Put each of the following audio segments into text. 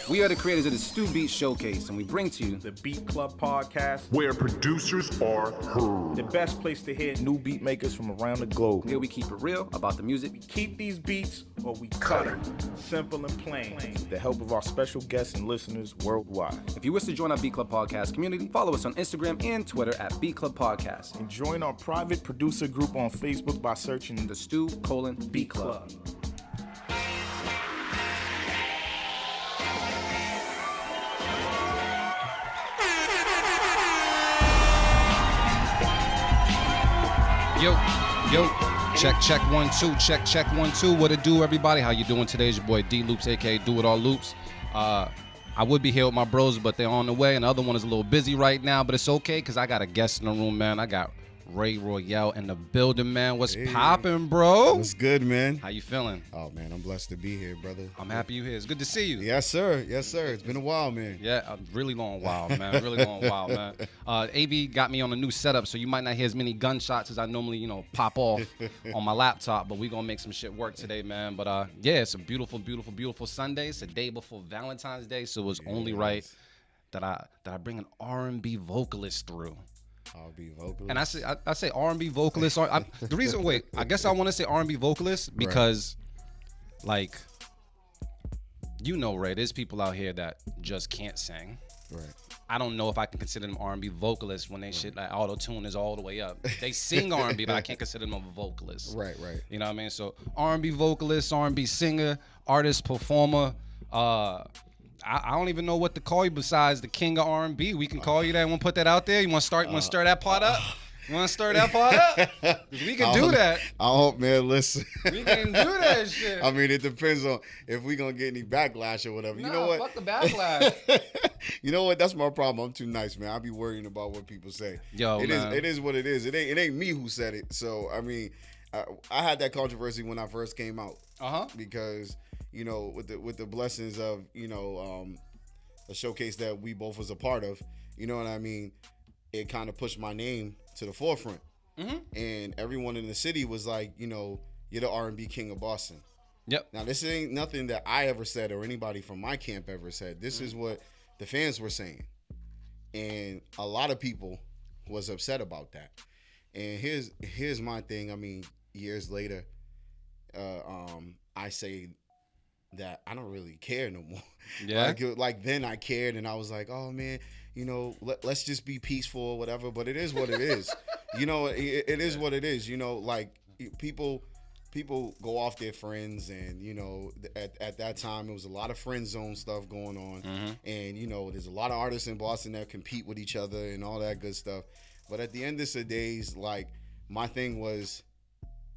We are the creators of the Stu Beat Showcase, and we bring to you the Beat Club podcast, where producers are heard. the best place to hear new beat makers from around the globe. here we keep it real about the music. We keep these beats or we cut them. Simple and plain. With the help of our special guests and listeners worldwide. If you wish to join our Beat Club Podcast community, follow us on Instagram and Twitter at Beat Club Podcast. And join our private producer group on Facebook by searching The Stu:"Beat Club. Yo, check 1 2, check 1 2. What it do, everybody? How you doing today? It's your boy D Loops, aka Do It All Loops. I would be here with my bros, but they're on the way, and the other one is a little busy right now, but it's okay because I got a guest in the room, man. I got Royale in the building, man. What's poppin', bro? What's good, man? How you feeling? Oh, man, I'm blessed to be here, brother. I'm happy you're here. It's good to see you. Yes, sir. Yes, sir. It's been a while, man. Yeah, a really long while, man. Really long while, man. AV got me on a new setup, so you might not hear as many gunshots as I normally, pop off on my laptop, but we gonna make some shit work today, man. But yeah, it's a beautiful, beautiful, beautiful Sunday. It's a day before Valentine's Day, so it was only right that I bring an R&B vocalist through. I'll be vocalist. And I say R&B vocalist. The reason, I guess I want to say R&B vocalist because, Ray, there's people out here that just can't sing. Right. I don't know if I can consider them R&B vocalists when they shit like auto-tune is all the way up. They sing R&B, but I can't consider them a vocalist. Right. You know what I mean? So R&B vocalist, R&B singer, artist, performer. I don't even know what to call you besides the king of R&B. We can call you that. Want to put that out there? You want to stir that part up? You want to stir that part up? We can do that. I hope, man. Listen. We can do that shit. I mean, it depends on if we gonna get any backlash or whatever. Nah, you know what? Fuck the backlash. You know what? That's my problem. I'm too nice, man. I be worrying about what people say. Yo, it man. is what it is. It ain't me who said it. So I mean, I had that controversy when I first came out. Because with the blessings of a showcase that we both was a part of, you know what I mean, it kind of pushed my name to the forefront. And everyone in the city was like, you're the R&B king of Boston. Yep. Now this ain't nothing that I ever said or anybody from my camp ever said. This is what the fans were saying, and a lot of people was upset about that. And here's my thing. I mean, years later, I say that I don't really care no more. Yeah. Like then I cared, and I was like, oh man, let's just be peaceful or whatever. But it is what it is. It is what it is. Like people go off their friends, and at that time it was a lot of friend zone stuff going on, and there's a lot of artists in Boston that compete with each other and all that good stuff. But at the end of the days, like my thing was,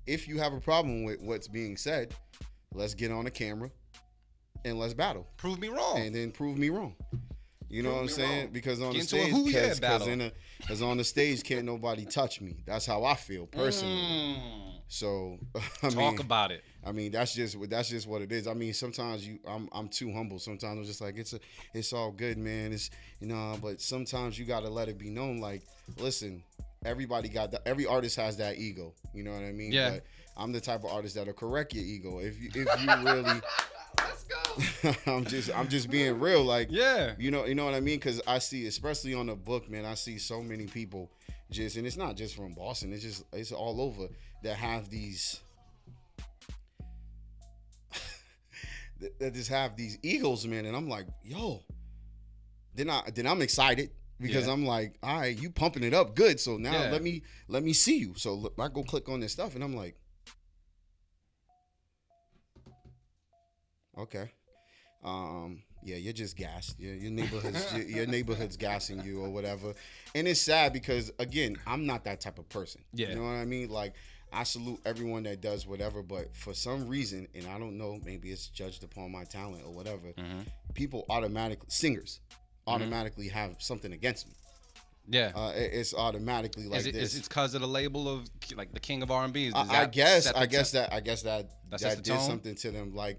if you have a problem with what's being said, let's get on the camera and let's battle. Prove me wrong. And then prove me wrong. You know what I'm saying? Wrong. Because on Get the into a stage, because on the stage, can't nobody touch me. That's how I feel personally. So Talk about it. I mean, that's just what it is. I mean, sometimes I'm too humble. Sometimes I'm just like, it's all good, man. It's but sometimes you gotta let it be known. Like, listen, every artist has that ego. You know what I mean? Yeah. But I'm the type of artist that'll correct your ego if you really. Let's go. I'm just being real, like, yeah, you know what I mean? Because I see, especially on the book, man, I see so many people and it's not just from Boston, it's all over, that have these that just have these egos, man, and I'm like, yo, then I'm excited because I'm like, all right, you pumping it up good, so now let me see you. So I go click on this stuff, and I'm like, okay. Yeah, you're just gassed. Your neighborhood's gassing you or whatever. And it's sad because, again, I'm not that type of person. Yeah. You know what I mean? Like, I salute everyone that does whatever, but for some reason, and I don't know, maybe it's judged upon my talent or whatever, people singers automatically have something against me. Yeah. It's automatically like this. Is it because of the label of like the king of R&B? I guess that did the tone? something to them. Like,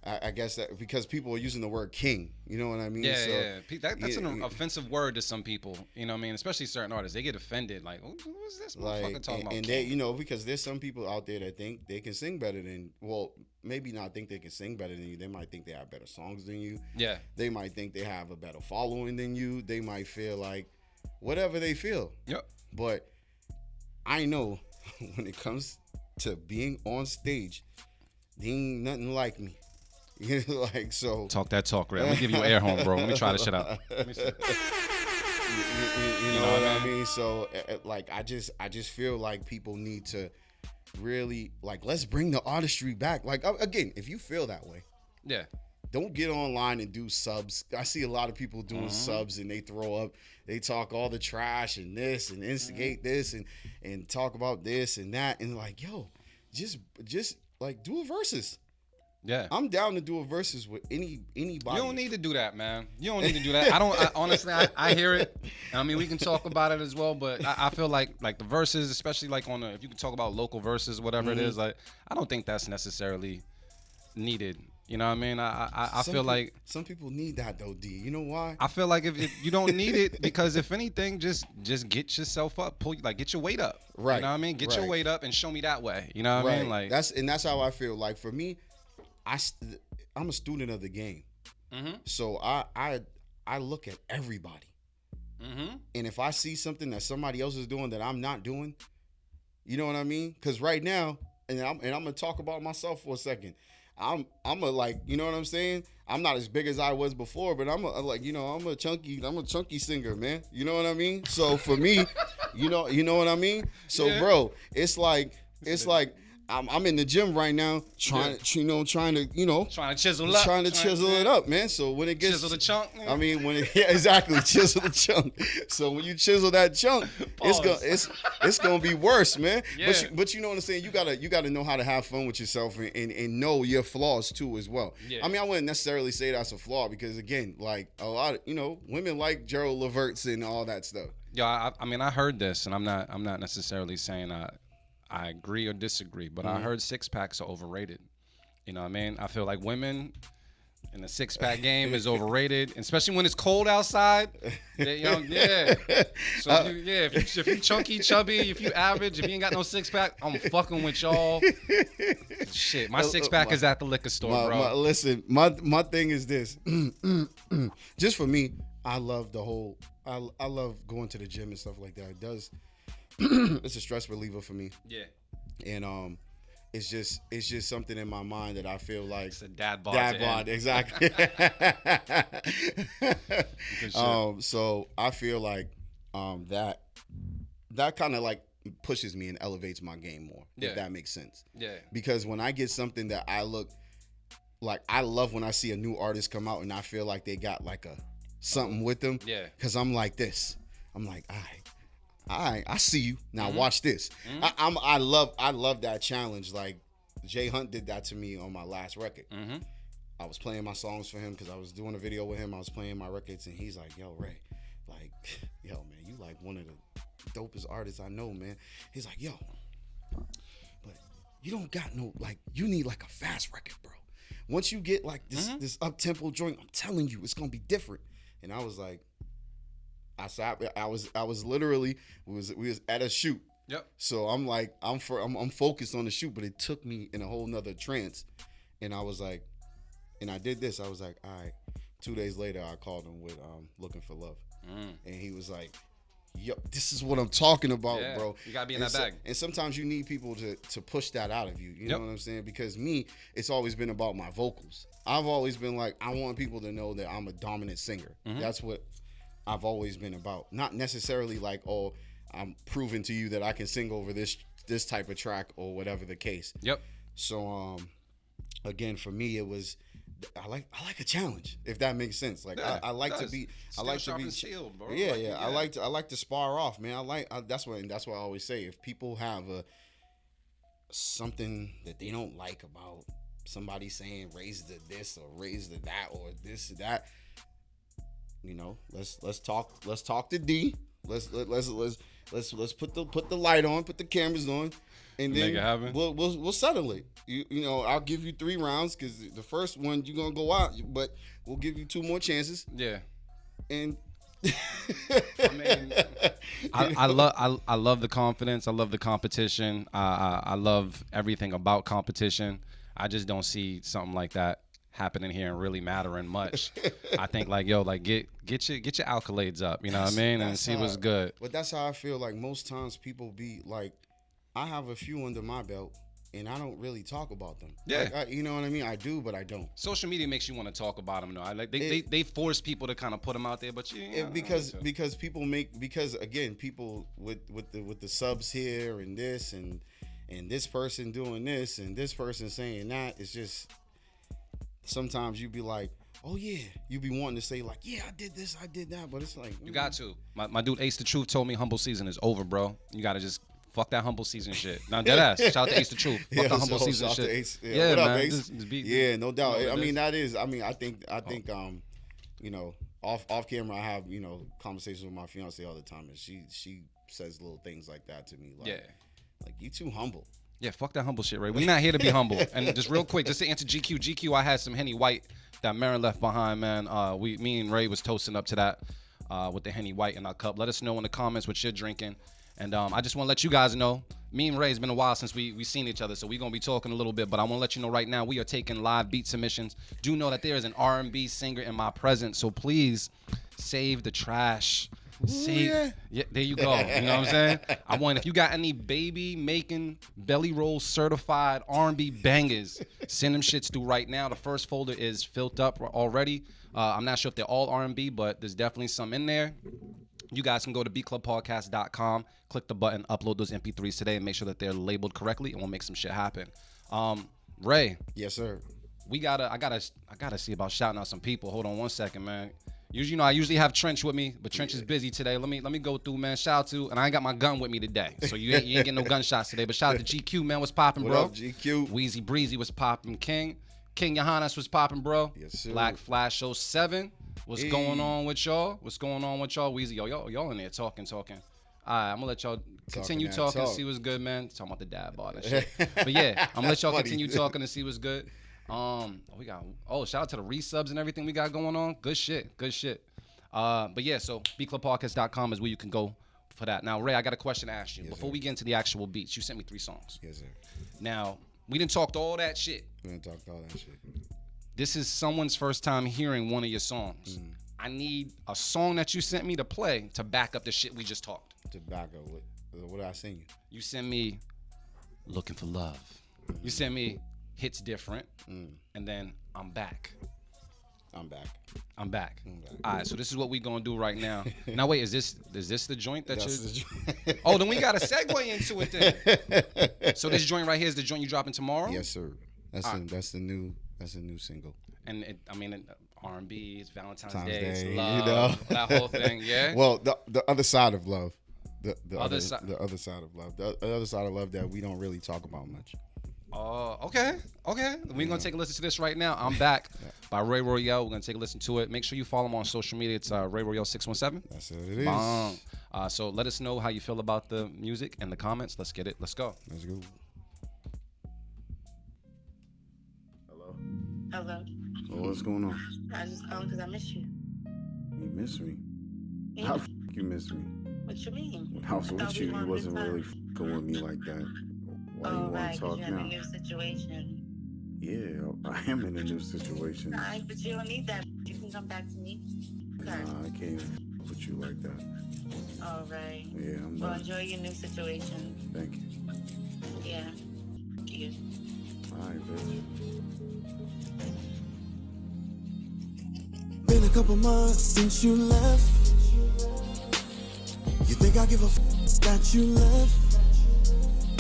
I guess that because people are using the word king, you know what I mean? Yeah, So, yeah. That's an offensive word to some people. You know what I mean? Especially certain artists. They get offended. Like, what's this motherfucker talking about? And they, you know, because there's some people out there that think they can sing better than, well, maybe not think they can sing better than you. They might think they have better songs than you. Yeah. They might think they have a better following than you. They might feel like whatever they feel. Yep. But I know when it comes to being on stage, there ain't nothing like me. You know, like, so Talk that talk, Ray. Let me give you an air horn, bro. Let me try this shit out. Let me see. you know what I mean? So like I just feel like people need to really, like, let's bring the artistry back. Like, again, if you feel that way, Yeah. don't get online and do subs. I see a lot of people doing subs and they throw up, they talk all the trash and this and instigate this and talk about this and that, and like, yo, just like do a versus. Yeah. I'm down to do a versus with anybody. You don't need to do that, man. You don't need to do that. Honestly, I hear it. I mean, we can talk about it as well, but I feel like the verses, especially like on if you can talk about local verses, whatever it is, like I don't think that's necessarily needed. You know what I mean? I feel like some people need that though, D. You know why? I feel like if you don't need it, because if anything, just get yourself up, get your weight up. Right. You know what I mean? Get your weight up and show me that way. You know what I mean? Like that's how I feel. Like for me, I'm a student of the game, so I look at everybody, and if I see something that somebody else is doing that I'm not doing, you know what I mean? Because right now, and I'm gonna talk about myself for a second. I'm a, like, you know what I'm saying? I'm not as big as I was before, but I'm a chunky singer, man. You know what I mean? So for me, you know what I mean? So bro, it's like I'm in the gym right now trying to chisel it up, man. So when it gets chisel the chunk, man. I mean, exactly, chisel the chunk. So when you chisel that chunk, it's gonna be worse, man. Yeah. But you know what I'm saying? You gotta know how to have fun with yourself and know your flaws too as well. Yeah. I mean, I wouldn't necessarily say that's a flaw because again, like a lot of women like Gerald Levert's and all that stuff. Yeah, I mean, I heard this, and I'm not necessarily saying I agree or disagree, but I heard six packs are overrated. You know what I mean? I feel like women in the six pack game is overrated, especially when it's cold outside. Yeah. So if you chunky, chubby, if you average, if you ain't got no six pack, I'm fucking with y'all. Shit, my six pack is at the liquor store, bro. Listen, my thing is this. Just for me, I love the whole. I love going to the gym and stuff like that. It does. It's a stress reliever for me. Yeah. And it's just something in my mind that I feel like it's a dad bod. Dad bod, exactly. So I feel like that kind of like pushes me and elevates my game more. Yeah. If that makes sense. Yeah. Because when I get something that I look like, I love when I see a new artist come out and I feel like they got like something with them. Yeah. Because I'm like this. I'm like, all right, I see you. Now watch this. I love that challenge. Like Jay Hunt did that to me on my last record. I was playing my songs for him because I was doing a video with him. I was playing my records and he's like, yo, Ray, like, yo, man, you like one of the dopest artists I know, man. He's like, yo, but you don't got no, like, you need like a fast record, bro. Once you get like this up-tempo joint, I'm telling you, it's gonna be different. And I was like, I was literally we was at a shoot. Yep. So I'm like I'm focused on the shoot, but it took me in a whole nother trance, and I was like, and I did this. I was like, all right. 2 days later, I called him with Looking for Love, and he was like, yo, this is what I'm talking about, bro. You gotta be in that bag. And sometimes you need people to push that out of you. You know what I'm saying? Because me, it's always been about my vocals. I've always been like, I want people to know that I'm a dominant singer. That's what I've always been about. Not necessarily like, oh, I'm proving to you that I can sing over this type of track or whatever the case. Yep. So again, for me, it was I like a challenge, if that makes sense. Like I like to be steel, bro. Yeah. I like to spar off, man. That's why I always say, if people have something that they don't like about somebody saying raise the this or raise the that or this or that, let's talk to D. Let's let's put the light on, put the cameras on, and then Make it happen. We'll settle it. You know, I'll give you 3 rounds because the first one you're gonna go out, but we'll give you 2 more chances. Yeah. And I mean, I love the confidence. I love the competition. I love everything about competition. I just don't see something like that happening here and really mattering much. I think like get your accolades up, you know what I mean, and see what's good. But that's how I feel. Like most times people be like, I have a few under my belt, and I don't really talk about them. Yeah, like, you know what I mean. I do, but I don't. Social media makes you want to talk about them, though. I like they force people to kind of put them out there, but because people again people with the subs here and this and this person doing this and this person saying that. It's just sometimes you be like, oh yeah, you be wanting to say like, yeah, I did this, I did that, but it's like you got to. My dude Ace the Truth told me humble season is over, bro. You got to just fuck that humble season shit. Now dead ass. Shout out to Ace the Truth. Fuck the humble season shit. Ace. Yeah, what man. Up, Ace? Yeah, no doubt. I mean that is. I mean I think you know, off camera I have, you know, conversations with my fiance all the time, and she says little things like that to me, like you too humble. Yeah, fuck that humble shit, Ray. We're not here to be humble. And just real quick, just to answer GQ, I had some Henny White that Marin left behind, man. Me and Ray was toasting up to that with the Henny White in our cup. Let us know in the comments what you're drinking. And I just want to let you guys know, me and Ray, it's been a while since we seen each other, so we're going to be talking a little bit. But I want to let you know right now, we are taking live beat submissions. Do know that there is an R&B singer in my presence, so please save the trash. Yeah, there you go. You know what I'm saying? I want, if you got any baby making belly roll certified R&B bangers, send them shits through right now. The first folder is filled up already. I'm not sure if they're all R&B, but there's definitely some in there. You guys can go to beatclubpodcast.com, click the button, upload those MP3s today, and make sure that they're labeled correctly, and we'll make some shit happen. Ray. Yes, sir. I gotta see about shouting out some people. Hold on one second, man. I usually have Trench with me, but Trench is busy today. Let me go through, man. Shout out to, and I ain't got my gun with me today, so you ain't getting no gunshots today. But shout out to GQ, man. What's popping, bro? What up, GQ? Wheezy Breezy was popping. King Johannes was popping, bro. Yes, sir. Black Flash 07. What's going on with y'all? Wheezy, y'all in there talking. All right, I'm gonna let y'all continue talking and see what's good, man. Talking about the dad bod and shit. But yeah, I'm gonna let y'all continue talking and see what's good. We got shout out to the resubs and everything we got going on. Good shit. But yeah, so beatclubpodcast.com is where you can go for that. Now, Ray, I got a question to ask you. Yes, before we get into the actual beats, you sent me 3 songs. Yes, sir. Now, we didn't talk all that shit. This is someone's first time hearing one of your songs. I need a song that you sent me to play to back up the shit we just talked. To back up what did I send you? You sent me Looking for Love. You sent me Hits Different. And then I'm Back. I'm back. All right, so this is what we gonna do right now. Now wait, is this the joint that That's you? Oh, then we got to segue into it then. So this joint right here is the joint you dropping tomorrow? Yes, sir. That's the new single. And R&B, it's Valentine's Day, Day, it's love, you know? That whole thing, yeah. Well, the other side of love, the other side of love that we don't really talk about much. Okay. We're going to take a listen to this right now. I'm Back by Ray Royale. We're going to take a listen to it. Make sure you follow him on social media. It's Ray Royale 617. That's what it is. So let us know how you feel about the music in the comments. Let's get it. Let's go. Let's go. Hello. Well, what's going on? I just called because I miss you. You miss me? Yeah. How you miss me? What you mean? I was with you. You wasn't really going with me like that. Why you want to talk you're now? in a new situation. Yeah, I am in a new situation. All right, but you don't need that. You can come back to me. Nah, I can't with you like that. All right. Yeah, I'm Well, not. enjoy your new situation. Thank you. Yeah. You. All right, bitch. Been a couple months since you left. You think I give a that you left?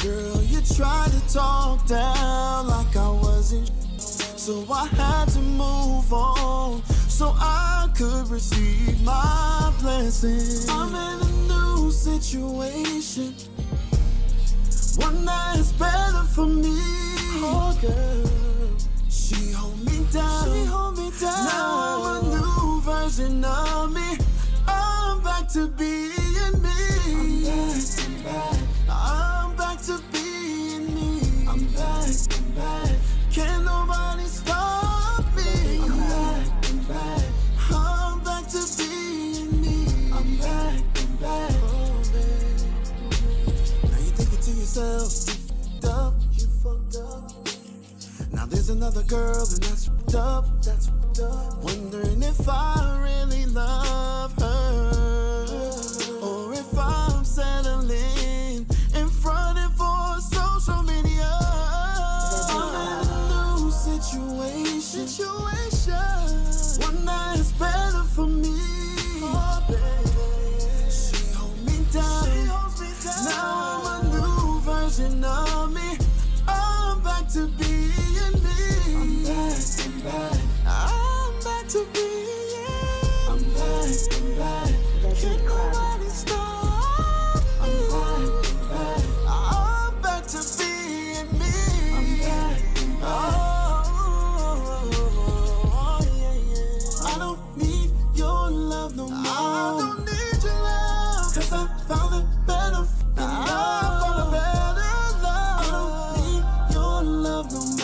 Girl, you tried to talk down like I wasn't. So I had to move on so I could receive my blessing. I'm in a new situation, one that's better for me. Oh, girl, she hold me down. Now I'm a new version of me. I'm back to being me. I'm back to being me. I'm back. Can't nobody stop me. I'm back. I'm back to being me. I'm back. Oh, baby. Now you thinking to yourself, you fucked up. Now there's another girl and that's fucked up. Wondering if I really love her, or if I'm settling and fronting for social media. I'm in a new situation. One that's better for me. Oh, baby. She holds me down. Now I'm a new version of me. I'm back to being me. I'm back. I'm back to being. I'm back. Can't nobody stop me. I'm back to being me. I'm back. Oh, yeah. I don't need your love no more. I don't need your love, 'cause I found a better love. I don't need your love no more.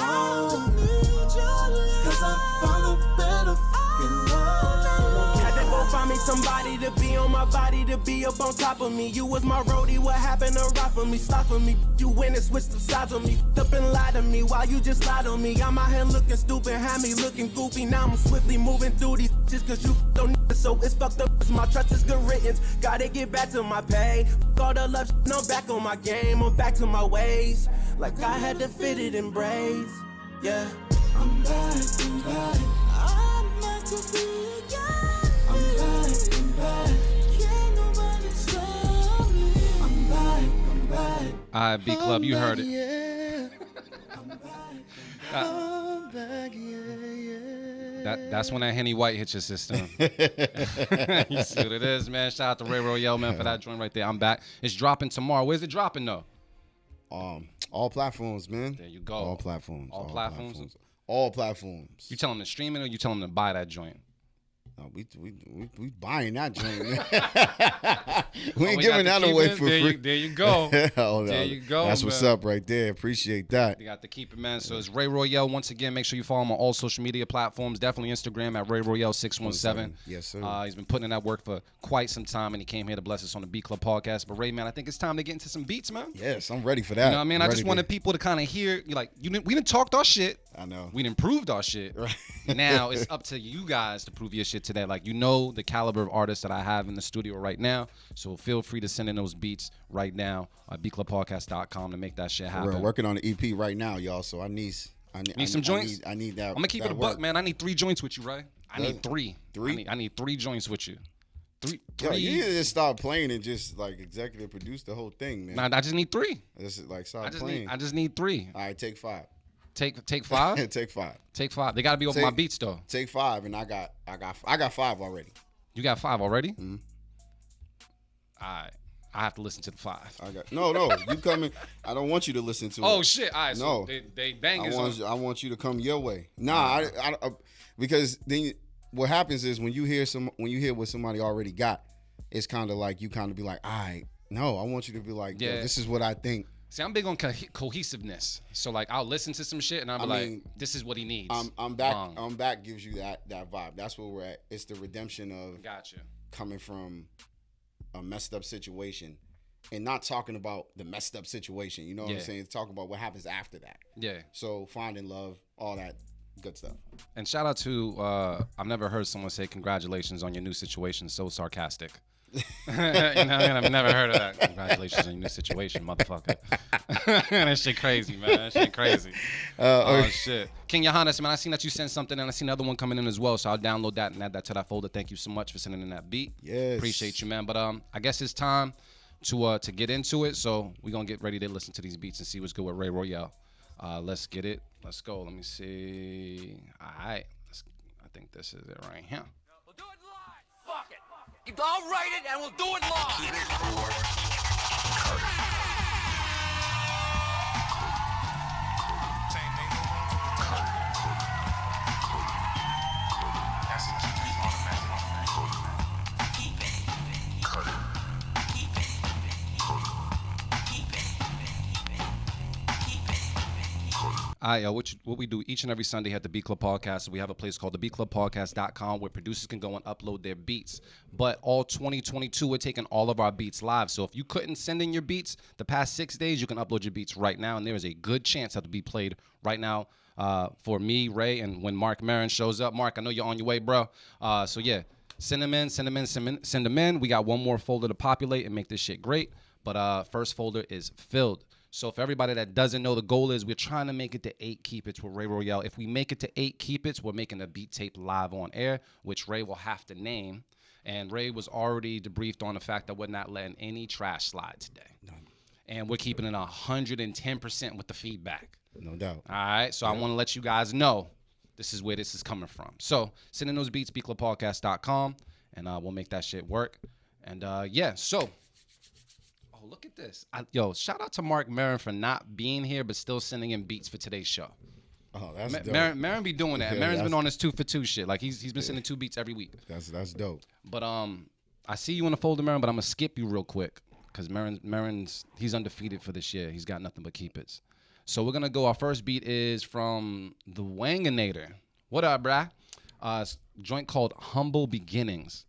'Cause I found a better love. Had to go find me somebody to be on my body, to be up on top of me. You was my roadie, what happened to rock for me, stop for me. You went and switched the sides on me, up and lied to me while you just lied on me. I'm out here looking stupid, had me looking goofy. Now I'm swiftly moving through these just 'cause you don't need it, so it's fucked up. My trust is good riddance, gotta get back to my pay. All the love, I'm back on my game, I'm back to my ways. Like I had to fit it in braids, yeah. I'm back. I'm back to be again. I'm back. Can't nobody stop me. I'm back. All right, B Club, you heard it. Yeah. I'm back, yeah. That's when that Henny White hits your system. You see what it is, man. Shout out to Royale, man, for that joint right there. I'm back. It's dropping tomorrow. Where's it dropping, though? All platforms, man. There you go. All platforms. All platforms? All platforms. You tell them to stream it or you tell them to buy that joint? No, we buying that joint, man. we ain't giving that away for free. There you go. There you go. That's what's up right there. Appreciate that. You got to keep it, man. So it's Ray Royale. Once again, make sure you follow him on all social media platforms. Definitely Instagram at RayRoyale617. Yes, sir. He's been putting in that work for quite some time, and he came here to bless us on the B Club podcast. But Ray, man, I think it's time to get into some beats, man. Yes, I'm ready for that. You know what I mean? I just wanted people to kind of hear, we done talked our shit. I know. We done proved our shit. Right. Now it's up to you guys to prove your shit today. Like, you know the caliber of artists that I have in the studio right now. So feel free to send in those beats right now at bclubpodcast.com to make that shit happen. We're working on the EP right now, y'all. So I need some joints. I need that. I'm gonna keep it a buck, man. I need 3 joints with you, right? I need 3. 3? I need 3 joints with you. 3. Yo, you need to just start playing and just like executive produce the whole thing, man. Nah, I just need 3. This is like start playing. I just need 3. All right, take 5. Take 5. Take 5. Take 5. They gotta be over my beats though. Take 5, and I got 5 already. You got 5 already? Mm-hmm. All right. I have to listen to the 5. No. You coming? I don't want you to listen to it. Oh shit! All right. No, so they bang. I want you to come your way. Nah, I because then what happens is when you hear what somebody already got, it's kind of like you kind of be like, all right, no, I want you to be like, yeah, this is what I think. See, I'm big on cohesiveness. So like, I'll listen to some shit and I'll be like, this is what he needs. I'm back. I'm back gives you that vibe. That's where we're at. It's the redemption of coming from a messed up situation and not talking about the messed up situation. You know what I'm saying? It's talking about what happens after that. Yeah. So finding love, all that good stuff. And shout out to, I've never heard someone say congratulations on your new situation so sarcastic. You know what I mean? I've never heard of that. Congratulations on your new situation, motherfucker. That shit crazy, man. That shit crazy. Oh, shit. King Johannes, man, I seen that you sent something, and I seen another one coming in as well, so I'll download that and add that to that folder. Thank you so much for sending in that beat. Yes. Appreciate you, man. But I guess it's time to get into it, so we're going to get ready to listen to these beats and see what's good with Ray Royale. Let's get it. Let's go. Let me see. All right. I think this is it right here. We'll do it live. Fuck it. I'll write it and we'll do it live. What we do each and every Sunday at the Beat Club Podcast, we have a place called thebeatclubpodcast.com where producers can go and upload their beats. But all 2022, we're taking all of our beats live. So if you couldn't send in your beats the past 6 days, you can upload your beats right now, and there is a good chance that will be played right now for me, Ray, and when Mark Maron shows up. Mark, I know you're on your way, bro. So yeah, send them in. We got one more folder to populate and make this shit great. But first folder is filled. So for everybody that doesn't know, the goal is we're trying to make it to 8 Keep It's with Ray Royale. If we make it to 8 Keep It's, we're making a beat tape live on air, which Ray will have to name. And Ray was already debriefed on the fact that we're not letting any trash slide today. None. And we're keeping it 110% with the feedback. No doubt. All right, so I want to let you guys know this is where this is coming from. So send in those beats, beatclubpodcast.com, and we'll make that shit work. And so... look at this. Shout out to Mark Maron for not being here but still sending in beats for today's show. Oh, that's dope. Maron be doing that. Yeah, Maron's been on this 2 for 2 shit. Like he's been sending 2 beats every week. That's dope. But I see you in the folder, Maron, but I'm gonna skip you real quick because Maron's he's undefeated for this year. He's got nothing but keep its. So we're gonna go. Our first beat is from the Wanginator. What up, brah? Joint called Humble Beginnings.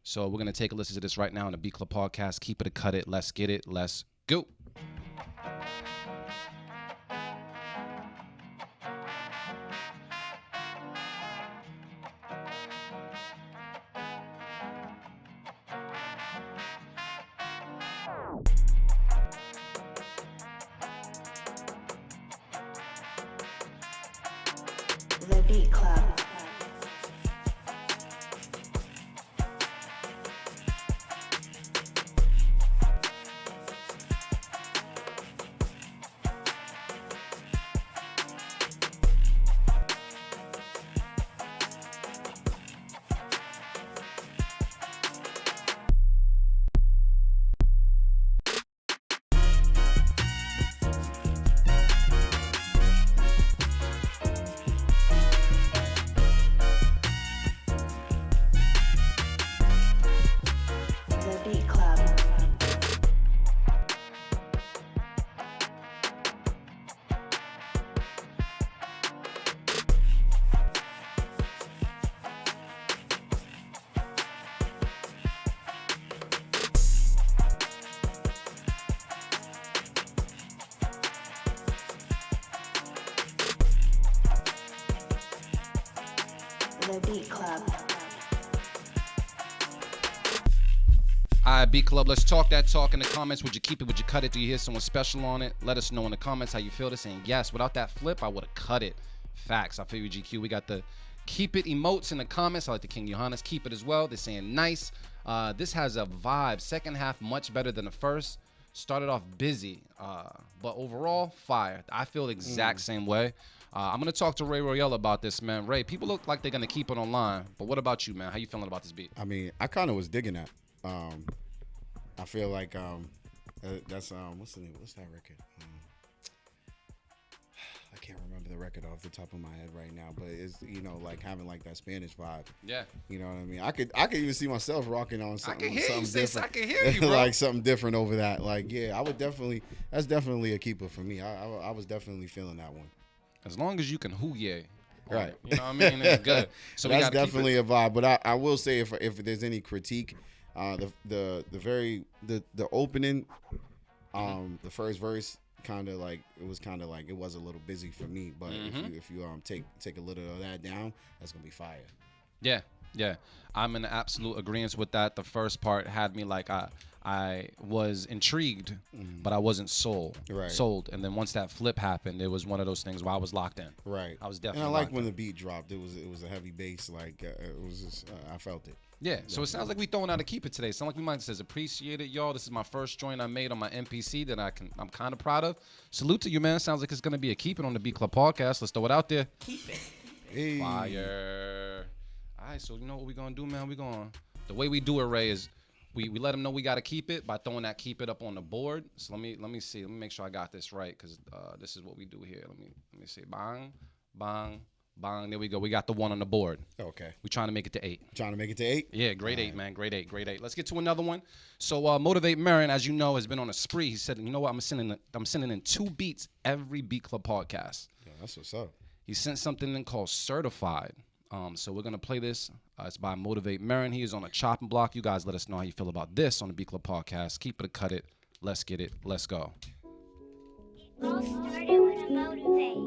So we're going to take a listen to this right now on the Beat Club Podcast. Keep it or cut it. Let's get it. Let's go. The Beat Club. The Beat Club. All right, Beat Club, let's talk that talk in the comments. Would you keep it? Would you cut it? Do you hear someone special on it? Let us know in the comments how you feel this. Saying yes, without that flip, I would have cut it. Facts. I feel you, GQ. We got the keep it emotes in the comments. I like the King Johannes keep it as well. They're saying nice. This has a vibe. Second half much better than the first. Started off busy, but overall fire. I feel the exact same way. I'm gonna talk to Ray Royale about this, man. Ray, people look like they're gonna keep it online, but what about you, man? How you feeling about this beat? I mean, I kind of was digging that. I feel like that's what's the name? What's that record? I can't remember the record off the top of my head right now, but it's like having like that Spanish vibe. Yeah. You know what I mean? I could even see myself rocking on something. I can hear you, bro. Like something different over that. Like, yeah, I would definitely. That's definitely a keeper for me. I was definitely feeling that one. As long as you can hooyah. Right. You know what I mean? It's good. So that's definitely a vibe. But I will say if there's any critique, the opening, the first verse it was a little busy for me. But if you take a little of that down, that's gonna be fire. Yeah. I'm in absolute agreement with that. The first part had me like I was intrigued, but I wasn't sold. And then once that flip happened, it was one of those things where I was locked in. Right. I was definitely. And I like when the beat dropped. It was a heavy bass. Like it was just I felt it. Yeah. Definitely. So it sounds like we throwing out a keep it today. Sound like we might says appreciate it, y'all. This is my first joint I made on my MPC that I'm kind of proud of. Salute to you, man. Sounds like it's gonna be a keep it on the Beat Club Podcast. Let's throw it out there. Keep it. Hey. Fire. All right. So you know what we gonna do, man? The way we do it, Ray, is. We let them know we got to keep it by throwing that keep it up on the board. So let me see. Let me make sure I got this right because this is what we do here. Let me see. Bang, bang, bang. There we go. We got the one on the board. Okay. We're trying to make it to 8. Trying to make it to 8? Yeah, grade 8, man. Grade 8. Let's get to another one. So Motivate Marin, as you know, has been on a spree. He said, you know what? I'm sending in 2 beats every Beat Club podcast. Yeah, That's what's up. He sent something in called Certified. So we're going to play this. It's by Motivate Marin. He is on a chopping block. You guys let us know how you feel about this on the B Club Podcast. Keep it or cut it. Let's get it. Let's go. All started with a motivate.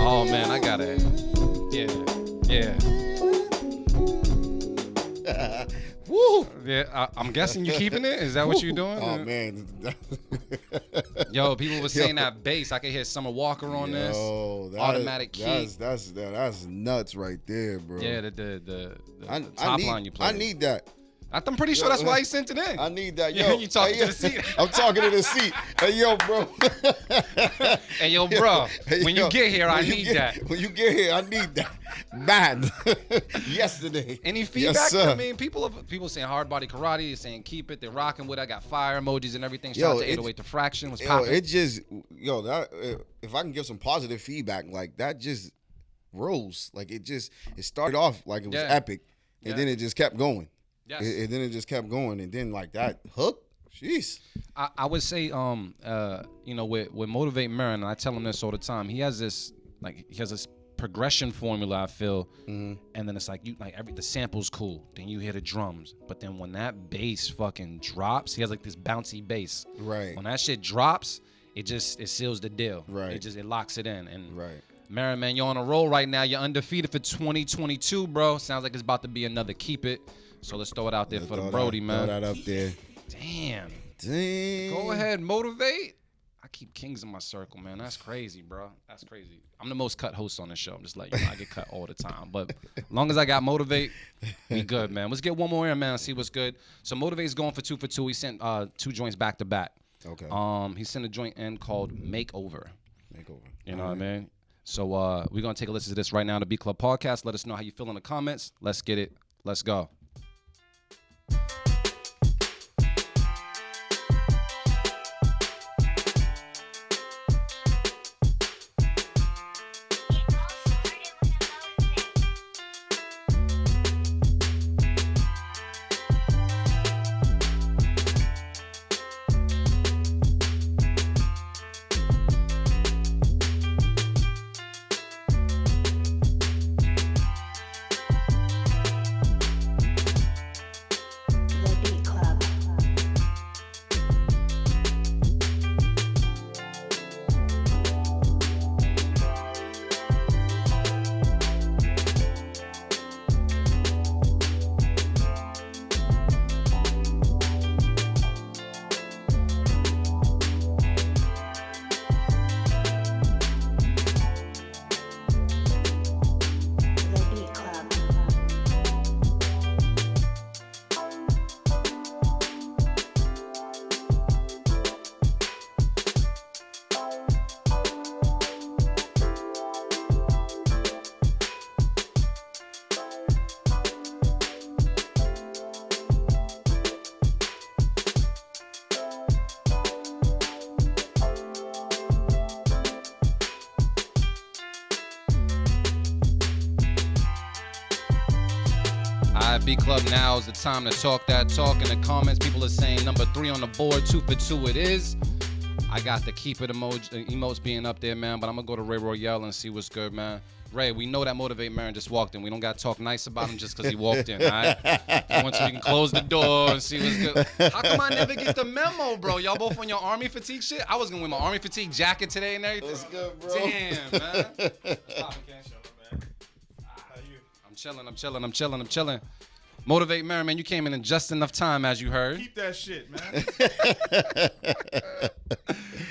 Oh man, I got it. Yeah. Woo! Yeah, I'm guessing you keeping it. Is that what you're doing? Oh man. Yo, people were saying that bass. I could hear Summer Walker on this. Automatic key. That's nuts right there, bro. Yeah, the top line you play. I need that. I'm pretty sure that's why he sent it in. I need that. Yo, Yo, you talking to the seat. I'm talking to the seat. Hey, yo, bro. Hey, yo, bro. When you get here, I need that. When you get here, I need that. Man. Yesterday. Any feedback? Yes, sir. I mean, people saying hard body karate, saying keep it. They're rocking with it. I got fire emojis and everything. Shout out to 808 Diffraction. Was popping. It just, if I can give some positive feedback, like that just rose. Like it started off like it was epic. And then it just kept going. Yes. And then it just kept going. And then like that hook, jeez. I would say, with Motivate Marin, and I tell him this all the time, he has this progression formula, I feel. Mm-hmm. And then it's like the sample's cool. Then you hear the drums. But then when that bass fucking drops, he has like this bouncy bass. Right. When that shit drops, it seals the deal. Right. It locks it in. And right. Marin, man, you're on a roll right now. You're undefeated for 2022, bro. Sounds like it's about to be another keep it. So let's throw it out there for the Brody, man. Throw that up there. Damn. Dang. Go ahead, Motivate. I keep kings in my circle, man. That's crazy, bro. That's crazy. I'm the most cut host on the show. I'm just letting you know I get cut all the time. But as long as I got Motivate, we good, man. Let's get one more in, man. See what's good. So Motivate's going for 2 for 2. He sent 2 joints back to back. Okay. He sent a joint in called Makeover. You know what I mean? So we're going to take a listen to this right now on the B Club Podcast. Let us know how you feel in the comments. Let's get it. Let's go. Alright, B Club, now is the time to talk that talk. In the comments, people are saying number 3 on the board, 2 for 2 it is. I got the keep it emotes being up there, man, but I'm gonna go to Ray Royale and see what's good, man. Ray, we know that Motivate Marin just walked in. We don't gotta talk nice about him just because he walked in, all right? Once we can close the door and see what's good. How come I never get the memo, bro? Y'all both on your army fatigue shit? I was gonna wear my army fatigue jacket today and everything. That's good, bro. Damn, man. I'm chilling. Motivate Marin, man, you came in just enough time, as you heard. Keep that shit, man.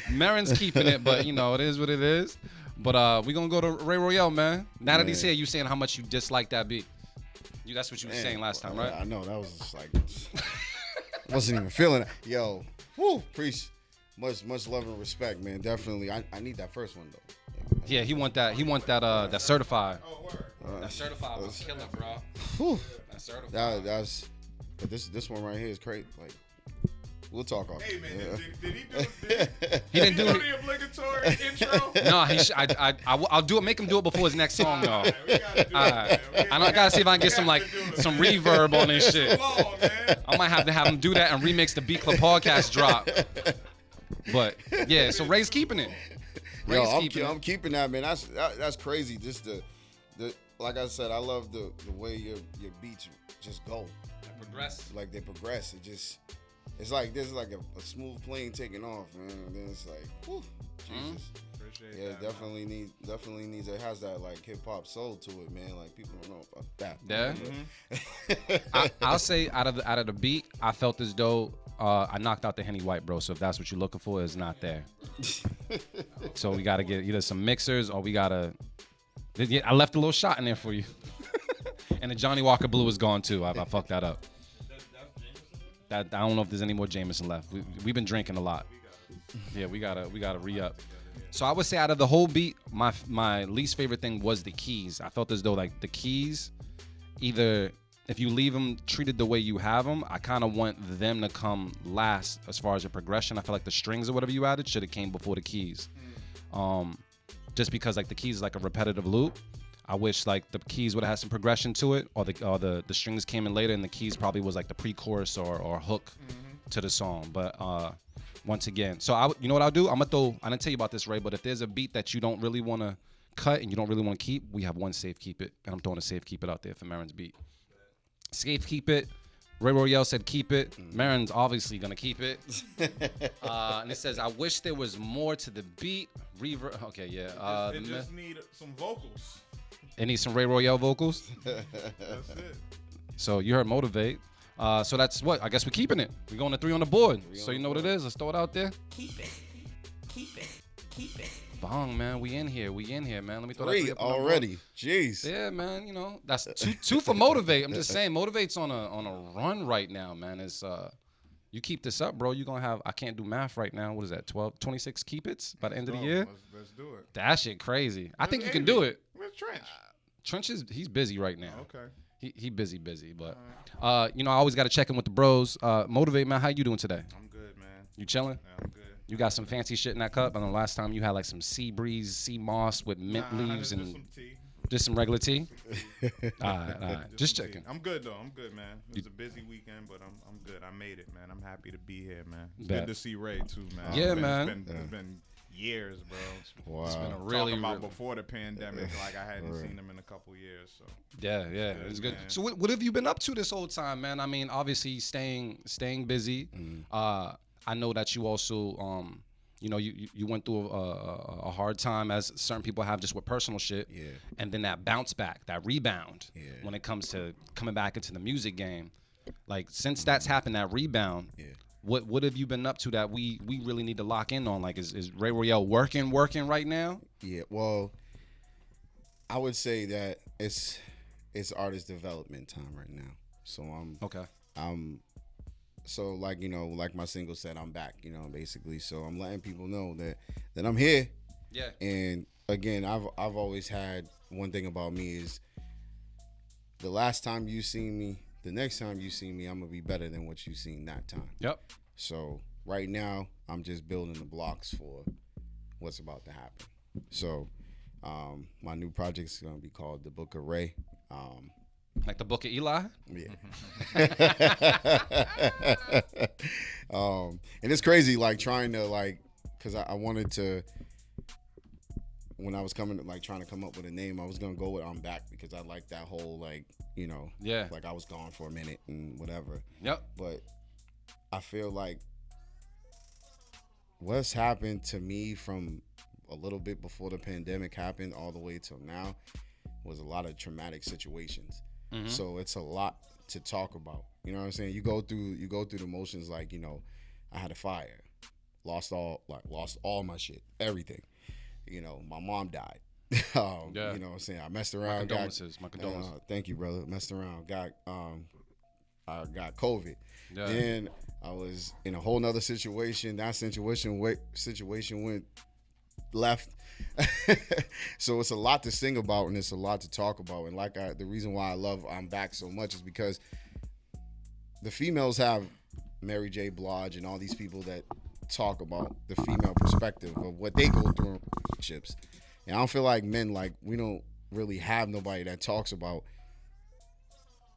Marin's keeping it, but, you know, it is what it is. But we're going to go to Ray Royale, man. Now that he's here, you saying how much you dislike that beat. That's what you were saying last time, right? I know. That was just like, wasn't even feeling it. Yo, whoo, preach. Much love and respect, man. Definitely. I need that first one, though. Yeah, he want that certified. Oh, word. That certified was killer, bro. Whew. That certified. But this one right here is crazy. Like, we'll talk off. Hey man, yeah. did He didn't do the obligatory intro? No, I'll do it. Make him do it before his next song, though. Right, we gotta do it, I gotta see if I can get some reverb on this shit. Long, man. I might have to have him do that and remix the B Club podcast drop. But yeah, so Ray's keeping it. Yo, I'm keeping that, man. That's crazy. Just the like I said, I love the way your beats just go. They progress. Like they progress. It's like this is like a smooth plane taking off, man. And then it's like, whew, Jesus. Appreciate that, definitely needs. It has that like hip hop soul to it, man. Like people don't know about that. Yeah. I'll say out of the beat, I felt as though I knocked out the Henny White, bro. So if that's what you're looking for, it's not there. So we gotta get either some mixers or we gotta. I left a little shot in there for you. And the Johnny Walker Blue is gone too. I fucked that up. I don't know if there's any more Jameson left. We've been drinking a lot. Yeah, we gotta re-up. So I would say out of the whole beat, my least favorite thing was the keys. I felt as though like the keys, either if you leave them treated the way you have them, I kind of want them to come last as far as the progression. I feel like the strings or whatever you added should have came before the keys. Just because like the keys is like a repetitive loop. I wish like the keys would have had some progression to it, or the strings came in later and the keys probably was like the pre-chorus or hook to the song. But once again, so you know what I'll do? I didn't tell you about this, Ray, but if there's a beat that you don't really want to cut and you don't really want to keep, we have one safe keep it, and I'm throwing a safe keep it out there for Marin's beat. Safe keep it. Ray Royale said keep it. Marin's obviously gonna keep it. And it says, I wish there was more to the beat. Reverb. Okay, yeah. It just need some vocals. It needs some Ray Royale vocals. That's it. So you heard Motivate. So that's what? I guess we're keeping it. We're going to 3 on the board. So you know what it is. Let's throw it out there. Keep it. Bong, man. We in here, man. Let me throw 3 that 3 up on the already. board. Jeez. Yeah, man. You know, that's two for Motivate. I'm just saying, Motivate's on a run right now, man. It's you keep this up, bro. You're gonna have. I can't do math right now. What is that? 26 keep its by the end of the year. Let's do it. That shit crazy. I think you can do it. Where's Trench? Trench he's busy right now. Okay. He busy, but you know, I always got to check in with the bros. Motivate, man. How you doing today? I'm good, man. You chilling? Yeah, I'm good. You got some fancy shit in that cup. And the last time you had like some sea breeze, sea moss with mint leaves and some tea. Just some regular tea. All right. Just checking. I'm good though. I'm good, man. It was a busy weekend, but I'm good. I made it, man. I'm happy to be here, man. It's good to see Ray too, man. Yeah, man. It's been years, bro. Wow. It's been a really, talking about before the pandemic, like I hadn't seen him in a couple years. So yeah, it's good. Man. So what have you been up to this whole time, man? I mean, obviously staying busy. I know that you also you know, you went through a hard time, as certain people have, just with personal shit. Yeah. And then that bounce back, that rebound, when it comes to coming back into the music game. Like, since that's happened, that rebound, what have you been up to that we really need to lock in on? Like, is Ray Royale working right now? Yeah, well, I would say that it's artist development time right now. So So like, you know, like my single said, I'm back, you know, basically. So I'm letting people know that I'm here. Yeah. And again, I've always had one thing about me is the last time you see me, the next time you see me, I'm gonna be better than what you seen that time. Yep. So right now, I'm just building the blocks for what's about to happen. So my new project is gonna be called The Book of Ray. Like the Book of Eli? Yeah. And it's crazy, like trying to because I wanted to, when I was trying to come up with a name, I was gonna go with I'm Back because I like that whole Yeah. like I was gone for a minute and whatever. Yep. But I feel like what's happened to me from a little bit before the pandemic happened all the way till now was a lot of traumatic situations. Mm-hmm. So it's a lot to talk about. You know what I'm saying? You go through the motions like, I had a fire, lost all my shit, everything. My mom died. Yeah. You know what I'm saying? I messed around. My condolences. Thank you, brother. Messed around. I got COVID. Yeah. Then I was in a whole nother situation. That situation went left. So it's a lot to sing about and it's a lot to talk about. And the reason why I love I'm Back so much is because the females have Mary J. Blige and all these people that talk about the female perspective of what they go through in relationships. And I don't feel like men, we don't really have nobody that talks about,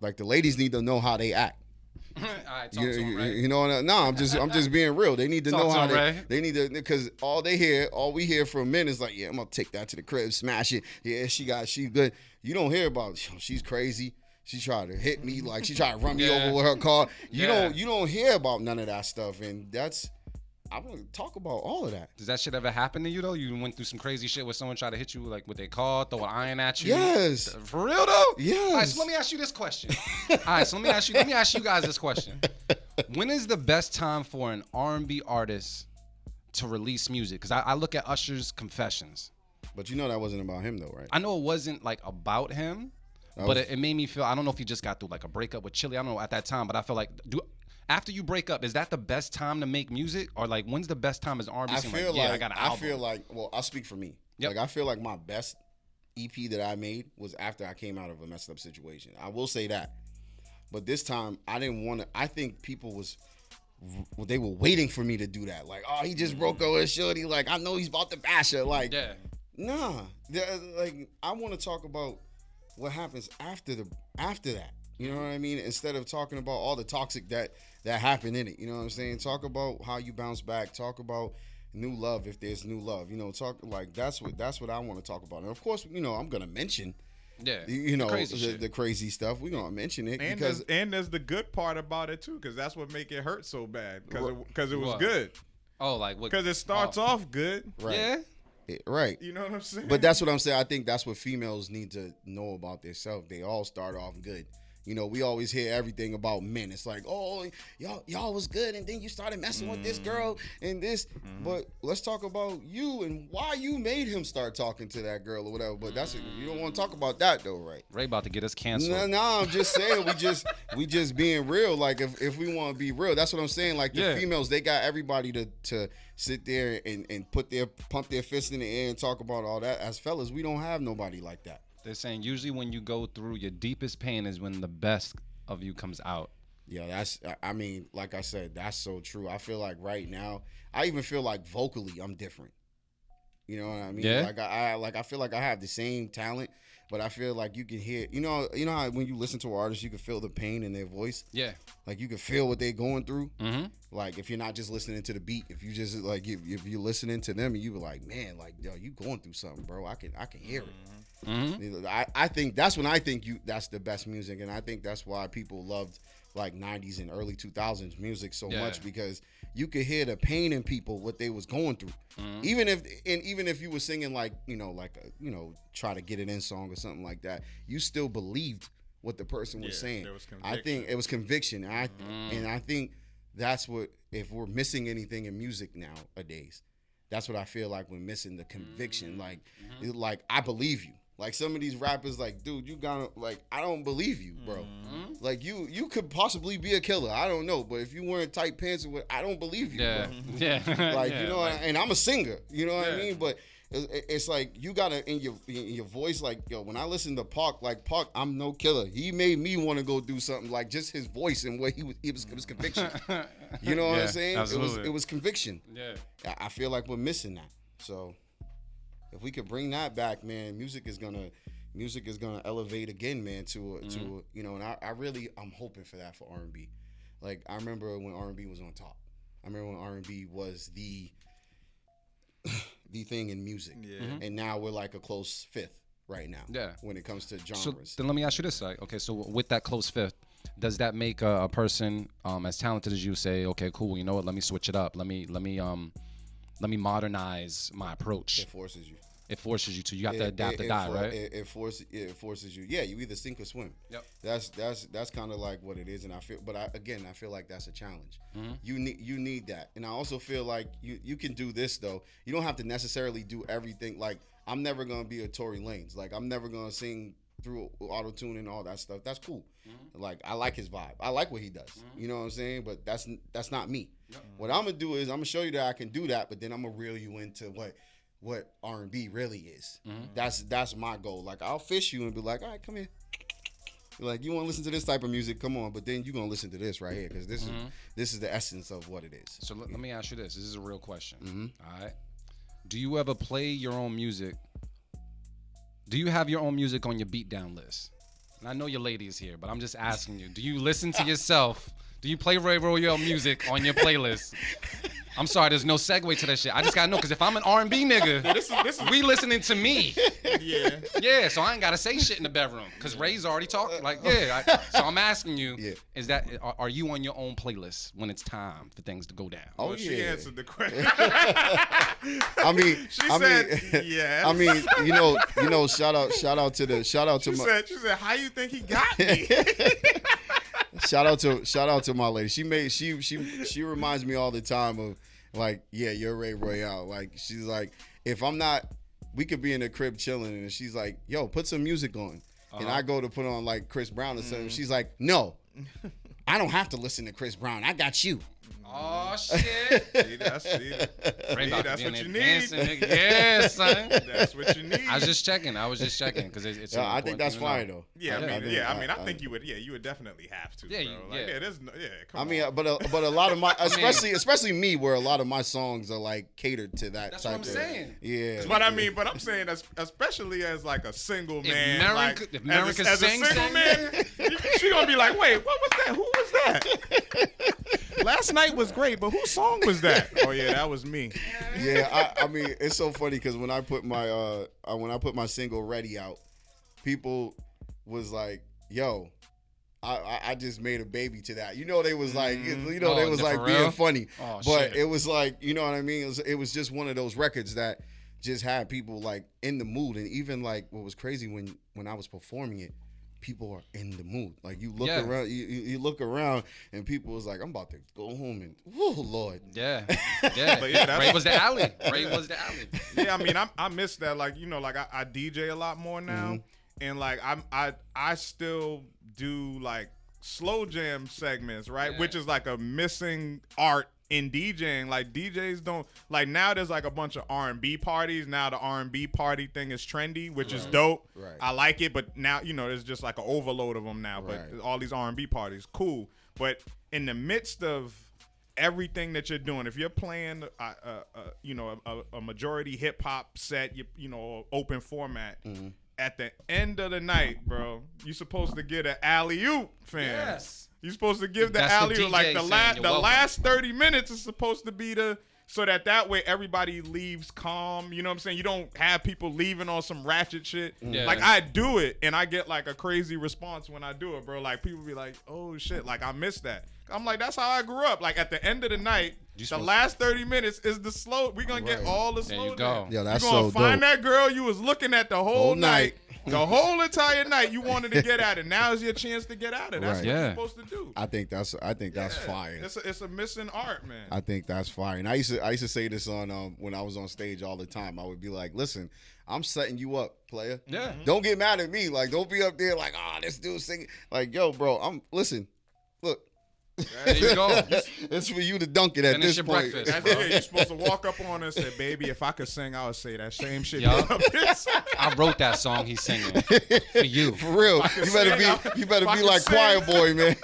the ladies need to know how they act. All right, talk to him, Ray. No, I'm just being real. They need to know how they need to, because all we hear from men is like, yeah, I'm gonna take that to the crib, smash it. Yeah, she good. You don't hear about she's crazy. She tried to hit me, she tried to run me over with her car. You don't hear about none of that stuff, and I want to talk about all of that. Does that shit ever happen to you though? You went through some crazy shit where someone tried to hit you with their car, throw an iron at you? Yes. For real though? Yes. All right, so let me ask you this question. All right, so let me ask you guys this question. When is the best time for an R&B artist to release music? Because I look at Usher's Confessions. But that wasn't about him though, right? I know it wasn't about him, but it made me feel, I don't know if he just got through a breakup with Chili. I don't know at that time, but I feel like, after you break up, is that the best time to make music? Or when's the best time as R&B? I got an album. I feel like, well, I'll speak for me. Yep. I feel like my best EP that I made was after I came out of a messed up situation. I will say that. But this time, I didn't want to, I think people they were waiting for me to do that. He just broke up with shorty. I know he's about to bash her. Yeah. Nah. I want to talk about what happens after that. You know what I mean? Instead of talking about all the toxic that happened in it. You know what I'm saying? Talk about how you bounce back. Talk about new love if there's new love. Talk that's what I want to talk about. And of course, I'm gonna mention the crazy stuff. We're gonna mention it because there's the good part about it too, because that's what make it hurt so bad. Because it was good. Oh, because it starts off good. Right. Yeah. Right. You know what I'm saying? But that's what I'm saying. I think that's what females need to know about themselves. They all start off good. We always hear everything about men. It's like, oh, y'all was good, and then you started messing with this girl and this. But let's talk about you and why you made him start talking to that girl or whatever. But you don't want to talk about that though, right? Ray about to get us canceled. No, I'm just saying we just being real. If we want to be real, that's what I'm saying. The females, they got everybody to sit there and pump their fist in the air and talk about all that. As fellas, we don't have nobody like that. They're saying usually when you go through your deepest pain is when the best of you comes out. Yeah, like I said, that's so true. I feel like right now, I even feel like vocally I'm different. You know what I mean? Yeah. I feel like I have the same talent, but I feel like you can hear, you know how when you listen to an artist, you can feel the pain in their voice. Yeah. You can feel what they're going through. Mm-hmm. If you're not just listening to the beat, if you just if you're listening to them and you were like, man, yo, you going through something, bro. I can hear it. Mm-hmm. I think that's when that's the best music, and I think that's why people loved 90s and early 2000s music so much, because you could hear the pain in people, what they was going through. Mm-hmm. Even if you were singing try to get it in song or something like that, you still believed what the person was saying. I think it was conviction, and I think that's what, if we're missing anything in music nowadays, that's what I feel like we're missing, the conviction. I believe you. Some of these rappers, dude, you gotta, I don't believe you, bro. Mm-hmm. You could possibly be a killer. I don't know. But if you wearing tight pants, I don't believe you, bro. Yeah. And I'm a singer. You know what I mean? But it's you gotta, in your voice, when I listen to Park, Park, I'm no killer. He made me want to go do something, just his voice and what it was conviction. You know what I'm saying? Absolutely. It was conviction. Yeah. I feel like we're missing that. So if we could bring that back, man, music is gonna music is gonna elevate again, man. To you know, and I'm hoping for that for R&B. Like I remember when R&B was on top. I remember when R&B was the thing in music, and now we're like a close fifth right now. Yeah, when it comes to genres. So then let me ask you this: like, okay, so with that close fifth, does that make a person as talented as you say, okay, cool, you know what? Let me switch it up. Let me modernize my approach. It forces you. It forces you to. You have to adapt or die, right? It forces you. Yeah, you either sink or swim. Yep. That's kind of like what it is, and I feel. But I feel like that's a challenge. You need that, and I also feel like you can do this though. You don't have to necessarily do everything. Like I'm never gonna be a Tory Lanez. Like I'm never gonna sing through auto tune and all that stuff. That's cool. Like I like his vibe. I like what he does. You know what I'm saying? But that's not me. What I'm gonna do is I'm gonna show you that I can do that, but then I'm gonna reel you into what R&B really is. That's my goal. Like I'll fish you and be like, all right, come here. Like you want to listen to this type of music, come on. But then you're gonna listen to this right here because this is the essence of what it is. So let me ask you this. This is a real question. All right. Do you ever play your own music? Do you have your own music on your beatdown list? And I know your lady is here, but I'm just asking you. Do you listen to yourself? Do you play Royale music on your playlist? I'm sorry, there's no segue to that shit. I just gotta know, because if I'm an R&B nigga, this is we listening to me. Yeah. Yeah, so I ain't gotta say shit in the bedroom, because Ray's already talking. Like, so I'm asking you, is that, are you on your own playlist when it's time for things to go down? Oh, she answered the question. I mean, she said, yes. I mean, you know, shout out to she said, how you think he got me? Shout out to my lady. She reminds me all the time of like, yeah, you're Ray Royale. Like she's like, if I'm not, we could be in the crib chilling, and she's like, yo, put some music on, and I go to put on like Chris Brown or something. She's like, no, I don't have to listen to Chris Brown. I got you. Oh shit! That's what you need. Yeah, son. That's what you need. I was just checking because it's. I think that's fine though. Yeah, I think you would. Yeah, you would definitely have to. Yeah, bro. Come on. But a lot of my, especially me, where a lot of my songs are like catered to that. That's type what I'm saying. Yeah. But I'm saying, especially as like a single man, if America as a single man, she gonna be like, wait, what was that? Who was that? Last night was great, but whose song was that? Oh yeah, that was me. Yeah, I mean, it's so funny because when I put my single "Ready" out, people was like, "Yo, I just made a baby to that." You know, they was like, they was like being funny, but it was like, you know what I mean? It was just one of those records that just had people like in the mood, and even like what was crazy when I was performing it. People are in the mood. Like you look around, you look around, and people was like, "I'm about to go home and, oh Lord." Yeah. But Ray was the alley. Yeah, I mean, I miss that. Like like I DJ a lot more now, and like I still do like slow jam segments, right? Which is like a missing art in DJing. Like DJs don't like now. There's like a bunch of R&B parties. Now the R&B party thing is trendy, which is dope. Right. I like it, but now there's just like an overload of them now. But all these R&B parties, cool. But in the midst of everything that you're doing, if you're playing a majority hip hop set, open format. At the end of the night, bro, you're supposed to get an alley-oop, fam. Yes. You're supposed to give the alley-oop. Like the last 30 minutes is supposed to be so that way everybody leaves calm. You know what I'm saying? You don't have people leaving on some ratchet shit. Yeah. Like I do it, and I get like a crazy response when I do it, bro. Like people be like, "Oh shit!" Like I miss that. I'm like, that's how I grew up. Like at the end of the night, the last 30 minutes is the slow. We're gonna get all the slow. There you go. Yeah, that's so dope. You're gonna find that girl you was looking at the whole night. The whole entire night you wanted to get at it. Now is your chance to get at it. That's what you're supposed to do. I think that's fire. It's a missing art, man. I think that's fire. And I used to say this on when I was on stage all the time. I would be like, listen, I'm setting you up, player. Yeah. Don't get mad at me. Like, don't be up there like, this dude singing. Like, yo, bro, look. There you go. It's for you to dunk it at this point. That's it. You're supposed to walk up on her and say, "Baby, if I could sing, I would say that same shit." I wrote that song he's singing for you. For real. You better be like Choir Boy, man.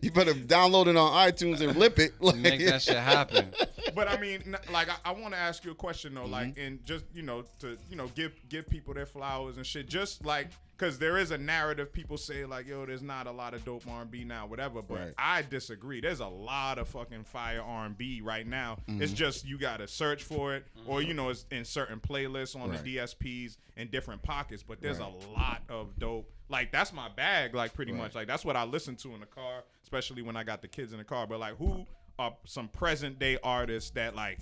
You better download it on iTunes and lip it. Like, make that shit happen. But I mean, like, I want to ask you a question though, like, and just to give people their flowers and shit. Just like because there is a narrative. People say like, yo, there's not a lot of dope R&B now, whatever. But Right. I disagree. There's a lot of fucking fire R&B right now. It's just you gotta search for it, or it's in certain playlists on Right. the DSPs in different pockets. But there's Right. a lot of dope. Like that's my bag. Like pretty Right. much. Like that's what I listen to in the car, especially when I got the kids in the car. But like, who are some present day artists that like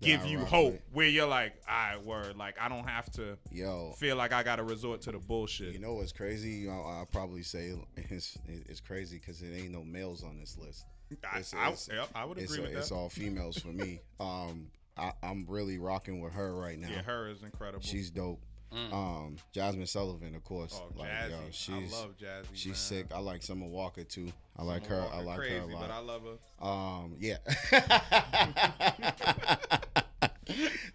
give I you rock hope with. where you're like, all right, word, like I don't have to Yo, feel like I gotta resort to the bullshit. you know what's crazy? I'll probably say it's crazy because it ain't no males on this list. I would agree with It's that. all females for me. I'm really rocking with her right now. Yeah, her is incredible. She's dope. Jasmine Sullivan, of course. Oh, Like, Jazzy. yo, she's I love Jazzy. she's man. sick. I like Summer Walker too. I like Summer her. Walker I like crazy, her a lot. but I love her. Yeah.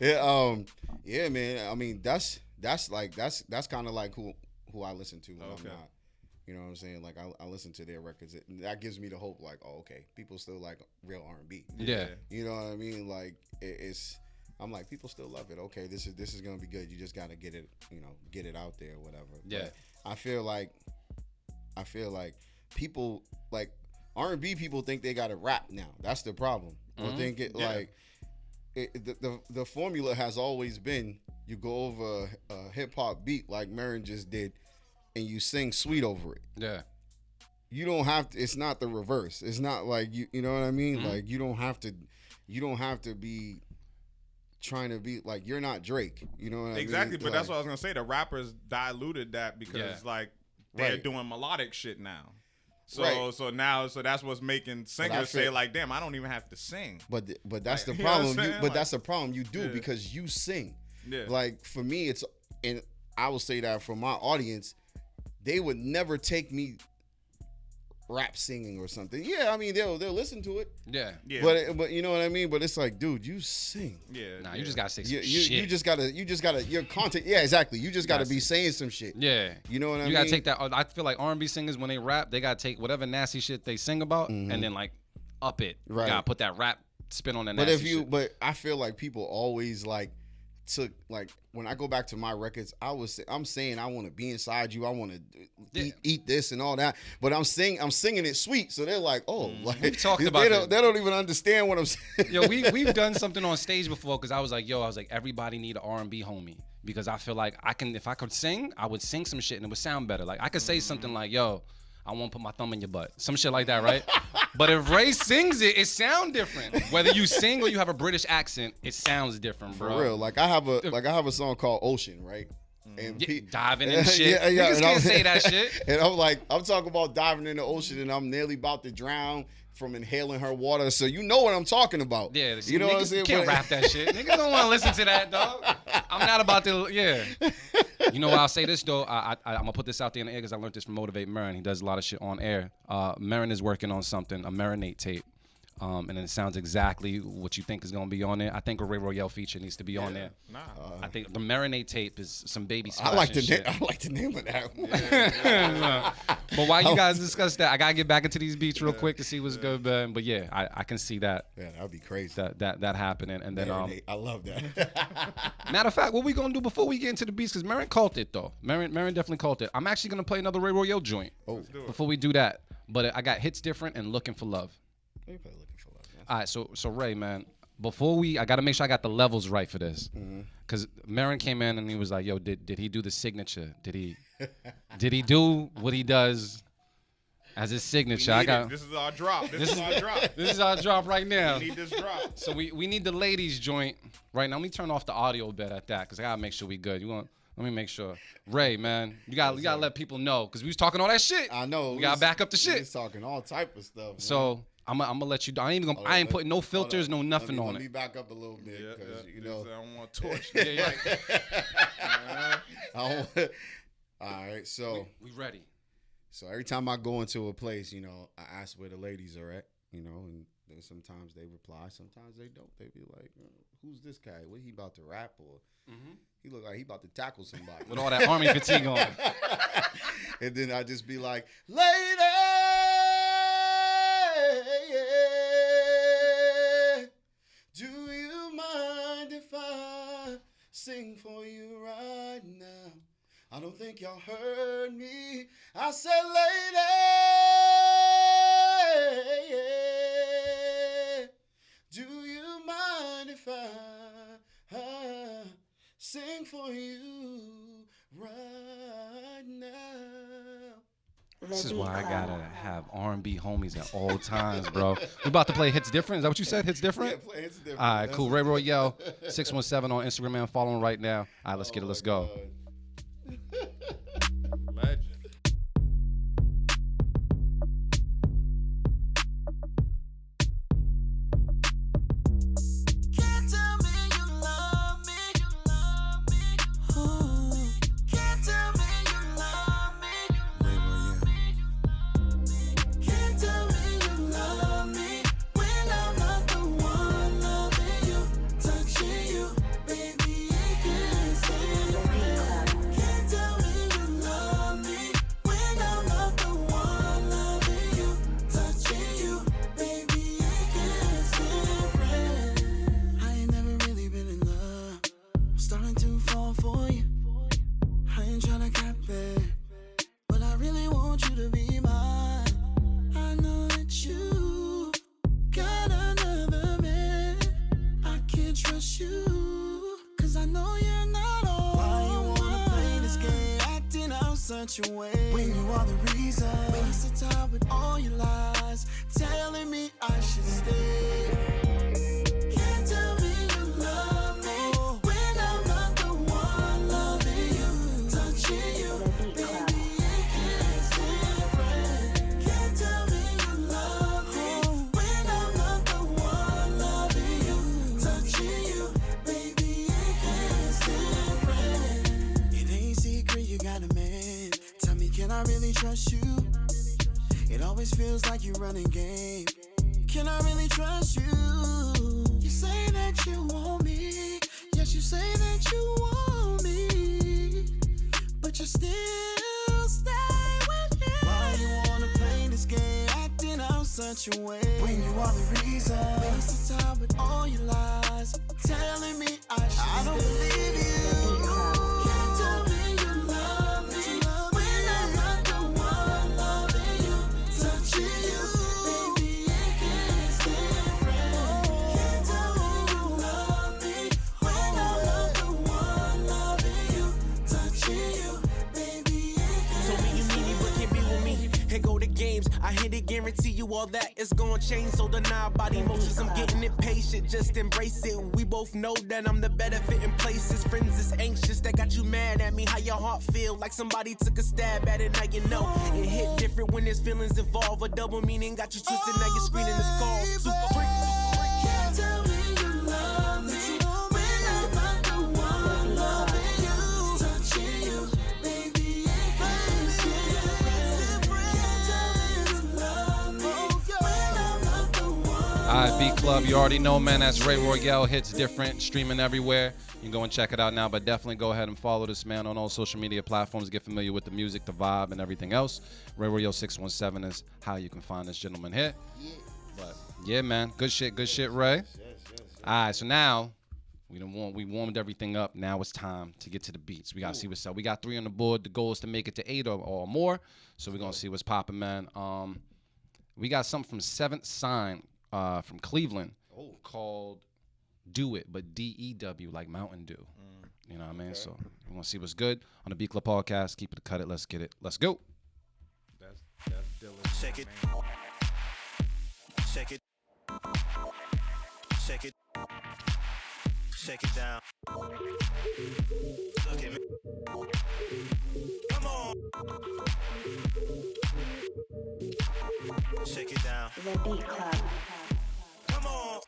yeah. Yeah, man. I mean, that's kind of like who I listen to when Okay. I'm not. You know what I'm saying? Like I listen to their records. That gives me the hope. Like, oh, okay, people still like real R&B. Yeah. You know what I mean? Like it's. I'm like, people still love it. Okay, this is gonna be good. You just gotta get it, get it out there or whatever. Yeah. But I feel like people like R&B people think they gotta rap now. That's the problem. Or think it like the formula has always been you go over a hip hop beat like Marin just did, and you sing sweet over it. Yeah. You don't have to. It's not the reverse. It's not like you know what I mean. Like you don't have to be trying to be like you're not Drake. You know what I mean? Exactly, but that's Like, what I was gonna say. The rappers diluted that because like they're Right. doing melodic shit now. So Right. so that's what's making singers say feel- like, damn, I don't even have to sing. But that's the you know what I'm problem. saying? Like- That's the problem. You do Yeah. because you sing. Yeah. Like for me, and I will say that for my audience, they would never take me rap singing or something. Yeah, I mean they'll listen to it. Yeah. Yeah. But you know what I mean. But it's like, dude, you sing. Yeah. Nah, yeah. you just gotta say some You shit. just gotta your content. Yeah, exactly. You just gotta Yes. be saying some shit. Yeah. You know what I mean? You gotta take that. I feel like R&B singers when they rap, they gotta take whatever nasty shit they sing about and then like up it. Right. You gotta put that rap spin on the But nasty if you, shit. but I feel like people always like took like when I go back to my records, I'm saying I want to be inside you. I want to eat this and all that. But I'm singing it sweet, so they're like, oh, like We've talked they about don't, that. they don't even understand what I'm saying. Yo, we've done something on stage before because I was like, everybody need an R&B homie because I feel like if I could sing, I would sing some shit and it would sound better. Like I could say something like, yo, I won't put my thumb in your butt, some shit like that, right? But if Ray sings it, it sounds different. Whether you sing or you have a British accent, it sounds different, bro. For real, like I have a song called Ocean, right? And Diving and shit. Yeah, Niggas and can't say that shit. And I'm talking about diving in the ocean, and I'm nearly about to drown from inhaling her water. So you know what I'm talking about. Yeah, you know what I'm niggas saying. can't But- rap that shit. Niggas don't want to listen to that, dog. I'm not about to. Yeah. You know what? I'll say this though. I'm gonna put this out there in the air because I learned this from Motivate Marin. He does a lot of shit on air. Marin is working on something, a Marinate tape. And it sounds exactly what you think is gonna be on there. I think a Ray Royale feature needs to be on there. Nah. I think the Marinate tape is some baby. I like the shit. I like the name of that one. But while you guys discuss that, I gotta get back into these beats real quick to see what's good, man. But yeah, I can see that. Yeah, that'd be crazy. That happening, and then Marinate. I love that. matter of fact, what we gonna do before we get into the beats? Because Marin called it though. Marin definitely called it. I'm actually gonna play another Ray Royale joint. Before we do that, but I got Hits Different and Looking for Love. Let me play Looking for Love, man. All right, so Ray, man, before I gotta make sure I got the levels right for this, because Marin came in and he was like, "Yo, did he do the signature? Did he do what he does as his signature?" This is our drop. This is our drop. This is our drop right now. We need this drop. So we need the ladies joint right now. Let me turn off the audio bit at that because I gotta make sure we good. Let me make sure. Ray, man, you gotta let people know because we was talking all that shit. I know. We gotta back up the We shit. was talking all type of stuff. Man. So I'm gonna let you. I ain't putting no filters, no nothing on Let me it. back up a little bit because you know. I don't want to torch. All right, so we ready. So every time I go into a place, you know, I ask where the ladies are at, you know, and then sometimes they reply, sometimes they don't. They be like, "Who's this guy? What he about to rap or he look like he about to tackle somebody with all that army fatigue on?" And then I just be like, "Lady, do you mind if I sing for you right now? I don't think y'all heard me. I said, lady, do you mind if I sing for you right now? This is why I gotta have R&B homies at all times, bro. We about to play Hits Different. Is that what you said? Hits Different? Yeah, play Hits Different. All right, cool. Ray Royale, 617 on Instagram, man. Follow him right now. All right, let's get it. Let's go. Legend. Can't tell me you love me. Can't tell me you love me. Can't tell me you love me when I'm not the one loving you, touching you, baby. Can't tell me you love me when I'm not the one loving you, touching you, baby. It's different. I ain't never really been in love. I'm starting to fall for you. I ain't tryna cap it, but I really want you to be mine. I know that you got another man. I can't trust you, cause I know you're not all. Why you wanna play this game, acting out such a way, when you are the reason? Waste of time with all your lies, telling me I should stay. Can't tell me you love me when I'm not the one loving you, touching you, baby. It's different. Can't tell me you love me when I'm not the one loving you, touching you, baby. It's different. It ain't secret you got a man. Tell me, can I really trust you? It always feels like you're running game. Can I really trust you? You say that you want me. Yes, you say that you want me, but you still stay with him. Why you wanna play this game, acting out such a way, when you are the reason? Waste of time with all your lies, telling me I should I don't believe you. Can't tell me you love me when I'm not the one loving you, touching you, baby. It's different. Can't tell me you love me when I'm not the one loving you, touching you, baby. So me, you mean it, but can't be with me. Here go the games. I hit it, guarantee you all that is gonna change. So deny body emotions, I'm getting impatient. Just embrace it. We both know that I'm the better fit in places. Friends is anxious, that got you mad at me. How your heart feel? Like somebody took a stab at it. Now you know it hit different when there's feelings involved. A double meaning got you twisted. Now you're screening the calls. Can't tell me you love me when I'm not the one loving you, touching you, baby. It's different. Can't tell me you love me when I'm not the one. All right, Beat Club, you already know, man. That's Ray Royale. Hits Different, streaming everywhere. You can go and check it out now, but definitely go ahead and follow this man on all social media platforms. Get familiar with the music, the vibe, and everything else. Ray Royale 617 is how you can find this gentleman here. But yeah, man, good shit, Ray. All right, so now we warmed everything up. Now it's time to get to the beats. We gotta see what's up. We got 3 on the board. The goal is to make it to 8 or more. So we're gonna see what's popping, man. We got something from Seventh Sign from Cleveland called Do It, but DEW, like Mountain Dew. You know what I mean? So we're gonna see what's good on the Beat Club podcast. Keep it cut it. Let's get it. Let's go. That's Dylan. Shake it. Shake it. Shake it. Shake it down. Look at me. Come on. Shake it down. The Beat Club. Come on.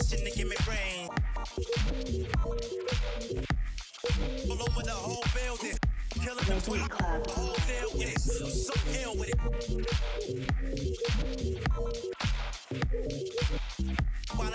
Shouldn't give me rain. All over the whole building. Killing the Beat Club. the whole deal with it. So ill with it. While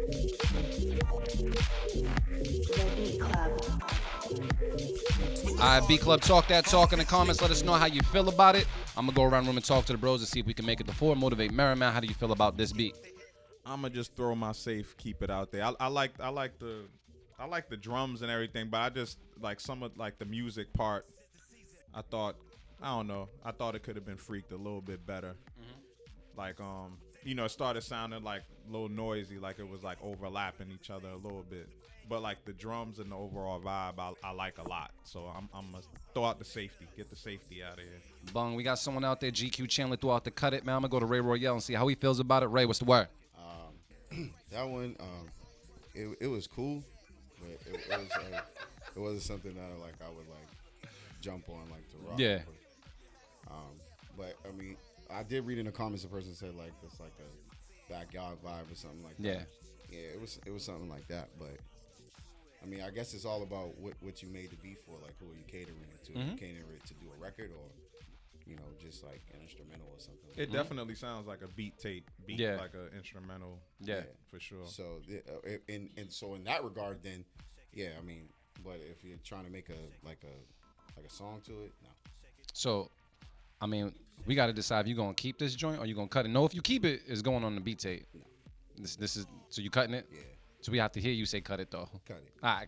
The Beat Club. All right, B Club, talk that talk in the comments. Let us know how you feel about it. I'm gonna go around the room and talk to the bros and see if we can make it to 4. Motivate Merriman. How do you feel about this beat? I'm gonna just throw my safe, keep it out there. I like the drums and everything, but I just like some of like the music part. I don't know. I thought it could have been freaked a little bit better. Like it started sounding like a little noisy, like it was like overlapping each other a little bit. But like the drums and the overall vibe, I like a lot. So I'm gonna throw out the safety, get the safety out of here. Bung, we got someone out there, GQ Chandler, threw out the cut it, man. I'm gonna go to Ray Royale and see how he feels about it. Ray, what's the word? That one, it was cool, but it wasn't something that I would jump on to rock. Yeah. But I mean, I did read in the comments a person said it's like a backyard vibe or something like that. Yeah, it was something like that. But I mean, I guess it's all about what you made the beat for, like who are you catering it to? You catering it to do a record or just like an instrumental or something. It definitely sounds like a beat, like an instrumental. Yeah, for sure. So so in that regard, then I mean, but if you're trying to make a song to it, no. So, I mean, we got to decide if you're going to keep this joint or you're going to cut it. No, if you keep it, it's going on the beat tape. No. This is, so you cutting it? Yeah. So we have to hear you say cut it, though. Cut it. All right.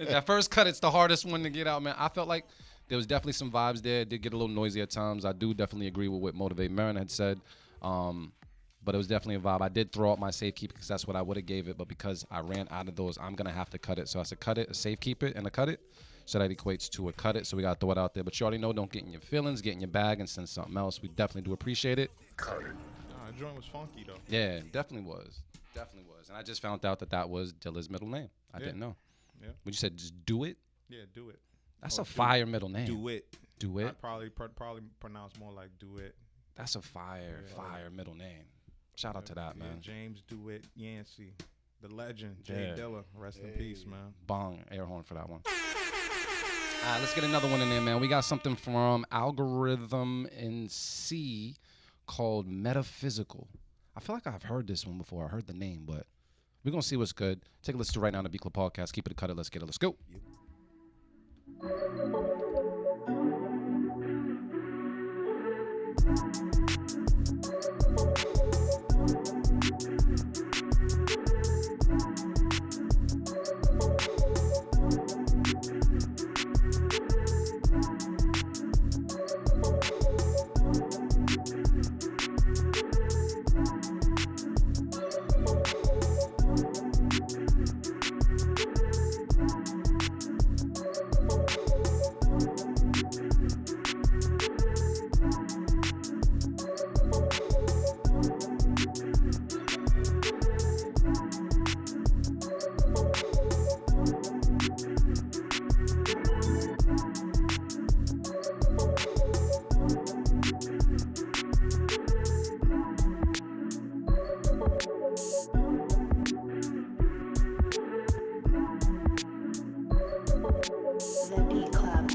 That first cut, it's the hardest one to get out, man. I felt like there was definitely some vibes there. It did get a little noisy at times. I do definitely agree with what Motivate Marin had said. But it was definitely a vibe. I did throw out my safe keep because that's what I would have gave it. But because I ran out of those, I'm going to have to cut it. So I said cut it, a safe keep it, and a cut it. So that equates to a cut it. So we got to throw it out there. But you already know, don't get in your feelings, get in your bag, and send something else. We definitely do appreciate it. Cut it. Nah, the joint was funky, though. Yeah, definitely was. Definitely was. And I just found out that was Dilla's middle name. I didn't know. Yeah. But you said just do it? Yeah, do it. That's a fire middle name. Do it. Do it? I'd probably pronounce more like do it. That's a fire middle name. Shout out to that, man. James Do It Yancey, the legend, Jay Dilla. Rest in peace, man. Bong, air horn for that one. All right, let's get another one in there, man. We got something from Algorithm in C called Metaphysical. I feel like I've heard this one before. I heard the name, but we're going to see what's good. Take a listen to right now on the B Club Podcast. Keep it, cut it, let's get it. Let's go. The Beat Club.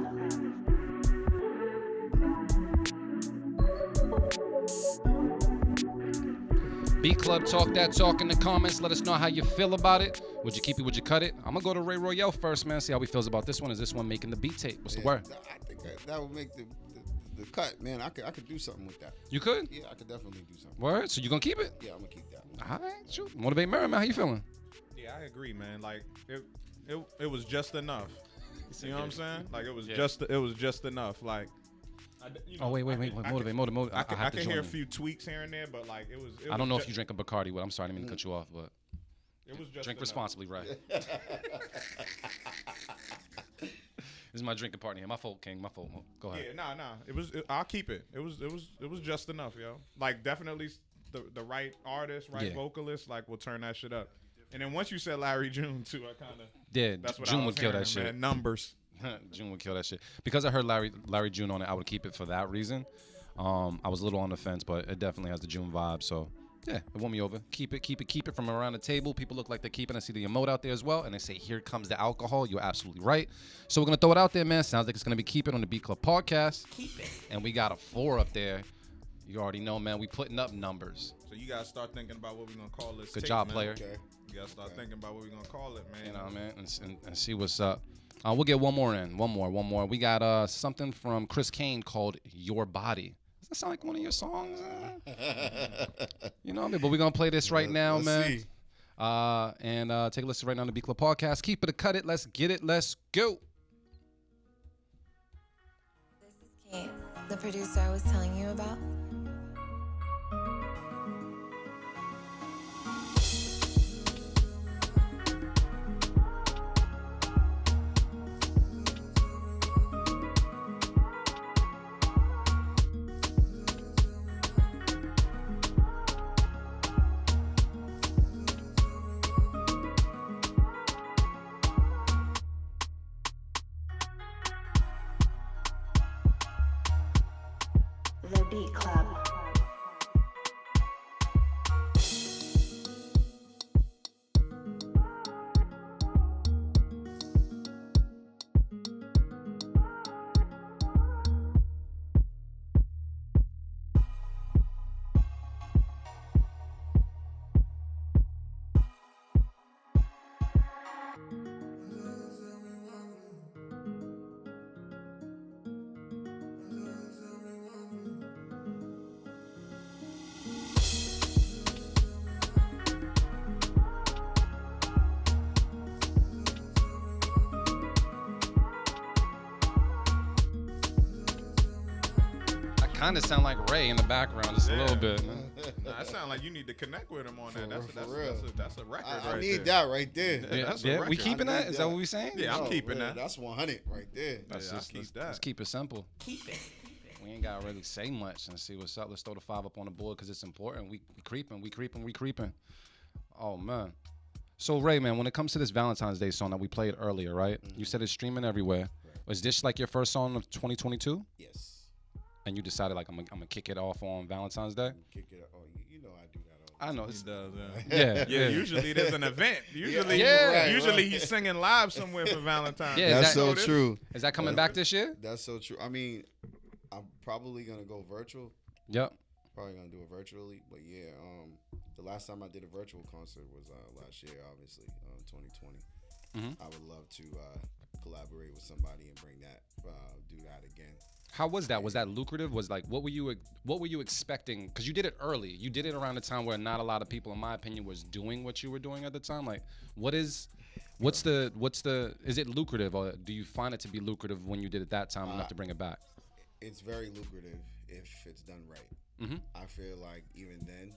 B Club, talk that talk in the comments. Let us know how you feel about it. Would you keep it? Would you cut it? I'm gonna go to Ray Royale first, man. See how he feels about this one. Is this one making the beat tape? What's the word? I think that would make the cut, man. I could do something with that. You could? Yeah, I could definitely do something. Word? So you gonna keep it? Yeah, I'm gonna keep that. All right, shoot. Motivate Merriman, how you feeling? Yeah, I agree, man. Like it was just enough. You know what I'm saying? Like it was just enough. Like. Wait. Motivate. I can hear a few tweaks here and there, but like it was. I don't know if you drink a Bacardi. Well, I'm sorry, I didn't mean to cut you off, but it was just drink enough. responsibly, right? This is my drinking partner here. My fault, King. My fault. Go ahead. Yeah, nah. I'll keep it. It was just enough, yo. Like definitely the right artist, right vocalist, like will turn that shit up. And then once you said Larry June too, I kind of that's what June I was would kill hearing, that shit. Man, numbers. June would kill that shit. Because I heard Larry June on it, I would keep it for that reason. I was a little on the fence, but it definitely has the June vibe. So, yeah, it won me over. Keep it from around the table. People look like they're keeping. I see the emote out there as well. And they say, here comes the alcohol. You're absolutely right. So we're going to throw it out there, man. Sounds like it's going to be Keep It on the Beat Club Podcast. Keep it. And we got a 4 up there. You already know, man. We putting up numbers. So So you gotta start thinking about what we're gonna call this. Good tape, job, man. player. Okay. You gotta start thinking about what we're gonna call it, man. You know what I mean? And see what's up. We'll get one more in. One more. We got something from Chris Kane called Your Body. Does that sound like one of your songs? You know what I mean? But we're going to play this right now, Let's man. see. And take a listen right now to the B Club Podcast. Keep it or cut it. Let's get it. Let's go. Kate, the producer I was telling you about. The Beat Club. Kind of sound like Ray in the background just a little bit. Man. Nah, it sounds like you need to connect with him on that. real. That's a record I right need there. that right there. That's a Yeah, record. we keeping I that? need Is that what we saying? Yeah, I'm keeping that. That's 100 right there. Let's I'll just keep let's, that. let's keep it simple. Keep it. We ain't got to really say much and see what's up. Let's throw the 5 up on the board because it's important. We creeping. Oh, man. So, Ray, man, when it comes to this Valentine's Day song that we played earlier, right? Mm-hmm. You said it's streaming everywhere. Was this like your first song of 2022? Yes. And you decided like I'm gonna kick it off on Valentine's Day? Kick it. Oh, you know I do that all. I know. He It's, does, yeah. Yeah, usually there's an event. Usually, Yeah. usually he's singing live somewhere for Valentine's. Yeah, Day. That's is that- so Notice? true. Is that coming back this year? That's so true. I mean, I'm probably gonna go virtual. Yep. Probably gonna do it virtually, but yeah. The last time I did a virtual concert was last year, obviously, 2020. Mhm. I would love to collaborate with somebody and bring that, do that again. How was that? Was that lucrative? Was like what were you expecting? Because you did it early. You did it around the time where not a lot of people, in my opinion, was doing what you were doing at the time. Like, what's the? Is it lucrative, or do you find it to be lucrative when you did it that time enough to bring it back? It's very lucrative if it's done right. Mm-hmm. I feel like even then,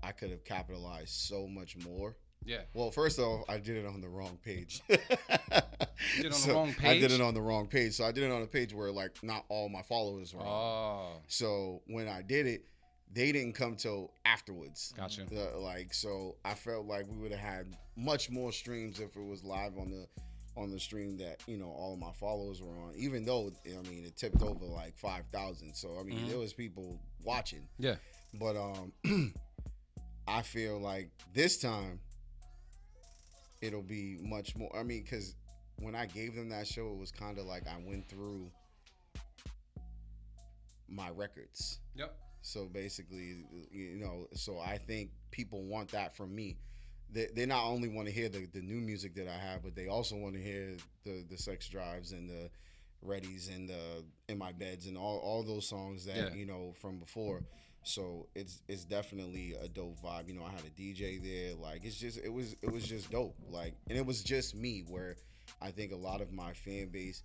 I could have capitalized so much more. Yeah. Well, first off, I did it on the wrong page. You did it on the wrong I page? did it on the wrong page. So I did it on a page where like not all my followers were on. Oh. So when I did it, they didn't come till afterwards. Gotcha. So I felt like we would have had much more streams if it was live on the stream that, you know, all of my followers were on. Even though, I mean, it tipped over like 5,000. So I mean, there was people watching. Yeah. But I feel like this time it'll be much more. I mean, because when I gave them that show, it was kind of like I went through my records. Yep. So basically, you know, so I think people want that from me. They not only want to hear the new music that I have, but they also want to hear the Sex Drives and the Readies and the In My Beds and all those songs that, you know, from before. So it's definitely a dope vibe. You know, I had a DJ there. Like it was just dope. Like, and it was just me, where I think a lot of my fan base,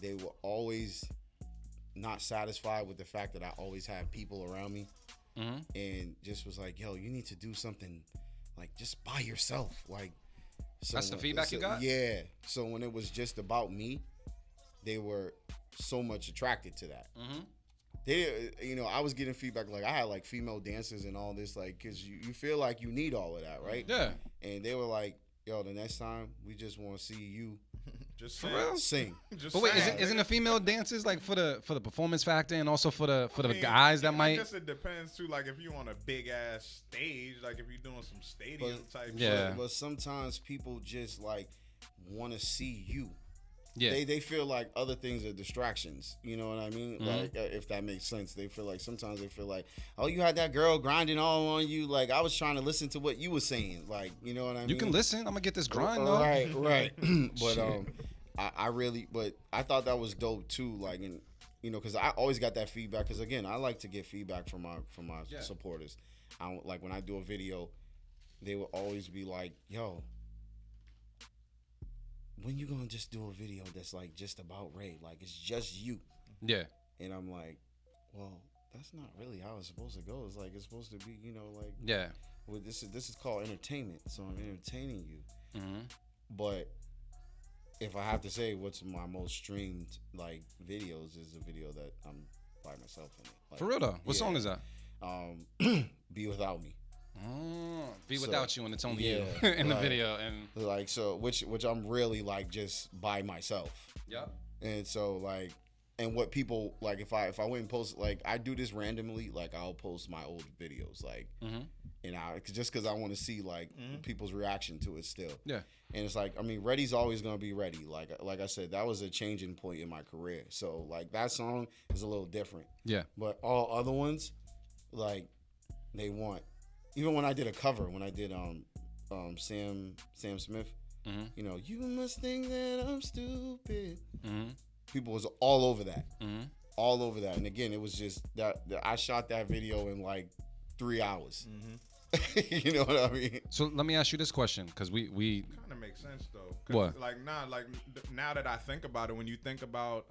they were always not satisfied with the fact that I always had people around me, and just was like, yo, you need to do something like just by yourself. Like, so that's the feedback you got? Yeah. So when it was just about me, they were so much attracted to that. They, you know, I was getting feedback like I had like female dancers and all this, like, because you feel like you need all of that, right? Yeah. And they were like, yo, the next time we just want to see you just sing. Just but wait, sing. isn't the female dancers like for the performance factor and also for the guys that I might? guess it depends too. Like if you on a big ass stage, like if you're doing some stadium type. Yeah. But sometimes people just like want to see you. Yeah. They feel like other things are distractions. You know what I mean? Like, if that makes sense. They feel like sometimes they feel like, oh, you had that girl grinding all on you. Like, I was trying to listen to what you were saying. Like, you know what I mean? You can listen. I'm gonna get this grind though. Right. But I thought that was dope too. Like, and you know, because I always got that feedback. Because again, I like to get feedback from my supporters. Like when I do a video, they will always be like, yo, when you gonna just do a video that's like just about Ray, like it's just you? Yeah. And I'm like, well, that's not really how it's supposed to go. It's like it's supposed to be, you know, like yeah. Well, this is called entertainment, so I'm entertaining you. But if I have to say what's my most streamed like videos is a video that I'm by myself in it. Like, for real though, what song is that? Be Without Me. Be Without You, and it's only you in the video, and like so, which I'm really like just by myself. Yep. And so like, and what people like, if I went and post, like I do this randomly, like I'll post my old videos, like, and just because I want to see like people's reaction to it still. Yeah. And it's like, I mean, Ready's always gonna be ready. Like I said, that was a changing point in my career. So like that song is a little different. Yeah. But all other ones, like they want. Even when I did a cover, when I did Sam Smith, you know, you must think that I'm stupid. People was all over that, all over that. And again, it was just that I shot that video in like 3 hours. You know what I mean? So let me ask you this question, because we kind of makes sense though. What? Like now that I think about it, when you think about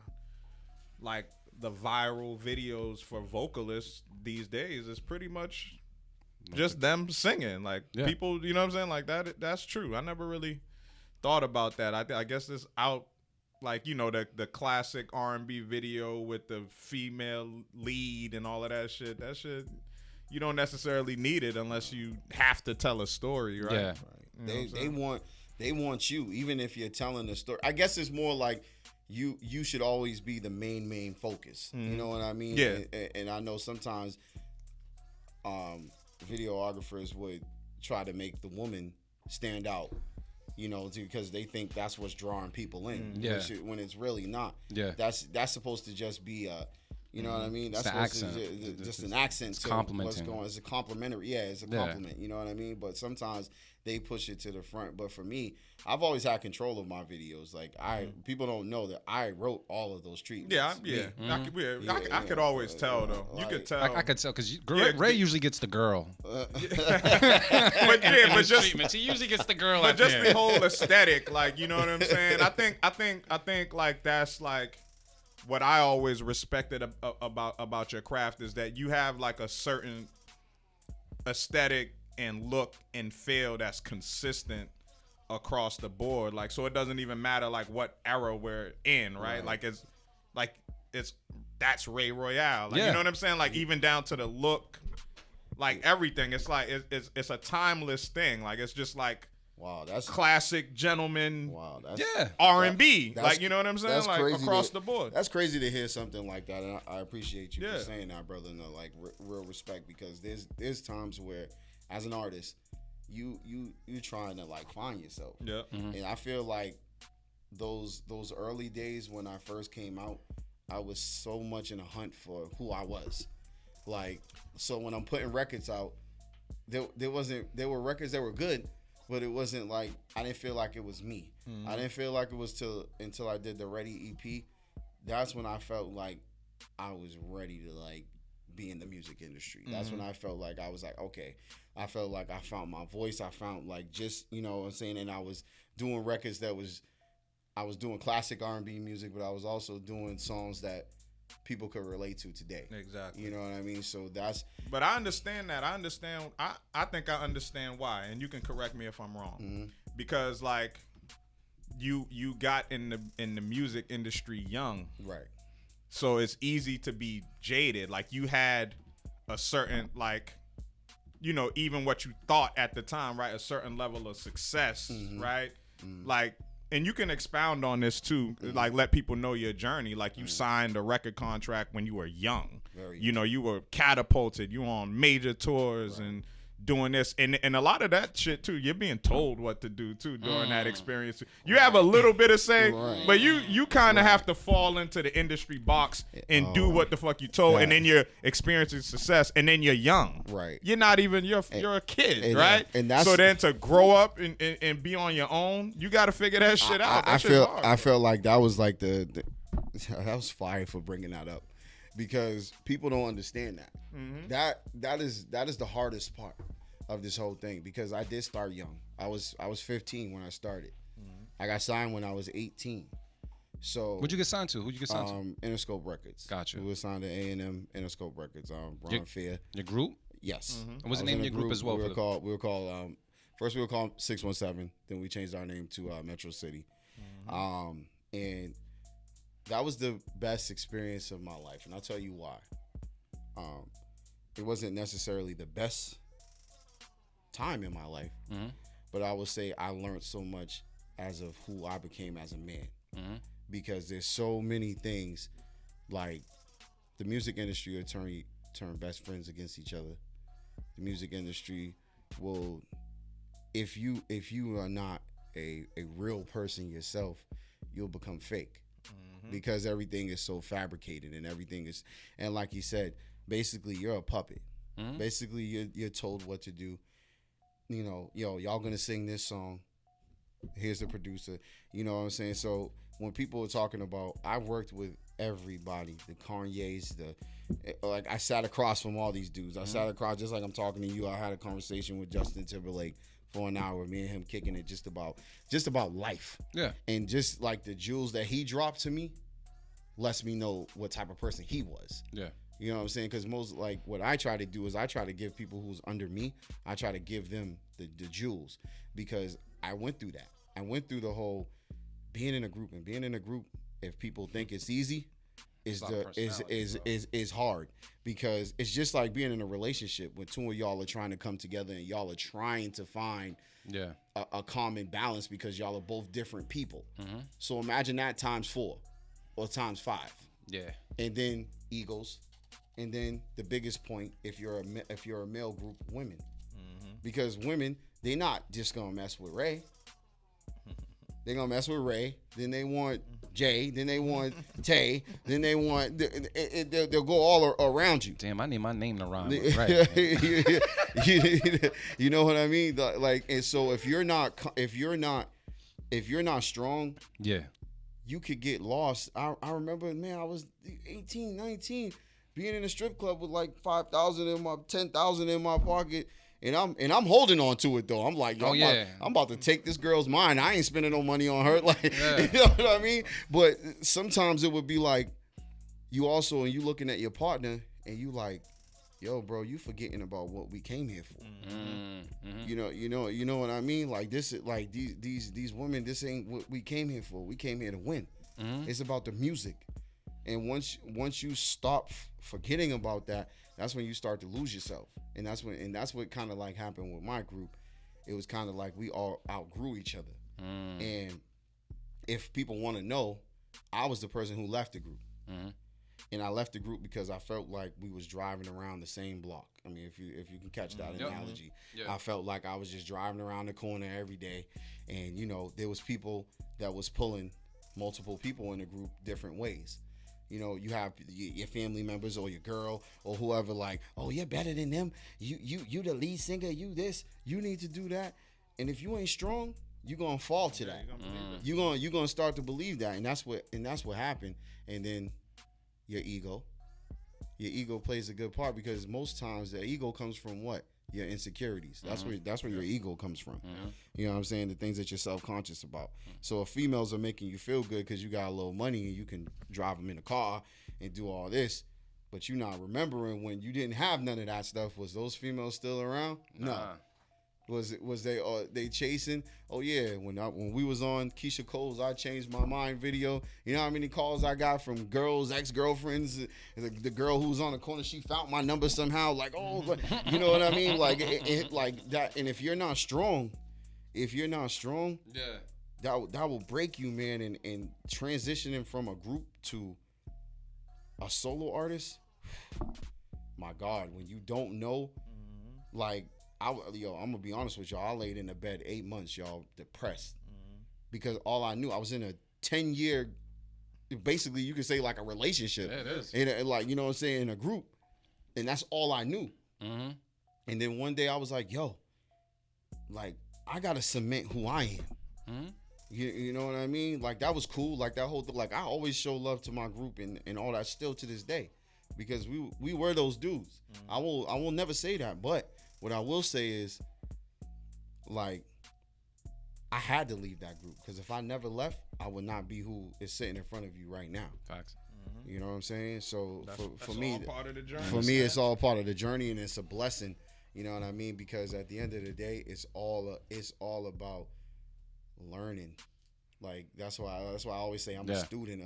like the viral videos for vocalists these days, it's pretty much just them singing, like people, you know what I'm saying, like that's true. I never really thought about that. I guess this out, like, you know, the classic R&B video with the female lead and all of that shit you don't necessarily need it unless you have to tell a story, right? Yeah. Right. They want you, even if you're telling a story. I guess it's more like you should always be the main focus. You know what I mean? Yeah. And I know sometimes videographers would try to make the woman stand out, you know, because they think that's what's drawing people in. When it's really not. Yeah. That's supposed to just be a, you know what I mean? That's it's supposed to just an accent to what's going. It's a complimentary. Yeah, it's a compliment. You know what I mean? But sometimes they push it to the front. But for me, I've always had control of my videos. Like people don't know that I wrote all of those treatments. I could always tell though. You could tell. I could tell because Ray usually gets the girl. but just he usually gets the girl. But just the whole aesthetic, like, you know what I'm saying? I think like that's like what I always respected about your craft is that you have like a certain aesthetic and look and feel that's consistent across the board. Like, so it doesn't even matter like what era we're in, right? Like it's that's Ray Royale. Like, you know what I'm saying? Like even down to the look, like everything. It's like it's a timeless thing. Like it's just like, wow, that's classic gentleman. Wow, that's R&B. Like, you know what I'm saying? Like across the board. That's crazy to hear something like that. And I appreciate you for saying that, brother. No, like real respect, because there's times where as an artist, you trying to like find yourself. Yeah. And I feel like those early days when I first came out, I was so much in a hunt for who I was. Like, so when I'm putting records out, there were records that were good, but it wasn't like, I didn't feel like it was me. I didn't feel like it was until I did the Ready EP. That's when I felt like I was ready to like be in the music industry. That's when I felt like I was like, okay, I felt like I found my voice. I found like just, you know what I'm saying? And I was doing records I was doing classic R&B music, but I was also doing songs that people could relate to today. Exactly. You know what I mean? So that's. But I understand that. I understand. I think I understand why, and you can correct me if I'm wrong. Because like you got in the music industry young, right? So it's easy to be jaded. Like you had a certain like, you know, even what you thought at the time, right? A certain level of success, right? Like. And you can expound on this too, like let people know your journey. Like you signed a record contract when you were young. You know, you were catapulted. You were on major tours and doing this, and a lot of that shit too. You're being told what to do too during that experience. You have a little bit of say, but you kind of have to fall into the industry box and do what the fuck you told, and then you're experiencing success, and then you're young. Right. You're not even you're a kid, and, right? And that's, so then to grow up and be on your own, you got to figure that shit out. I felt like that was like the that was fire for bringing that up, because people don't understand that. That is the hardest part of this whole thing, because I did start young. I was 15 when I started. I got signed when I was 18. So what'd you get signed to? Who'd you get signed to? Interscope Records. Gotcha. We were signed to A&M Interscope Records. Brian Fair. Your group? Yes. And what's the name of your group as well? We were called first we were called 617. Then we changed our name to Metro City. And that was the best experience of my life, and I'll tell you why. It wasn't necessarily the best time in my life, but I would say I learned so much as of who I became as a man, because there's so many things, like the music industry will turn best friends against each other. The music industry will, if you are not a real person yourself, you'll become fake. Because everything is so fabricated, and everything is, and like you said, basically you're a puppet. Basically you're told what to do. You know, y'all gonna sing this song. Here's the producer. You know what I'm saying? So when people are talking about, I worked with everybody, the Kanye's, like I sat across from all these dudes. I sat across, just like I'm talking to you. I had a conversation with Justin Timberlake for an hour, me and him kicking it just about life. Yeah. And just like the jewels that he dropped to me lets me know what type of person he was. Yeah. You know what I'm saying? Because most, like, what I try to do is I try to give people who's under me, I try to give them the jewels, because I went through that. I went through the whole being in a group, and being in a group, if people think it's easy, is hard, because it's just like being in a relationship when two of y'all are trying to come together and y'all are trying to find a common balance, because y'all are both different people. So imagine that times 4 or times 5. Yeah. And then egos, and then the biggest point, if you're a male group, women, because women, they not just gonna mess with Ray. They're going to mess with Ray. Then they want Jay. Then they want Tay. Then they want... They'll go all around you. Damn, I need my name to rhyme with Ray. You know what I mean? Like, and so if you're not strong... Yeah. You could get lost. I remember, man, I was 18, 19, being in a strip club with like 5,000 in my 10,000 in my pocket. And I'm holding on to it though. I'm like, yo, I'm about to take this girl's mind. I ain't spending no money on her. Like, you know what I mean? But sometimes it would be like, you also, and you looking at your partner and you like, yo, bro, you forgetting about what we came here for. You know what I mean? Like this, like these women, this ain't what we came here for. We came here to win. It's about the music. And once you stop forgetting about that, that's when you start to lose yourself. And that's what kind of like happened with my group. It was kind of like we all outgrew each other. And if people want to know, I was the person who left the group. And I left the group because I felt like we was driving around the same block. I mean, if you can catch that analogy. I felt like I was just driving around the corner every day. And, you know, there was people that was pulling multiple people in the group different ways. You know, you have your family members or your girl or whoever like, oh, you're better than them. You the lead singer. You this. You need to do that. And if you ain't strong, you're gonna fall to that. You're gonna start to believe that, and that's what happened. And then your ego plays a good part, because most times the ego comes from what? Your insecurities. That's where your ego comes from. You know what I'm saying? The things that you're self-conscious about. So if females are making you feel good because you got a little money and you can drive them in a car and do all this, but you're not remembering when you didn't have none of that stuff, was those females still around? No. Was they chasing? Oh yeah, when we was on Keisha Cole's I Changed My Mind video, you know how many calls I got from girls, ex-girlfriends, the girl who was on the corner, she found my number somehow, like, oh, you know what I mean? Like it like that. And if you're not strong, that will break you, man. And transitioning from a group to a solo artist, my God, when you don't know, like, I'm gonna be honest with y'all. I laid in the bed 8 months, y'all, depressed, because all I knew, I was in a 10-year, basically you could say like a relationship. Yeah, it is. And like, you know what I'm saying, in a group, and that's all I knew. Mm-hmm. And then one day I was like, yo, like I gotta cement who I am. Mm-hmm. You know what I mean? Like that was cool. Like that whole thing. Like I always show love to my group and all that still to this day, because we were those dudes. I will never say that, but what I will say is, like, I had to leave that group, because if I never left, I would not be who is sitting in front of you right now. Facts. You know what I'm saying? So for that's me, all part of the journey. for me, it's all part of the journey, and it's a blessing. You know what I mean? Because at the end of the day, it's all about learning. Like that's why I always say I'm a student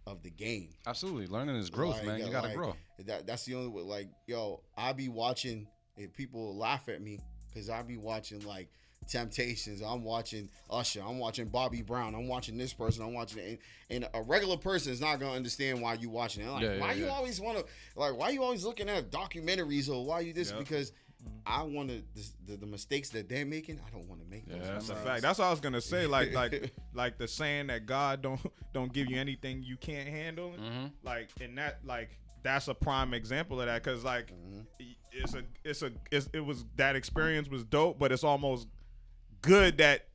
of the game. Absolutely, learning is growth, Like, man. You gotta like, grow. That's the only way. Like, yo, I be watching. If people laugh at me, because I be watching like Temptations, I'm watching Usher, I'm watching Bobby Brown, I'm watching this person, I'm watching it, and a regular person is not gonna understand why you watching it. Like, why you always want to, like, why you always looking at documentaries, or why you this? Because I want to the mistakes that they're making, I don't want to make those. That's a fact. That's what I was gonna say. Like the saying that God don't give you anything you can't handle. Like, and that, like, that's a prime example of that, because like it was, that experience was dope, but it's almost good that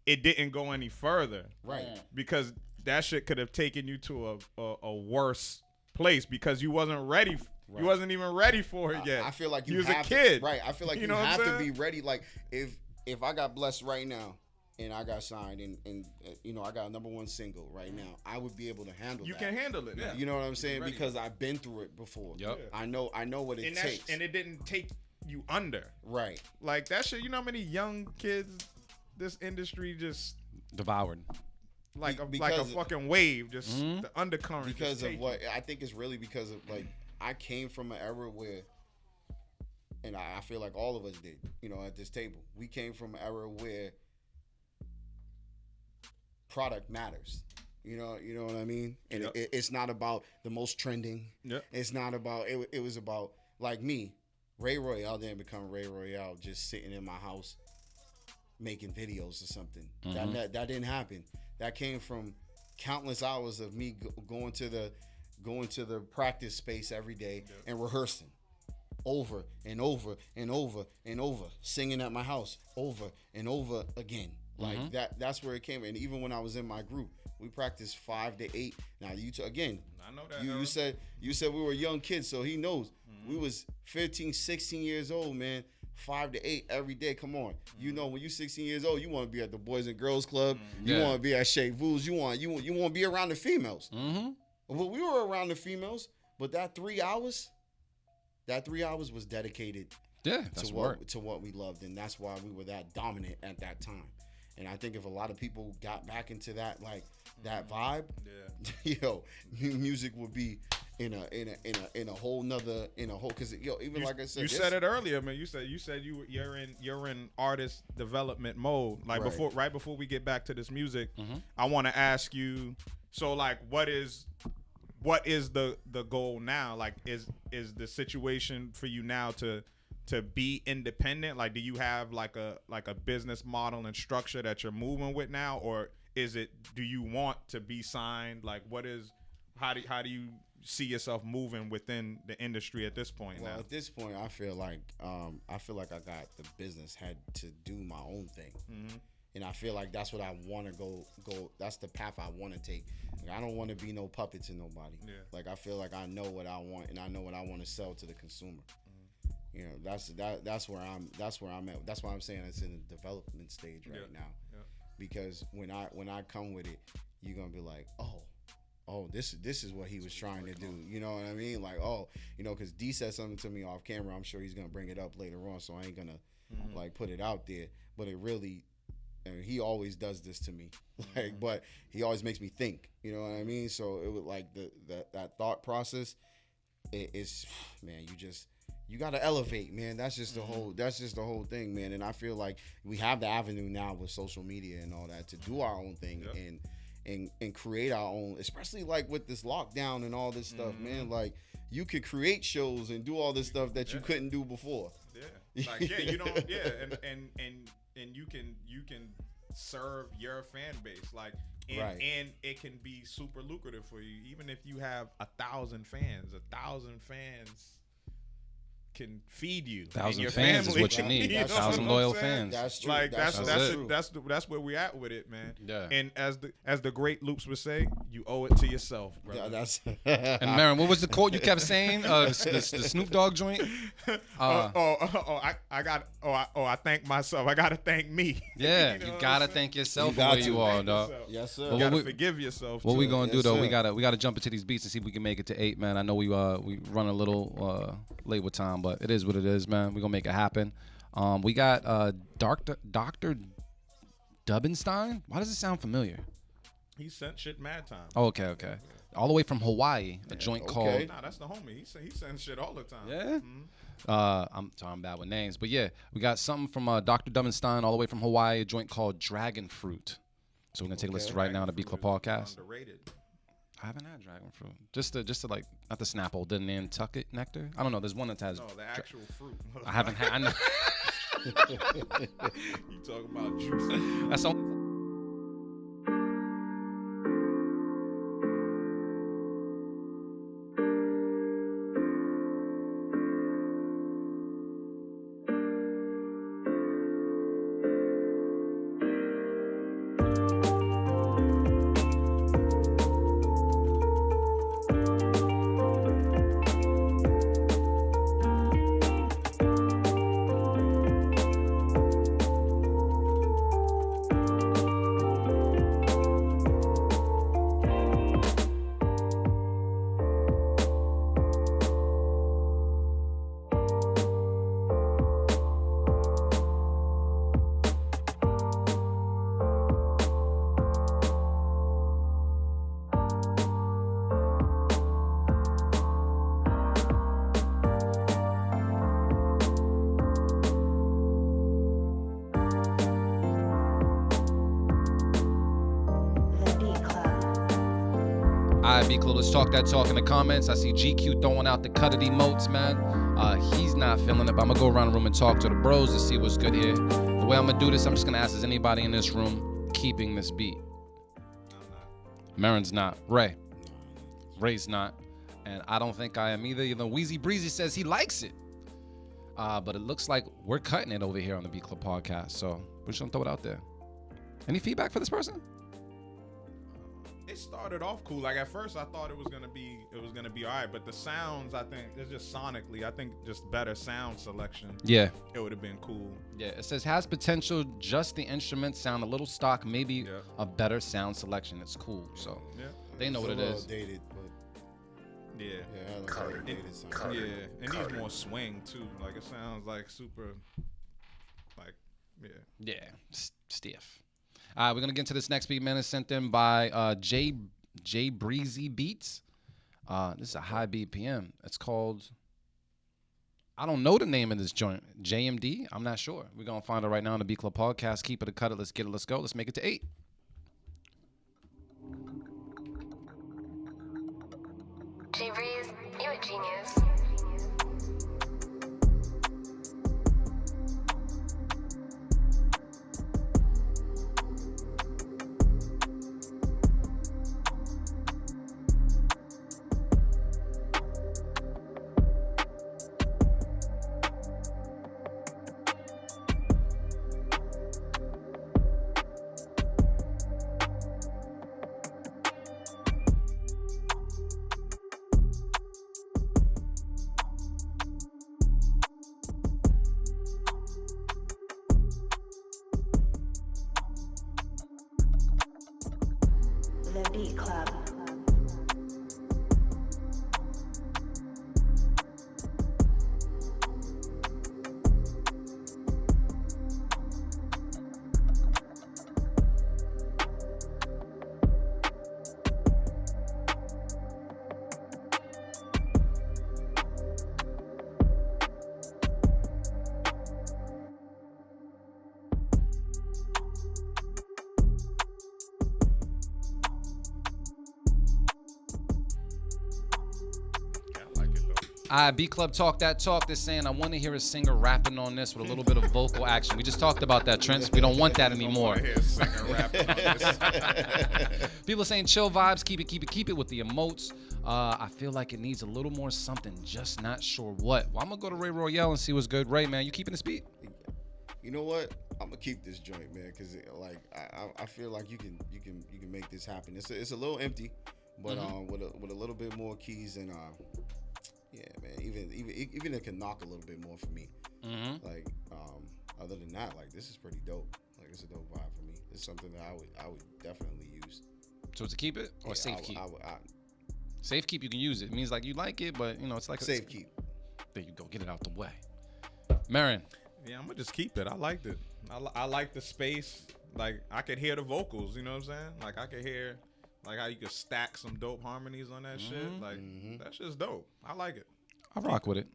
it didn't go any further, right? Because that shit could have taken you to a worse place, because you wasn't ready. You wasn't even ready for it yet. I feel like you was a kid, right? I feel like you know have to be ready. Like if I got blessed right now and I got signed and you know I got a #1 single right now, I would be able to handle it. You can handle it. Yeah. You know what I'm saying? Because I've been through it before. Yep. I know what it takes. And it didn't take you under. Right. Like that shit. You know how many young kids this industry just devoured. Like a fucking wave, just the undercurrent. Because of what I think it's really because of, like, I came from an era where, and I feel like all of us did, you know, at this table. We came from an era where product matters. You know what I mean? And it's not about the most trending. Yep. It's not about it was about, like me, Ray Royale didn't become Ray Royale just sitting in my house making videos or something. That didn't happen. That came from countless hours of me going to the practice space every day and rehearsing over and over and over and over, singing at my house over and over again. Like that's where it came. And even when I was in my group, we practiced 5 to 8. Now again, I know that. You said we were young kids, so he knows. We was 15, 16 years old, man. 5 to 8 every day. Come on. You know, when you 16 years old, you want to be at the Boys and Girls Club. You want to be at Chez Vu's. You want to be around the females. Well, we were around the females, but that 3 hours was dedicated to what we loved, and that's why we were that dominant at that time. And I think if a lot of people got back into that, like, that vibe, music would be in a whole nother, because even like I said, you said it earlier, man. You said you're in artist development mode. Like right before we get back to this music, I want to ask you. So like, what is the goal now? Like, is the situation for you now to be independent? Like, do you have like a business model and structure that you're moving with now, or do you want to be signed? Like, how do you see yourself moving within the industry at this point? Well, now? At this point, I feel like I got the business head to do my own thing, and I feel like that's what I want to go. That's the path I want to take. Like, I don't want to be no puppet to nobody. Yeah. Like, I feel like I know what I want, and I know what I want to sell to the consumer. You know, that's where I'm at. That's why I'm saying it's in the development stage right now. Yeah. Because when I come with it, you're gonna be like, oh, this is what he was trying to do. You know what I mean? Like, because D said something to me off camera. I'm sure he's gonna bring it up later on, so I ain't gonna like put it out there. But it really, and he always does this to me, like, but he always makes me think. You know what I mean? So it was like that thought process. It's, man, you gotta elevate, man. That's just the whole thing, man. And I feel like we have the avenue now with social media and all that to do our own thing and create our own, especially like with this lockdown and all this stuff, man. Like, you could create shows and do all this stuff that you couldn't do before. Yeah. Like, yeah, you don't, yeah, and you can serve your fan base, like, and it can be super lucrative for you, even if you have 1,000 fans. 1,000 fans can feed you. 1,000 your fans family. is what you need. 1,000 loyal fans. That's true. Like that's where we at with it, man. Yeah. And as the great Loops would say, you owe it to yourself, brother. Yeah, that's. And Marin, what was the quote you kept saying? The Snoop Dogg joint. I thank myself. I gotta thank me. Yeah, You know you what gotta I'm thank saying? yourself You for got where to. you are, Thank dog. yourself. Yes, sir. You Well, gotta we- forgive yourself. What we too. gonna do Yes, though? sir. We gotta jump into these beats and see if we can make it to 8, man. I know we run a little late with time, but it is what it is, man. We gonna make it happen. We got Dr. Dubbenstein. Why does it sound familiar? He sent shit mad time. Oh, okay. All the way from Hawaii, a joint called. Nah, that's the homie. He sends shit all the time. Yeah. Mhm. I'm bad with names, but yeah, we got something from Dr. Dubbenstein all the way from Hawaii, a joint called Dragon Fruit. So we're gonna take a listen right now to Beat Club Podcast. Underrated. I haven't had dragon fruit. Just to like, not the Snapple, the Nantucket nectar. I don't know. There's one that has. No, the actual fruit. I haven't had. I know. You talking about juice? That's all. The Beat Club. All right, B Club, let's talk that talk in the comments. I see GQ throwing out the cut of emotes, man. He's not feeling it, but I'm gonna go around the room and talk to the bros to see what's good here. The way I'm gonna do this, I'm just gonna ask, is anybody in this room keeping this beat? Marin's not. Ray's not. And I don't think I am either. You know, Wheezy Breezy says he likes it. But it looks like we're cutting it over here on the Beat Club podcast. So we're just gonna throw it out there. Any feedback for this person? It started off cool. Like at first, I thought it was gonna be all right, but the sounds, I think, it's just sonically, I think just better sound selection. Yeah. It would have been cool. Yeah, it says has potential, just the instruments sound a little stock, maybe a better sound selection. It's cool. So they know what it is. Dated, but Yeah. Yeah, dated sound. Yeah, and needs more swing too. Like it sounds like super, like Yeah, stiff. All right, we're gonna get into this next beat, man. It's sent in by J Breezy Beats. This is a high BPM. It's called. I don't know the name of this joint. JMD. I'm not sure. We're gonna find it right now on the Beat Club podcast. Keep it or cut it. Let's get it. Let's go. Let's make it to 8. J Breeze, you a genius. The Beat Club. B Club Talk That Talk. They're saying I want to hear a singer rapping on this with a little bit of vocal action. We just talked about that, Trent. We don't want that anymore. I hear a singer rapping on this. People saying chill vibes, keep it with the emotes. I feel like it needs a little more something, just not sure what. Well, I'm gonna go to Ray Royale and see what's good. Ray, man, you keeping this beat? You know what? I'm gonna keep this joint, man, because like I feel like you can make this happen. It's a little empty, but with a little bit more keys and yeah, man. Even it can knock a little bit more for me. Like other than that, like this is pretty dope. Like it's a dope vibe for me. It's something that I would definitely use. So to keep it or safe keep? I Safe keep, you can use it. It means like you like it, but you know it's like safe keep. There you go. Get it out the way. Marin. Yeah, I'm gonna just keep it. I liked it. I like the space. Like I could hear the vocals. You know what I'm saying? Like I could hear like how you could stack some dope harmonies on that shit. Like that shit's dope. I like it. I rock with it.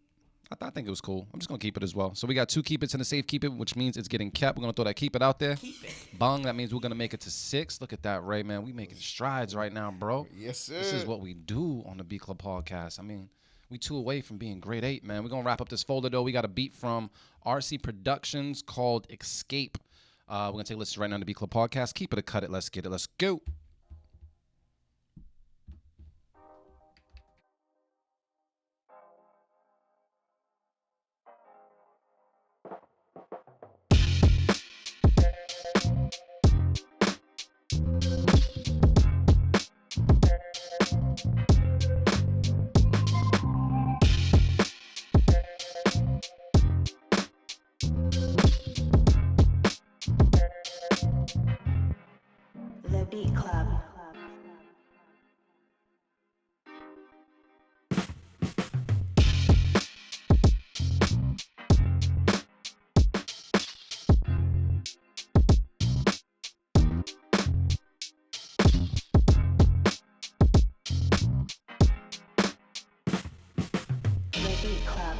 I think it was cool. I'm just gonna keep it as well. So we got 2 keep it's and a safe keep it, which means it's getting kept. We're gonna throw that keep it out there. Keep it. Bung. That means we're gonna make it to 6. Look at that, Ray, man. We making strides right now, bro. Yes, sir. This is what we do on the B Club podcast. I mean, we 2 away from being grade 8, man. We're gonna wrap up this folder though. We got a beat from RC Productions called Escape. We're gonna take a listen right now to the B Club podcast. Keep it or cut it. Let's get it. Let's go. The Beat Club. The Beat Club.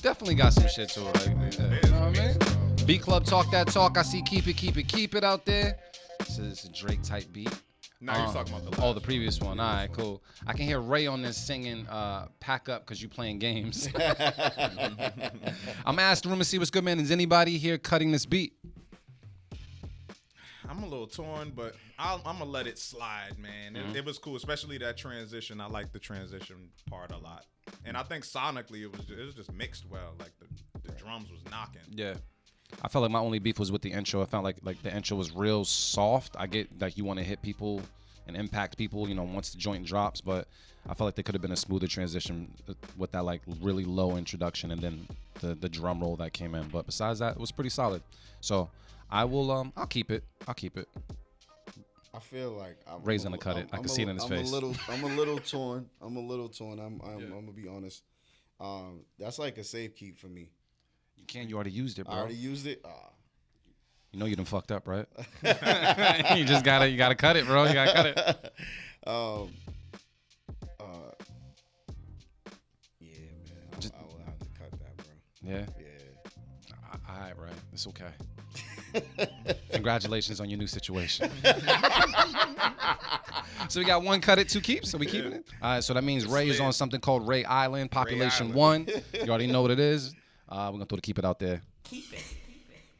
Definitely got some shit to it, right? You know what I mean? B Club Talk That Talk. I see keep it out there. This is a Drake type beat. Now you're talking about the previous one. All right, cool. I can hear Ray on this singing Pack Up because you playing games. I'm asking room to see what's good, man. Is anybody here cutting this beat? I'm a little torn, but I'm gonna let it slide, man. It was cool, especially that transition. I like the transition part a lot, and I think sonically it was just mixed well. Like the drums was knocking. Yeah, I felt like my only beef was with the intro. I felt like the intro was real soft. I get like you want to hit people and impact people, you know, once the joint drops, but I felt like there could have been a smoother transition with that like really low introduction and then the drum roll that came in. But besides that, it was pretty solid. So I will I'll keep it. I feel like Ray's gonna cut it. I can see it in his face. I'm a little torn. I'm gonna be honest. That's like a safe keep for me. You can't. You already used it, bro. I already used it. You know you done fucked up, right? You gotta cut it, bro. You gotta cut it. Yeah, man. I will have to cut that, bro. Yeah. Yeah. All right, right. It's okay. Congratulations on your new situation. So we got 1 cut it, 2 keeps. So we keeping it. All right. So that means Ray is on something called Ray Island, population 1. You already know what it is. We're gonna throw the keep it out there. Keep it.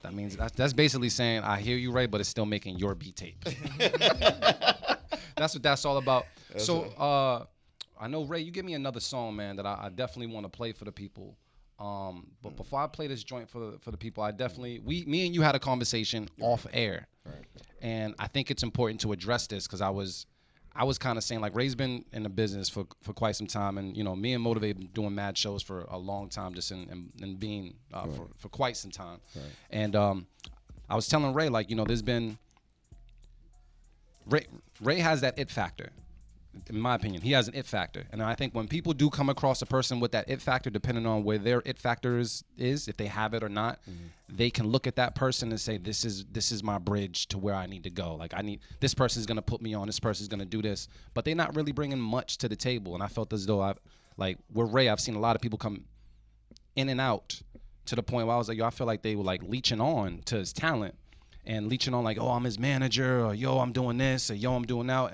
That means that's basically saying I hear you, Ray, but it's still making your beat tape. That's what that's all about. So I know Ray, you give me another song, man, that I definitely want to play for the people. But before I play this joint for the people, I definitely me and you had a conversation off air, right. And I think it's important to address this because I was kind of saying like Ray's been in the business for quite some time, and you know me and Motivate been doing mad shows for a long time, just in being for quite some time, right. And I was telling Ray like you know there's been Ray has that it factor. in my opinion, he has an it factor. And I think when people do come across a person with that it factor, depending on where their it factor is if they have it or not, they can look at that person and say, this is my bridge to where I need to go. Like, this person's going to put me on, this person's going to do this. But they're not really bringing much to the table. And I felt as though with Ray, I've seen a lot of people come in and out to the point where I was like, yo, I feel like they were like leeching on to his talent and leeching on like, oh, I'm his manager, or yo, I'm doing this, or yo, I'm doing that.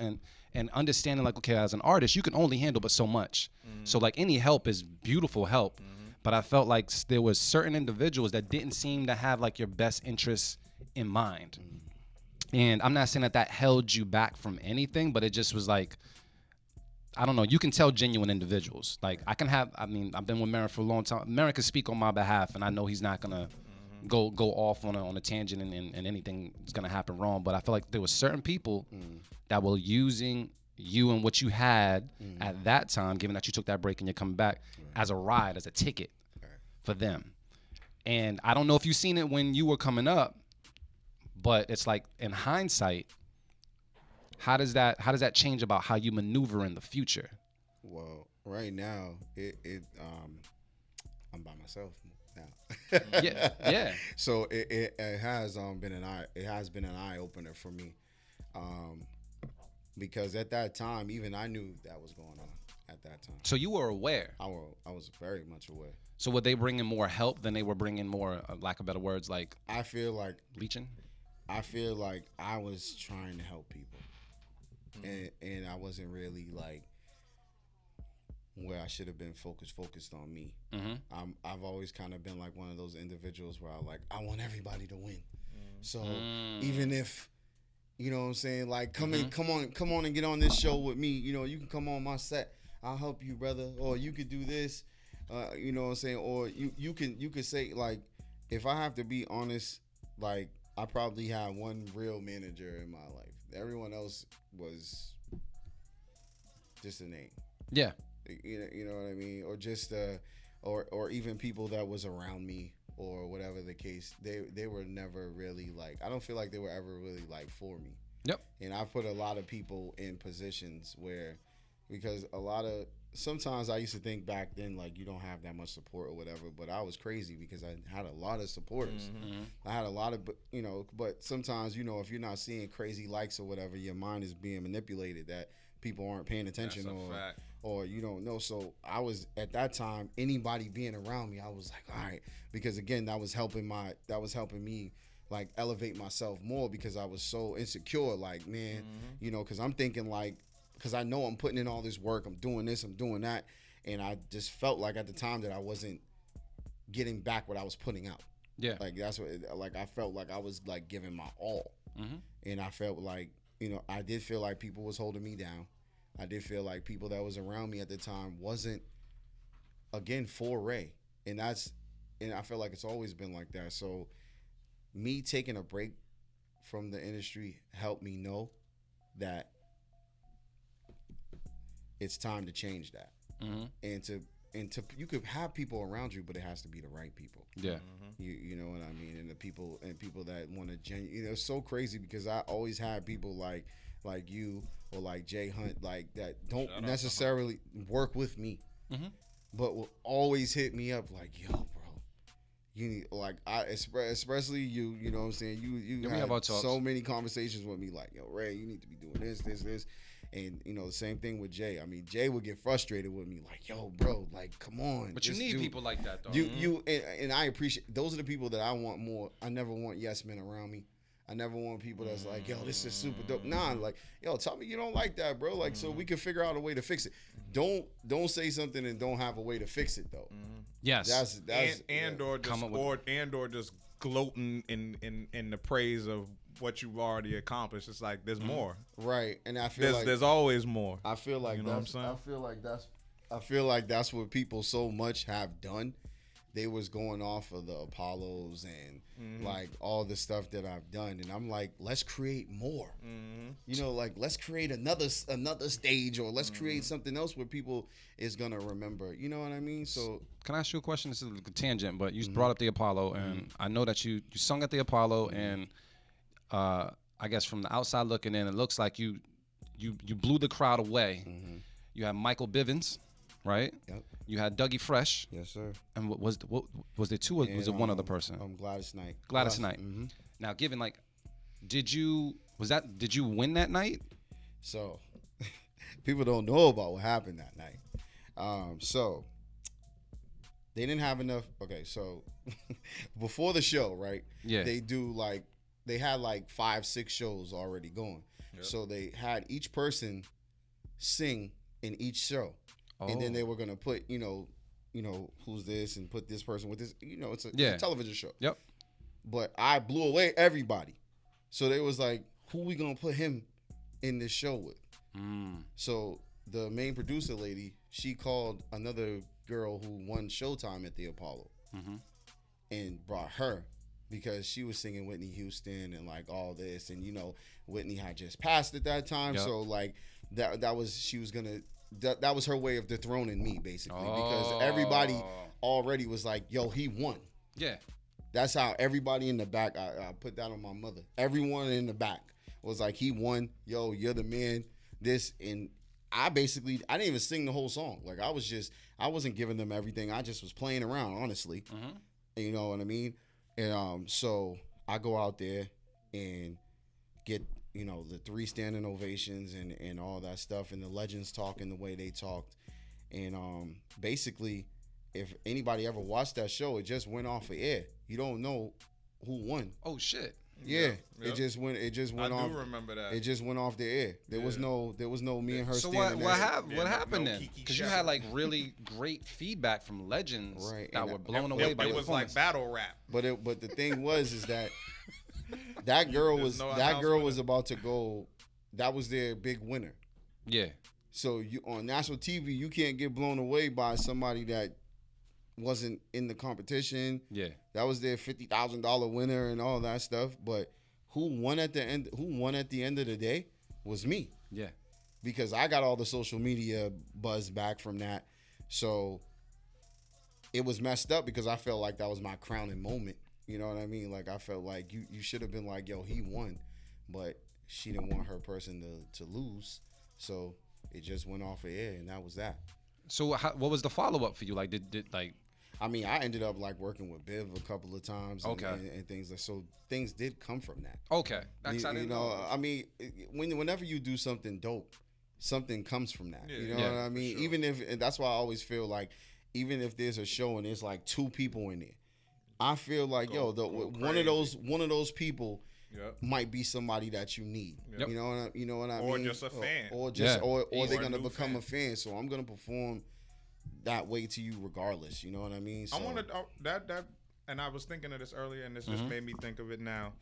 And understanding like, okay, as an artist, you can only handle but so much. So like any help is beautiful help. But I felt like there was certain individuals that didn't seem to have like your best interests in mind. And I'm not saying that held you back from anything, but it just was like, I don't know, you can tell genuine individuals. Like I've been with Merrick for a long time. Merrick can speak on my behalf, and I know he's not gonna go off on a tangent and anything is gonna happen wrong. But I feel like there were certain people that were using you and what you had at that time, given that you took that break and you're coming back, as a ride, as a ticket for them. And I don't know if you've seen it when you were coming up, but it's like in hindsight, how does that change about how you maneuver in the future? Well, right now, I'm by myself now. yeah. So it has been an eye opener for me, because at that time, even I knew that was going on at that time. So you were aware. I was very much aware. So were they bringing more help than they were bringing more, lack of better words, like I feel like leeching? I feel like I was trying to help people, and I wasn't really like where I should have been focused on me. I've always kind of been like one of those individuals where I want everybody to win. So even if, you know what I'm saying, like come on and get on this show with me. You know, you can come on my set. I'll help you, brother. Or you could do this. You know what I'm saying? Or you could say, like, if I have to be honest, like I probably had one real manager in my life. Everyone else was just a name. Yeah. You know what I mean? Or just or even people that was around me or whatever the case. They were never really like, I don't feel like they were ever really like for me. Yep. And I put a lot of people in positions where, because sometimes I used to think back then, like, you don't have that much support or whatever, but I was crazy because I had a lot of supporters. I had a lot of, you know, but sometimes, you know, if you're not seeing crazy likes or whatever, your mind is being manipulated that people aren't paying attention or you don't know. So I was, at that time, anybody being around me, I was like, all right, because again, that was helping me like elevate myself more, because I was so insecure, like, man, you know, because I'm thinking like, because I know I'm putting in all this work, I'm doing this, I'm doing that, and I just felt like at the time that I wasn't getting back what I was putting out. Yeah. Like that's what, like I felt like I was like giving my all, and I felt like, you know, I did feel like people was holding me down. I did feel like people that was around me at the time wasn't, again, for Ray, and I feel like it's always been like that. So me taking a break from the industry helped me know that it's time to change that, and to you could have people around you, but it has to be the right people. Yeah, you know what I mean, and the people that want to you know, it's so crazy because I always had people like you or like Jay Hunt, like that don't necessarily work with me, but will always hit me up like, yo, bro, you need, like, especially you know what I'm saying, you have so many conversations with me like, yo, Ray, you need to be doing this. And, you know, the same thing with Jay. I mean, Jay would get frustrated with me, like, yo, bro, like, come on. But you need people like that, though. And I appreciate, those are the people that I want more. I never want yes men around me. I never want people that's like, yo, this is super dope. Nah, like, yo, tell me you don't like that, bro. Like, so we can figure out a way to fix it. Don't say something and don't have a way to fix it, though. Yes. That's or just gloating in the praise of what you've already accomplished. It's like there's more, right? And I feel like there's always more. I feel like, you know what I'm saying? I feel like that's what people so much have done. They was going off of the Apollos and like all the stuff that I've done, and I'm like, let's create more. You know, like let's create another stage, or let's create something else where people is gonna remember. You know what I mean? So can I ask you a question? This is a tangent, but you brought up the Apollo, and I know that you sung at the Apollo, and I guess from the outside looking in, it looks like you you blew the crowd away. Mm-hmm. You had Michael Bivins, right? Yep. You had Dougie Fresh. Yes, sir. And what was there two or was it one other person? Gladys Knight. Gladys Knight. Mm-hmm. Now, given like, did you win that night? So, people don't know about what happened that night. So they didn't have enough. Okay, so before the show, right? Yeah. They had like 5-6 shows already going. Yep. So they had each person sing in each show, and then they were gonna put who's this and put this person with this. It's a television show. Yep. But I blew away everybody, so they was like, who we gonna put him in this show with? So the main producer lady, she called another girl who won Showtime at the Apollo, and brought her because she was singing Whitney Houston and like all this, and Whitney had just passed at that time, so like that was her way of dethroning me basically, because everybody already was like, yo, he won. Yeah. That's how everybody in the back, I put that on my mother. Everyone in the back was like, he won. Yo, you're the man. This, and I didn't even sing the whole song. Like I wasn't giving them everything. I just was playing around, honestly. You know what I mean? And so I go out there and get, the 3 standing ovations and all that stuff, and the legends talking the way they talked. And basically, if anybody ever watched that show, it just went off of air. You don't know who won. Oh shit. Yeah, Yep. it just went off. I do remember that. It just went off the air. There was no me and her. So standing what there. happened no then? Kiki Because you Shepard. had like really great feedback from legends that were blown away by it your was like performance. battle rap. But the thing is that that girl was about to go. That was their big winner. Yeah. So you on national TV, you can't get blown away by somebody that wasn't in the competition. Yeah. That was their $50,000 winner and all that stuff. But who won at the end of the day was me. Yeah. Because I got all the social media buzz back from that. So it was messed up because I felt like that was my crowning moment. You know what I mean? Like I felt like you should have been like, yo, he won. But she didn't want her person to lose. So it just went off of air, and that was that. So what was the follow-up for you? Like, did I mean, I ended up like working with Biv a couple of times, and things like, so things did come from that. Okay, that's I didn't know. I mean, whenever you do something dope, something comes from that. Yeah. You know what I mean? Sure. Even if, and that's why I always feel like, even if there's a show and there's like 2 people in there, I feel like one of those people. Yep. Might be somebody that you need. Yep. You know what I mean? Or just a fan. Or they're gonna become a fan. So I'm gonna perform that way to you regardless. You know what I mean? So, I wanted that, and I was thinking of this earlier, and this just made me think of it now.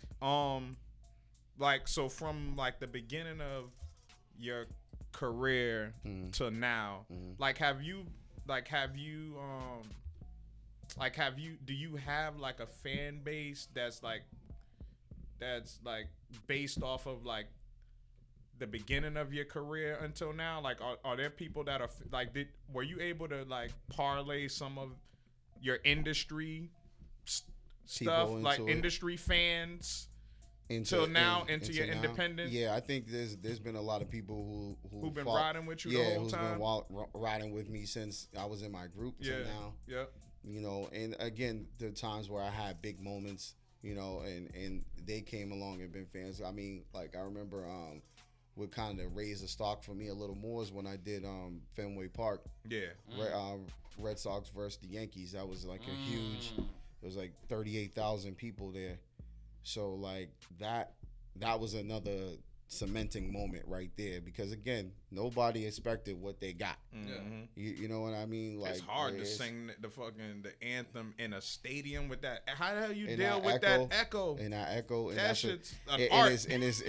Like so from like the beginning of your career to now, do you have like a fan base that's like based off of like the beginning of your career until now? Like are there people that are like, were you able to like parlay some of your industry stuff, like industry fans until now into your independent? Yeah, I think there's been a lot of people who've been riding with you the whole time. Been riding with me since I was in my group till now. Yeah. You know, and again, the times where I had big moments, you know, and they came along and been fans. I mean, like I remember what kind of raised the stock for me a little more is when I did Fenway Park. Yeah. Red Sox versus the Yankees. That was like a huge. It was like 38,000 people there. So like that was another cementing moment right there, because again, nobody expected what they got. You know what I mean? Like it's hard to sing the anthem in a stadium with that. How the hell you and deal with that echo? And that echo. And that that's shit's an an art. And it's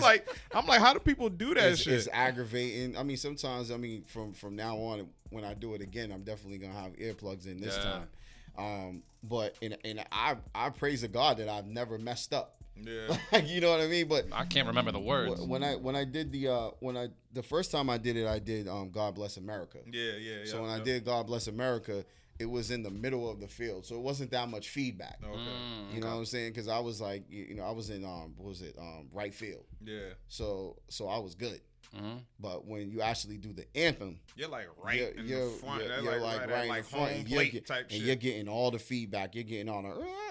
like I'm like, how do people do that shit? It's aggravating. I mean, sometimes from now on, when I do it again, I'm definitely gonna have earplugs in this time. But I praise the God that I've never messed up. Yeah. You know what I mean? But I can't remember the words. When I did the first time I did it, I did God Bless America. Yeah. So when I did God Bless America, it was in the middle of the field, so it wasn't that much feedback. Okay. You know what I'm saying? Because I was like, I was in right field. Yeah. So I was good. But when you actually do the anthem, you're like in the front. You're like right in the front, home plate type shit. You're getting all the feedback. You're getting all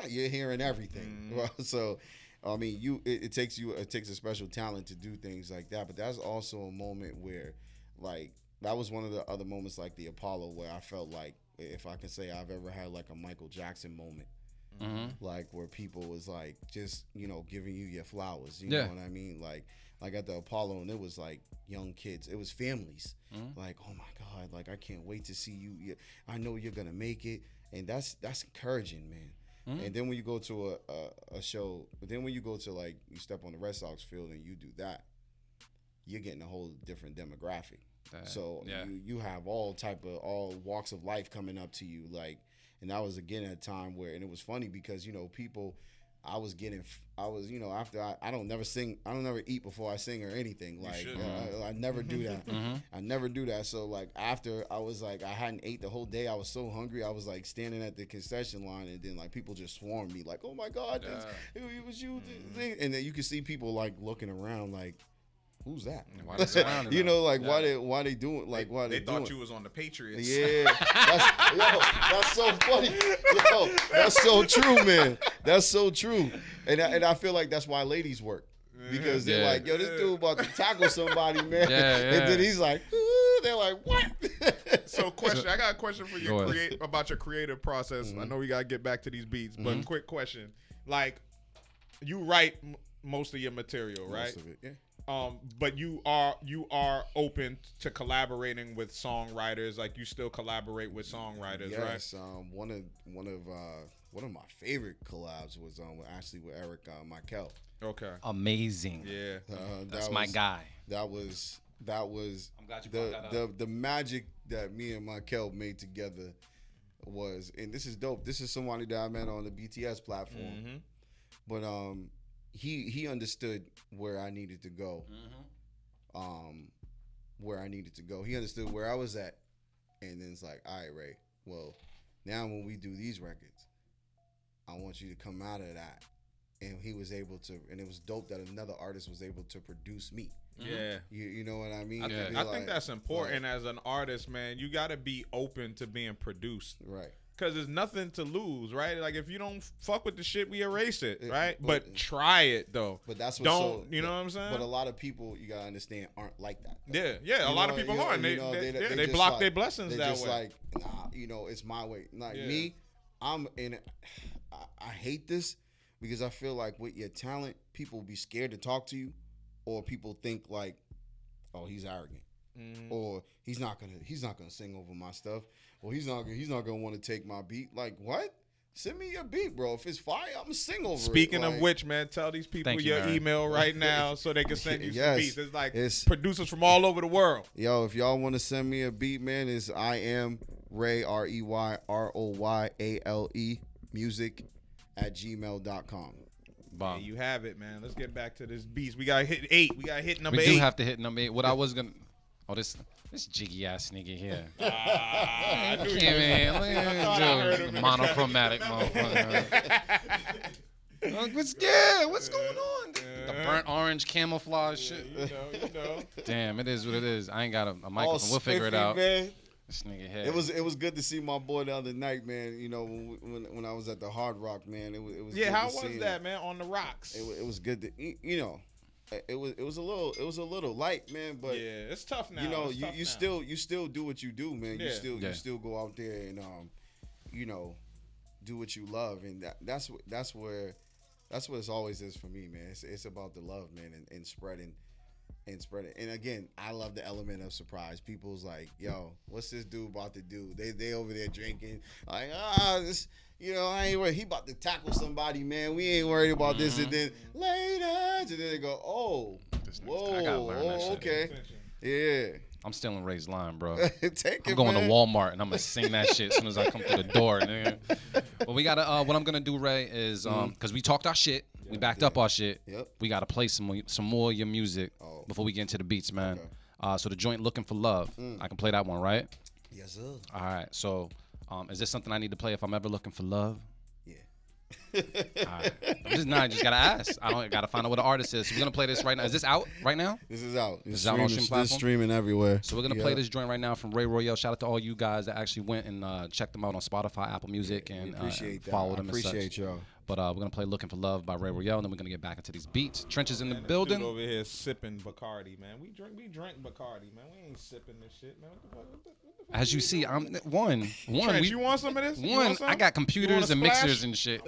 you're hearing everything. Well, so, I mean, it takes a special talent to do things like that. But that's also a moment where, like, that was one of the other moments like the Apollo where I felt like, if I can say I've ever had like a Michael Jackson moment. Like where people was like just giving you your flowers, you know what I mean, like at the Apollo, and it was like young kids, it was families, like, oh my God, like I can't wait to see you, I know you're gonna make it, and that's encouraging, man. And then when you go to a show, but then when you go to like you step on the Red Sox field and you do that, you're getting a whole different demographic. So you have all walks of life coming up to you, like. And that was again at a time where, and it was funny because people, I was after I don't never eat before I sing or anything. Like I never do that. I never do that. So like after I was like I hadn't ate the whole day. I was so hungry. I was like standing at the concession line, and then like people just swarmed me like, oh my God, it was you. And then you could see people like looking around like, who's that? Why why they doing like why they thought doing? You was on the Patriots. Yeah, that's so funny. Yo, that's so true, man. That's so true. And I feel like that's why ladies work, because they're like, yo, this dude about to tackle somebody, man. And then he's like, ooh, they're like, what? So I got a question for you about your creative process. I know we gotta get back to these beats, but quick question: like, you write most of your material, right? Most of it, yeah. But you are open to collaborating with songwriters. Like you still collaborate with songwriters, right? Yes. One of my favorite collabs was with Eric Michael. Okay. Amazing. Yeah. That's my guy. That was. I'm glad you brought that up. The magic that me and Michael made together was, and this is dope. This is somebody that I met on the BTS platform. But he understood where I needed to go. Where I needed to go. He understood where I was at. And then it's like, all right, Ray, well, now when we do these records, I want you to come out of that. And he was able to, and it was dope that another artist was able to produce me. Yeah. You know what I mean? I think that's important as an artist, man. You got to be open to being produced. Right. Because there's nothing to lose, right? Like, if you don't fuck with the shit, we erase it, right? But try it, though. But that's what you know what I'm saying? But a lot of people, you got to understand, aren't like that. Though. Yeah. A lot of people aren't. They block like, their blessings that way. They're just like, nah, it's my way. Like, me, I'm in it. I hate this because I feel like with your talent, people will be scared to talk to you, or people think like, oh, he's arrogant. Or he's not gonna sing over my stuff. Well, he's not gonna want to take my beat. Like, what? Send me your beat, bro. If it's fire, I'm gonna sing over it. Speaking of which, man, tell these people your email right now so they can send you some beats. It's like producers from all over the world. Yo, if y'all want to send me a beat, man, it's I am Ray REYROYALE music @gmail.com. Yeah, you have it, man. Let's get back to this beast. We got to hit 8. We got to hit number 8. We do have to hit number 8. What I was going to... Oh, this jiggy ass nigga here. I knew man. Monochromatic motherfucker. What's going on? The burnt orange camouflage shit. You know. Damn, it is what it is. I ain't got a microphone. We'll figure it out. Man. This nigga here. It was good to see my boy the other night, man. You know, when I was at the Hard Rock, man. It was. Yeah, good how to was see that, man? On the rocks. It was good to, you know. It was a little light, man, but yeah, it's tough now. You know, you still do what you do, man. Yeah. You still go out there and you know, do what you love, and that's what it's always is for me, man. It's about the love, man, and spreading. And again, I love the element of surprise. People's like, yo, what's this dude about to do? They over there drinking, like, this. You know, I ain't worried. He about to tackle somebody, man. We ain't worried about this. And then later, and then they go, oh, whoa, I gotta learn that shit. Okay, yeah. I'm stealing Ray's line, bro. Take I'm going to Walmart and I'm gonna sing that shit as soon as I come through the door, nigga. But we gotta. What I'm gonna do, Ray, is because we talked our shit, we backed up our shit. Yep. We gotta play some more of your music before we get into the beats, man. Okay. So the joint "Looking for Love," I can play that one, right? Yes, sir. All right. So, is this something I need to play if I'm ever looking for love? Yeah. I just gotta ask. I gotta find out what the artist is. So we're gonna play this right now. Is this out right now? This is out. This is out on streaming platform? It's streaming everywhere. So we're gonna play this joint right now from Ray Royale. Shout out to all you guys that actually went and checked them out on Spotify, Apple Music, and followed them. Appreciate y'all. But we're gonna play "Looking for Love" by Ray Royale, and then we're gonna get back into these beats. Trenches in the building. Over here sipping Bacardi, man. We drink Bacardi, man. We ain't sipping this shit, man. What the As you see, I'm one. Trent, you want some of this? I got computers and mixers and shit.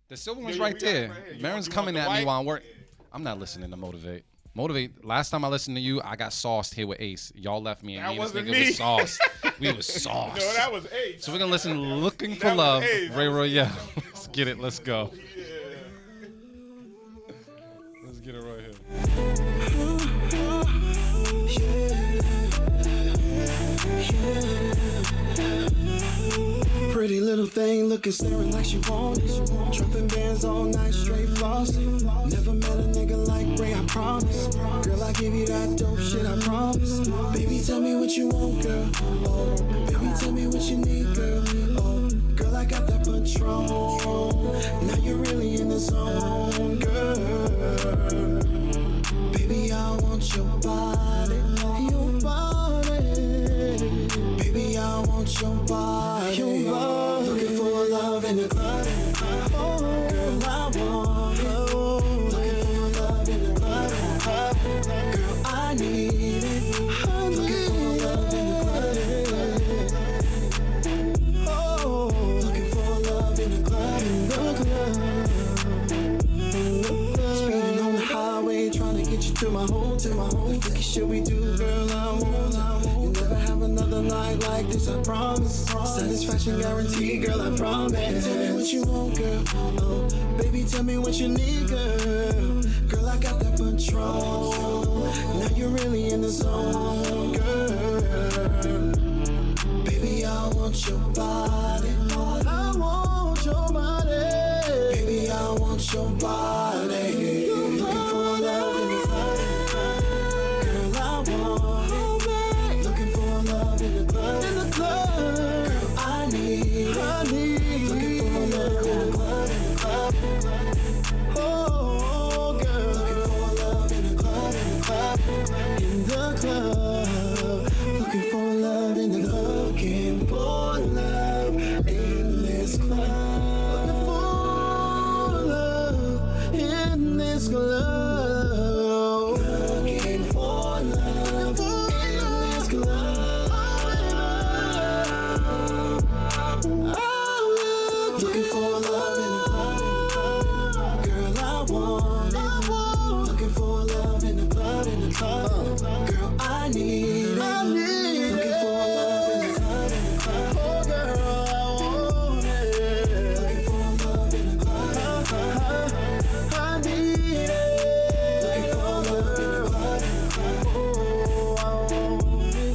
The silver one's right there. Marin's coming at me while I'm working. I'm not listening to Motivate. Motivate. Last time I listened to you, I got sauced here with Ace. Y'all left me and me and this nigga was sauced. We was sauced. No, that was Ace. So we're gonna listen to "Looking for Love," Ray Royale. Let's get it. Let's go. Let's get it right here. Pretty little thing looking staring like she want it. Trumping bands all night straight flossing. Never met a nigga like Ray, I promise. Girl, I give you that dope shit, I promise. Baby, tell me what you want, girl. Oh, baby, tell me what you need, girl. Oh, girl, I got that Patron. Now you're really in the zone, girl. Baby, I want your body, your body. Baby, I want your body, your body. Looking for love in the club. Oh, girl, I want it. Looking for love in the club. Girl, I need it. Looking for love in the club. Oh, looking for love in the club. Speeding on the highway, trying to get you to my home. The fuck shit we do, girl, I won't. You'll never have another night like this, I promise. Satisfaction guaranteed, girl, I promise. Tell me what you want, girl. Oh, baby, tell me what you need, girl. Girl, I got that Patron. Now you're really in the zone, girl. Baby, I want your body. I want your body. Baby, I want your body. Looking for love in the club. Girl, I want it. Looking for love in the club. Girl, I need it. Looking for love in the club. Oh, girl. Looking for love in the club. In the club. Looking for love in the club. Looking for love in this club. Looking for love in this club. Looking for love in this club. Looking for love in the club. Girl, I want it. Looking for love in the club. Girl, I need it. Looking for love in the club. Oh, girl, I want it. Looking for love in the club. I need it. Looking for love in the club. Oh, I want it.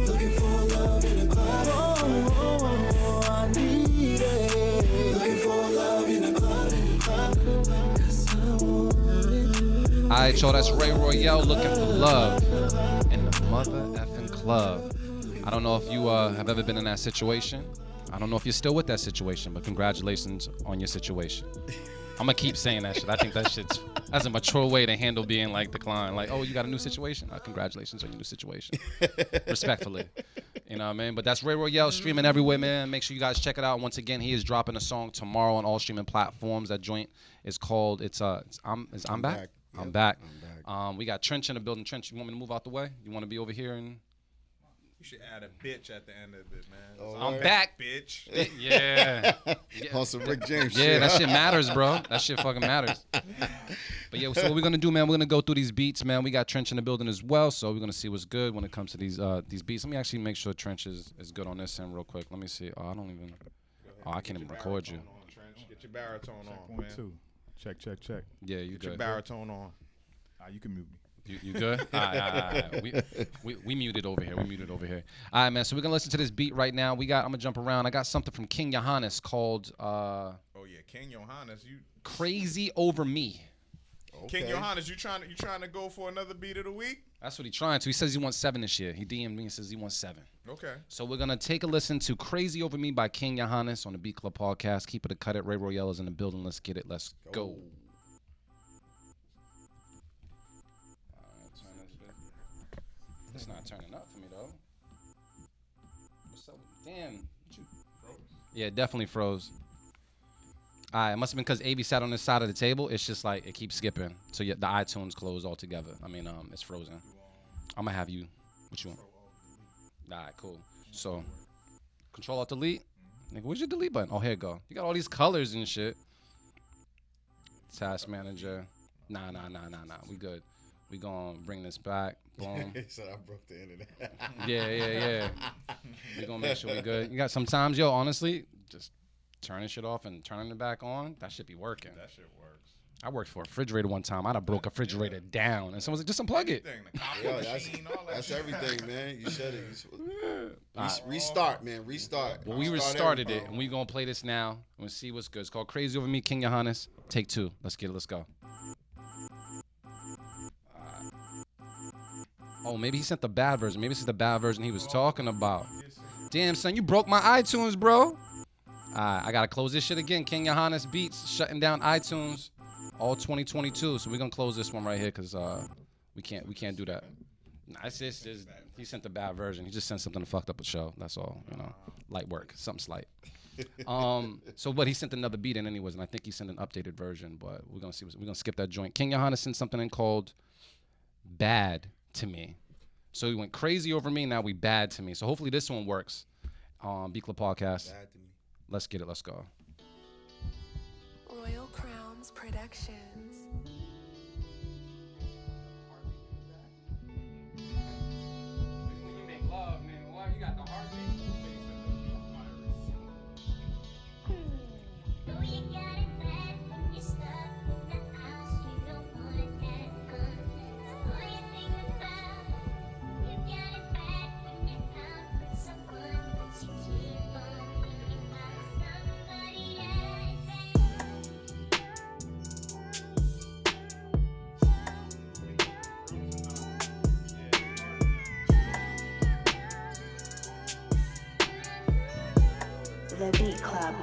Looking for love in the club. Oh, I need it. Looking for love in the club. 'Cause I want it. All right, y'all. That's Ray Royale, "Looking for Love" in the mother effing club. I don't know if you have ever been in that situation. I don't know if you're still with that situation, but congratulations on your situation. I'm gonna keep saying that shit. I think that's a mature way to handle being like declined. Like, oh, you got a new situation? Congratulations on your new situation. Respectfully. You know what I mean? But that's Ray Royale, streaming everywhere, man. Make sure you guys check it out. Once again, he is dropping a song tomorrow on all streaming platforms. That joint is called I'm Back. I'm back. We got Trench in the building. Trench, you want me to move out the way? You want to be over here and You should add a bitch at the end of it, man. I'm back, bitch. Yeah. On some Rick James shit. Yeah, that shit matters, bro. That shit fucking matters. But yeah, so what we're gonna do, man? We're gonna go through these beats, man. We got Trench in the building as well, so we're gonna see what's good when it comes to these beats. Let me actually make sure Trench is good on this end real quick. Let me see. Oh, I don't even. Oh, I can't even record you. Get your baritone on, man. 2. Check. Yeah, you Get good. your baritone on. You can mute me. You good? All right. We muted over here. All right, man. So we're gonna listen to this beat right now. I'm gonna jump around. I got something from King Johannes called Oh yeah, King Johannes. Crazy Over Me. King Johannes, you trying to go for another beat of the week? That's what he's trying to. He says he wants 7 this year. He DM'd me and says he wants 7. Okay. So we're gonna take a listen to "Crazy Over Me" by King Johannes on the Beat Club podcast. Keep it a cut it. Ray Royale is in the building. Let's get it. Let's go. It's not turning up for me though. What's up? Damn. Yeah, it definitely froze. It must have been because AV sat on this side of the table. It's just like it keeps skipping. So yeah, the iTunes closed altogether. I mean, it's frozen. I'm gonna have you. What you want? All right, cool. So, Control Alt Delete. Nigga, where's your delete button? Oh, here it go. You got all these colors and shit. Task Manager. Nah. We good. We gonna bring this back. Boom. He said I broke the internet. Yeah. We gonna make sure we good. You got sometimes, yo, honestly, just turning shit off and turning it back on. That should be working. That shit works. I worked for a refrigerator one time. I'd have broke a refrigerator down, and someone was like, "Just unplug it." Yo, that's everything, man. You said it. Restart, man. Restart. Well, we restarted it, and we gonna play this now and see what's good. It's called "Crazy Over Me," King Johannes. Take 2. Let's get it. Let's go. Oh, maybe he sent the bad version. Maybe this is the bad version he was talking about. Damn, son, you broke my iTunes, bro. I gotta close this shit again. King Johannes Beats shutting down iTunes all 2022. So we're gonna close this one right here because we can't do that. Nah, it's just he sent the bad version. He just sent something to fucked up a show. That's all, light work, something slight. But he sent another beat in anyways, and I think he sent an updated version. But we're gonna see. We're gonna skip that joint. King Johannes sent something in called "Bad to Me." So he went crazy over me. Now we bad to me. So hopefully this one works. Beat Club podcast. Bad to me. Let's get it. Let's go. Royal Crowns Productions. You make love, man. Why you got the heartbeat? The Beat Club.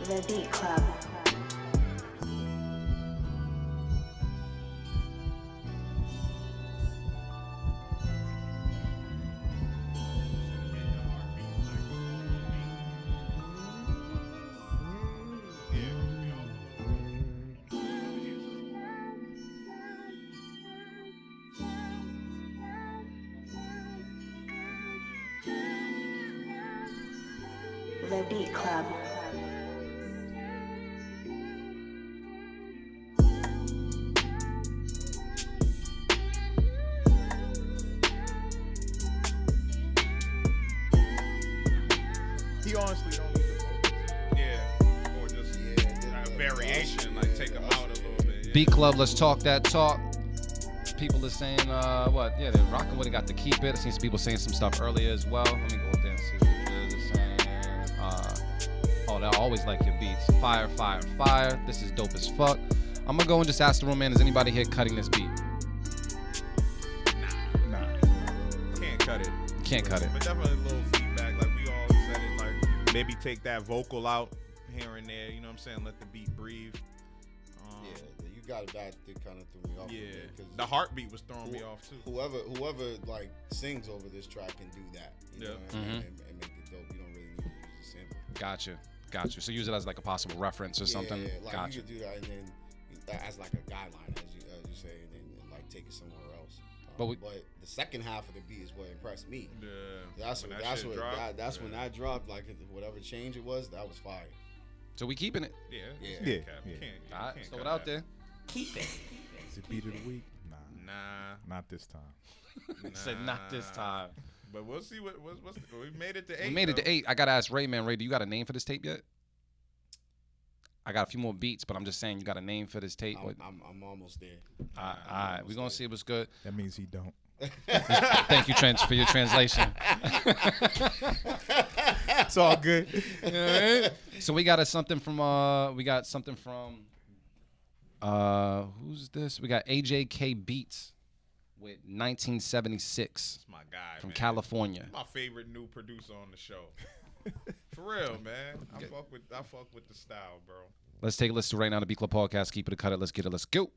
The Beat Club. The Beat Club. He honestly don't need the vocals. Yeah. Or just a variation, like take them out a little bit. Yeah. Beat Club, let's talk that talk. People are saying, what? Yeah, they're rocking with it, got to keep it. I seen some people saying some stuff earlier as well. Let me go up there and see what they're saying. They always like your beats. Fire, fire, fire. This is dope as fuck. I'm gonna go and just ask the room, man, is anybody here cutting this beat? Nah. Can't cut it. Can't cut it. But definitely a little feedback. Like we all said it, like maybe take that vocal out here and there, you know what I'm saying? Let the beat breathe. Yeah, you got that kind of threw me off. Yeah, the heartbeat was throwing me off too. Whoever like sings over this track can do that. You know what I mean? And make it dope. You don't really need to use a sample. Gotcha. So use it as like a possible reference or something. Yeah, like gotcha. you could do that and then as like a guideline, as you say, and then like take it somewhere else. But the second half of the beat is what impressed me. Yeah, that's when that dropped. Like whatever change it was, that was fire. So we keeping it. Yeah. All right, throw it out there. Keep it. Is it beat of the week? Nah. Not this time. Said not this time. But we'll see what's we made it to 8. We made it to 8. I gotta ask Ray, man. Ray, do you got a name for this tape yet? I got a few more beats, but I'm just saying you got a name for this tape. I'm almost there. All right, we're gonna see what's good. That means he don't. Thank you, Trench, for your translation. It's all good. All right. So we got something from who's this? We got AJK Beats with 1976. That's my guy from man. California. My favorite new producer on the show. For real, man. I fuck with the style, bro. Let's take a listen to right now the B Club Podcast. Keep it or cut it. Let's get it. Let's go.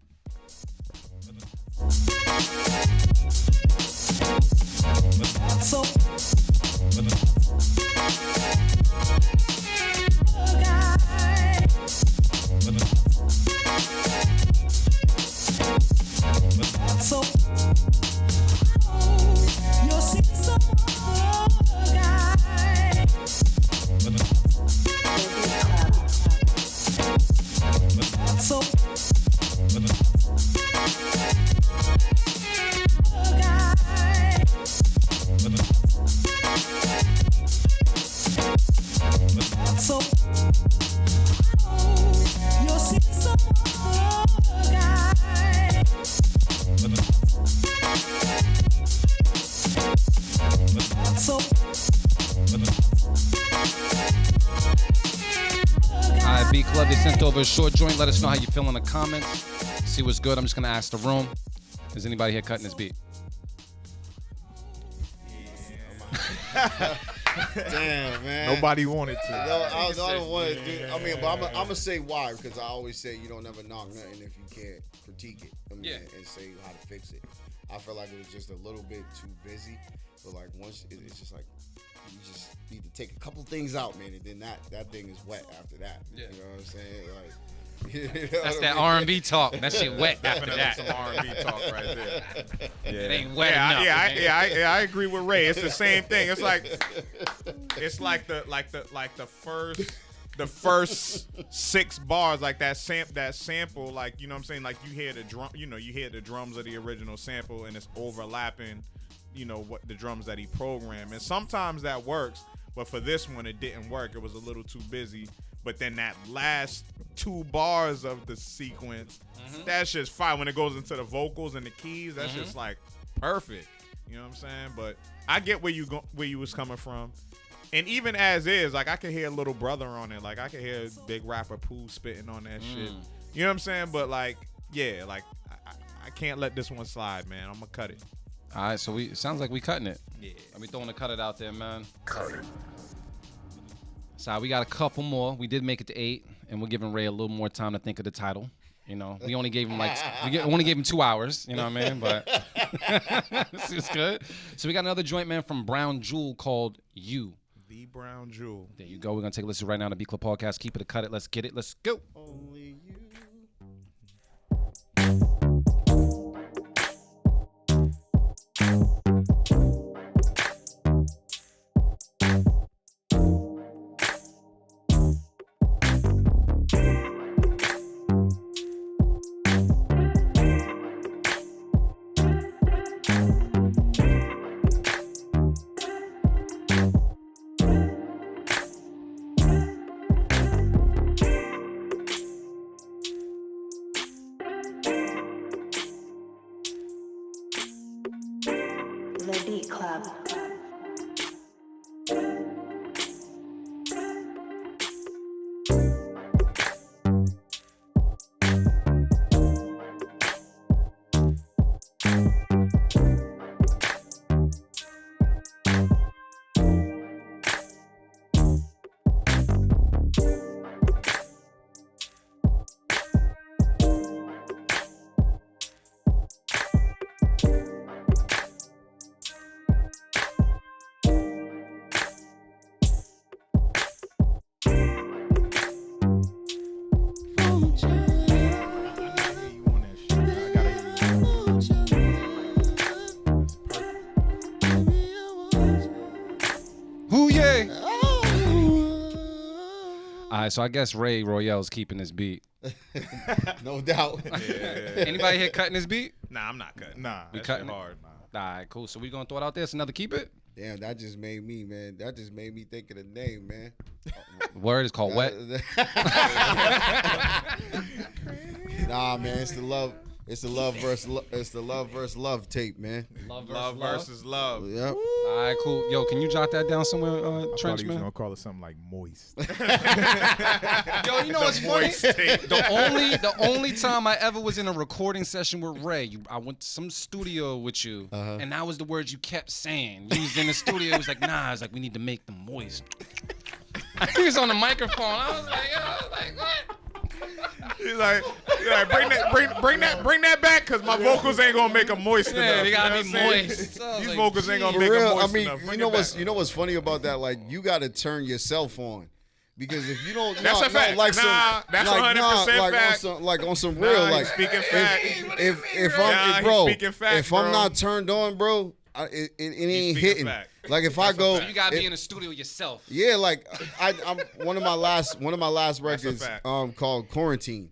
So so you'll see some guy. So so you'll see some guy. So All right, B Club, they sent over a short joint. Let us know how you feel in the comments. See what's good. I'm just gonna ask the room. Is anybody here cutting this beat? Damn, man. Nobody wanted to. I don't want to do. I mean, but I'm gonna say why, because I always say you don't never knock nothing if you can't critique it. I mean, and say how to fix it. I felt like it was just a little bit too busy, but like once it's just like you just need to take a couple things out, man, and then that thing is wet after that. Yeah. You know what I'm saying? Like. You know That's that R&B talk. That shit wet after that. Some R&B talk right there. Yeah. It ain't wet enough. I agree with Ray. It's the same thing. It's like the first 6 bars, like that sample, like, you know what I'm saying, like you hear the drum, you hear the drums of the original sample and it's overlapping, what the drums that he programmed. And sometimes that works, but for this one it didn't work. It was a little too busy. But then that last 2 bars of the sequence, that's just fire. When it goes into the vocals and the keys, that's just like perfect. You know what I'm saying? But I get where you was coming from. And even as is, like I could hear Little Brother on it. Like I could hear Big Rapper Pooh spitting on that shit. You know what I'm saying? But like, yeah, like I can't let this one slide, man. I'm gonna cut it. All right, so it sounds like we cutting it. Yeah. Are we throwing the cut it out there, man? Cut it. So we got a couple more. We did make it to 8, and we're giving Ray a little more time to think of the title. We only gave him only gave him 2 hours. You know what I mean? But this is good. So we got another joint, man, from Brown Jewel called You. The Brown Jewel. There you go. We're gonna take a listen right now to B Club Podcast. Keep it or cut it. Let's get it. Let's go. Only you. The Beat Club. All right, so I guess Royale's keeping this beat. No doubt. Anybody here cutting this beat? Nah, I'm not cutting. Nah, We that cutting shit it? hard. All right, cool. So we gonna throw it out there. It's another keep it. Damn, that just made me, man. That just made me think of the name, man. Word is called Wet. Nah, man, it's the love. It's the love versus love tape, man. Love versus love. Yep. All right, cool. Yo, can you jot that down somewhere, I thought Trench, he was man? gonna call it something like moist. Yo, you know what's funny? The only time I ever was in a recording session with Ray, I went to some studio with you, and that was the words you kept saying. You was in the studio. It was like, nah. It's like we need to make them moist. He was on the microphone. I was like, what? He's like, bring that back, cause my vocals ain't gonna make them moist enough. Yeah, they gotta You be know what I'm saying? moist. So I was These like, vocals ain't gonna For make them real, moist I mean, enough. Bring you know it what's back. you know what's funny about that? Like, you got to turn yourself on, because if you don't, That's a fact. like Nah, that's like, 100% like fact. on some real, Nah, like he's speaking fact. if Nah, I'm he's bro, speaking fact, if I'm bro. not turned on, bro, it ain't speaking hitting. fact. Like if I go, So you gotta be in the studio yourself. yeah, like I'm one of my last records fact. called Quarantine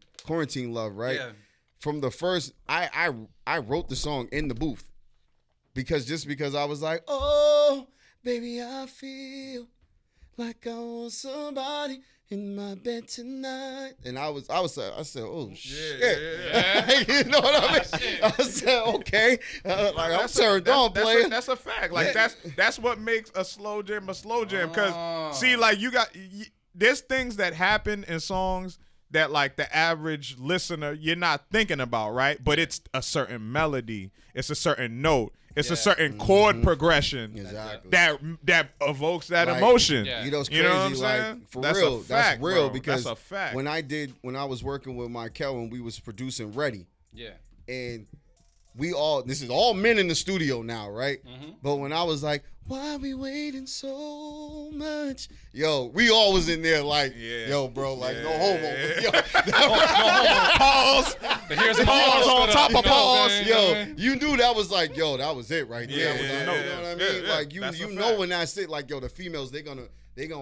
Love, right? Yeah. From the first, I wrote the song in the booth because I was like, oh baby, I feel like I want somebody in my bed tonight, and I said, oh shit, you know what I mean? I said, okay, like I'm turned on, player. That's a fact. Like that's what makes a slow jam a slow jam. Cause see, like there's things that happen in songs that like the average listener you're not thinking about, right? But it's a certain melody, it's a certain note, it's a certain chord progression Exactly. that evokes that Like, emotion. Yeah. You know, it's You crazy. know what I'm saying? Like for That's real, a fact, that's real bro. because That's a fact. when I was working with Michael and we was producing Ready, Yeah. and this is all men in the studio now, right? But when I was like, why we waiting so much? Yo, we all was in there like, yo, bro, like no homo. Yo, Pause. But here's a Pause on top of pause. Yo, you knew that was like, yo, that was it right there. Yeah, You know what I mean? yeah. Like That's you a know fact. when that's it. Like, yo, the females they gonna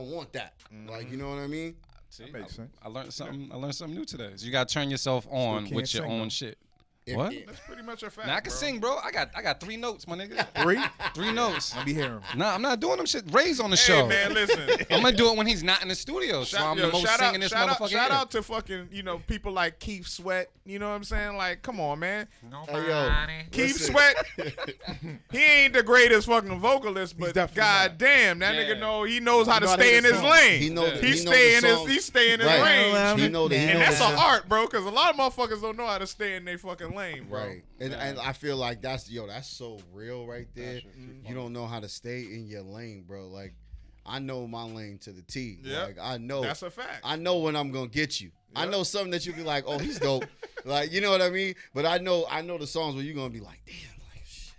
want that. Like, you know what I mean? See, makes sense. I learned something new today. So you gotta turn yourself on can't with your sing, own though. shit. What? That's pretty much a fact. Now I can bro. sing, bro. I got 3 notes, my nigga. 3? 3 notes. I'll be hearing. Nah, I'm not doing them shit. Ray's on the Hey show. man, listen. I'm gonna do it when he's not in the studio. So I'm the most singing this motherfucker. shout here. out to fucking, people like Keith Sweat. You know what I'm saying? Like, come on, man. Hey, yo, Keith listen. Sweat, he ain't the greatest fucking vocalist, but definitely god damn, that Yeah. nigga he knows how to how to stay hit in a his song. lane. He know He the stay in song. his Right. range. He know the And that's the an song. art, bro, because a lot of motherfuckers don't know how to stay in their fucking lane, bro. Right. And I feel like that's so real right there. You don't know how to stay in your lane, bro. Like, I know my lane to the T. Yep. Like, I know. That's a fact. I know when I'm gonna get you. I know something that you be like, oh, he's dope. Like, you know what I mean? But I know the songs where you're gonna be like, damn, like shit.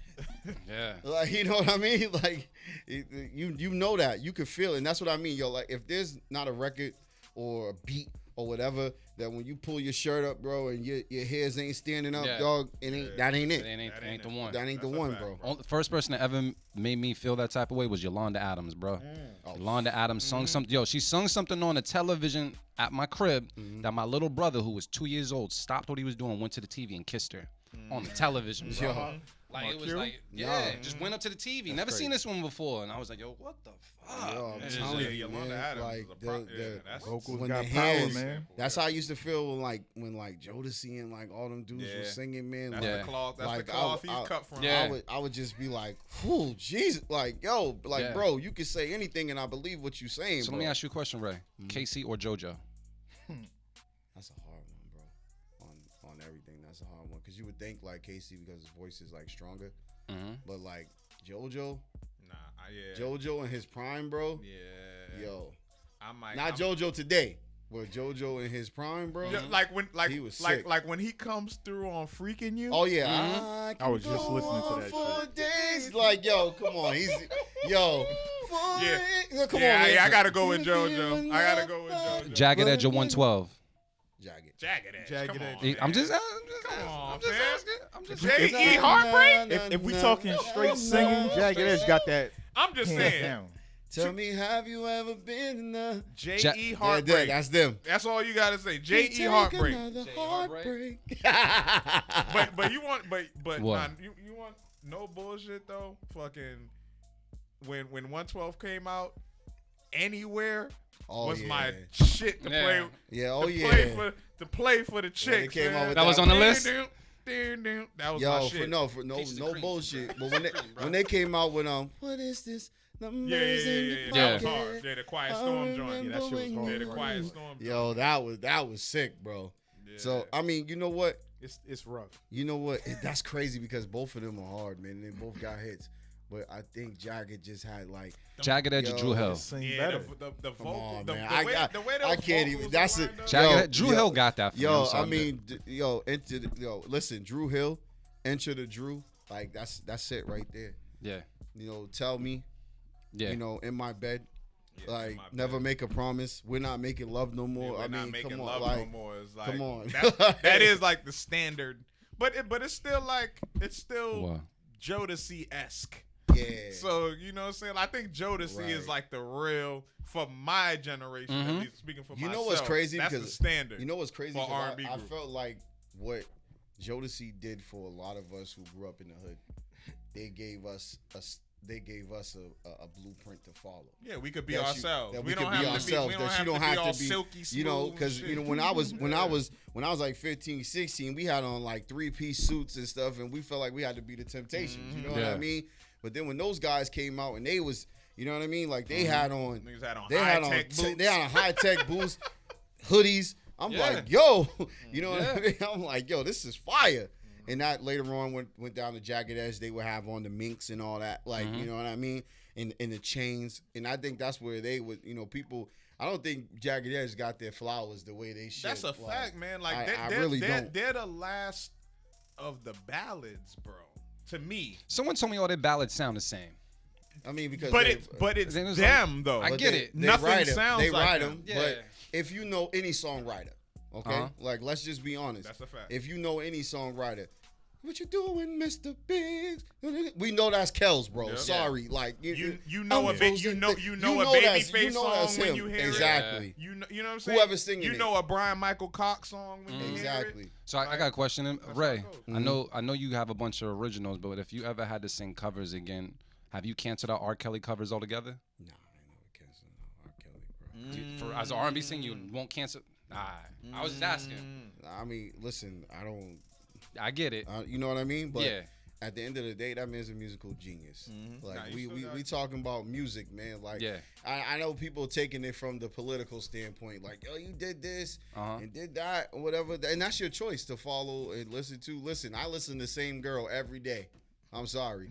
Yeah. Like, you know what I mean? Like, you know that. You can feel it. And that's what I mean, yo. Like, if there's not a record or a beat or whatever, that when you pull your shirt up, bro, and your hairs ain't standing up, Yeah. dog, that ain't it. That ain't the one. That ain't the one, bro. The first person that ever made me feel that type of way was Yolanda Adams, bro. Yolanda Adams sung something. Yo, she sung something on the television at my crib that my little brother, who was 2 years old, stopped what he was doing, went to the TV and kissed her on the television, bro. Yo. Like, it was like, just went up to the TV. Never seen this one before. And I was like, yo, what the fuck? Yo, I'm Yeah, telling you, Yolanda man, Adams like is a pro- that's- Vocals when got the power, hands, man. that's how I used to feel when Jodeci and like all them dudes were singing, man. That's like, the cloth. That's like, the cloth he's cut from. Yeah. I would just be like, "Whew, Jesus!" Like, yo, like, Yeah. bro, you can say anything, and I believe what you saying. So bro. let me ask you a question, Ray. Casey or JoJo? That's a hard one, bro. On everything, that's a hard one because you would think like Casey because his voice is like stronger, but like JoJo, JoJo in his prime, bro. Yeah. Yo, Not JoJo today, but JoJo in his prime, bro. Like when, he was sick. like when he comes through on Freaking You. Oh yeah, I was just listening to that for shit. days. Like, yo, come on, come on, man. Yeah, I gotta go with JoJo. I gotta go with JoJo. Jagged Edge or 112? Jagged Edge. Jagged Come Edge. on, man. I'm just asking. J.E. Heartbreak. If we talking straight singing, Jagged Edge got that. I'm just hands saying. down. Tell me, have you ever been in the J.E. Heartbreak. That's them. That's all you gotta say. J.E. Heartbreak. Heartbreak. but you want What? you want no bullshit though. Fucking when 112 came out, Anywhere was my shit to play. Yeah, To play for the chicks. Came out with that was on the list. That was my shit. For no bullshit. But when they came out with what is this? Yeah. That was hard. Yeah, the Quiet Storm joint. Yeah, that shit was hard. Yeah, the Quiet Storm. Yo, that was sick, bro. Yeah. So I mean, you know what? It's rough. You know what? That's crazy because both of them are hard, man. They both got hits. But I think Jagged just had like Jagged Edge of Drew Hill. Yeah, the vocal, on, the man. way those I can't vocals even. That's it. Jagged Drew Hill got that. For yo, him, so I mean, listen, Drew Hill, Enter the Drew, like that's it right there. Yeah. You know, Tell Me. Yeah. You know, In My Bed. Yeah, like Never Make a Promise. We're not making love no more. Yeah, I mean, come come on, on, no more. It's like, come on. That is like the standard, but it's still Jodeci-esque. Yeah. So you know what I'm saying? I think Jodeci is like the real for my generation. At least speaking for myself. You know what's crazy? That's because the standard. You know what's crazy? For R&B I group. felt like what Jodeci did for a lot of us who grew up in the hood. They gave us a blueprint to follow. Yeah, we could be ourselves. We don't have to be all silky smooth. You know, because you know when I was like 15, 16, we had on like 3-piece suits and stuff, and we felt like we had to be the Temptations. You know what I mean? But then when those guys came out and they was, you know what I mean? Like they had on high tech boots, hoodies. I'm like, yo, you know what I mean? I'm like, yo, this is fire. And that later on went down to Jagged Edge. They would have on the minks and all that, like you know what I mean, and the chains. And I think that's where they would, you know, people. I don't think Jagged Edge got their flowers the way they should. That's a fact, man. Like I really don't. They're the last of the ballads, bro. To me, someone told me all their ballads sound the same. I mean, because but it's them though. I get it. Nothing sounds they like write them. them. But if you know any songwriter, okay, like let's just be honest. That's a fact. If you know any songwriter, what you doing, Mr. Biggs? We know that's Kells, bro. Yep. Sorry, like you know a Babyface song when you hear it. You know what I'm saying? Whoever's singing you know a Brian Michael Cox song when you hear it. So I got a question, Ray. I know you have a bunch of originals, but if you ever had to sing covers again, have you canceled out R. Kelly covers altogether? Nah, I ain't never canceled out R. Kelly, bro. As an R&B singer, you won't cancel? Nah, I was just asking. I mean, listen, I get it. You know what I mean? But yeah. At the end of the day, that man's a musical genius. Like we talking about music, man. Like I know people taking it from the political standpoint, like, oh, you did this and did that or whatever. And that's your choice to follow and listen to. Listen, I listen to the same girl every day. I'm sorry.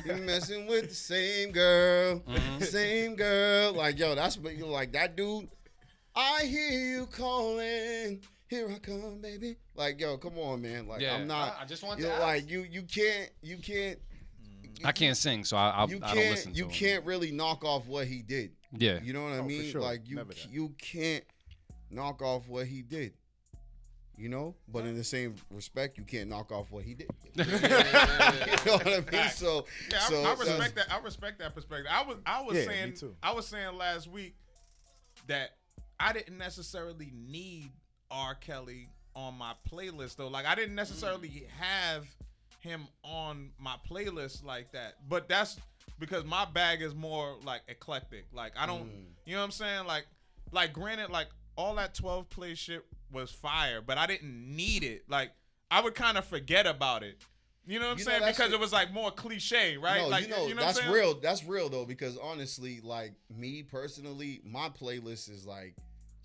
You're messing with the same girl. Same girl. Like, yo, that's what you like that dude. I hear you calling. Here I come, baby. Like, yo, come on, man. Like, I'm not. I just want to. Like, you can't. I can't sing, so I don't listen to you him. can't really knock off what he did. Yeah. You know what I mean? Sure. Like, you can't knock off what he did. You know, but in the same respect, you can't knock off what he did. You know what I mean? So, I respect that. I respect that perspective. I was saying, me too. I was saying last week that I didn't necessarily need R. Kelly on my playlist though. Like I didn't necessarily have him on my playlist like that. But that's because my bag is more like eclectic. Like I don't, you know what I'm saying? Like granted, like all that 12 play shit was fire, but I didn't need it. Like I would kind of forget about it. You know what I'm saying? Because it was like more cliche, right? No, like, you know that's real. That's real though, because honestly, like me personally, my playlist is like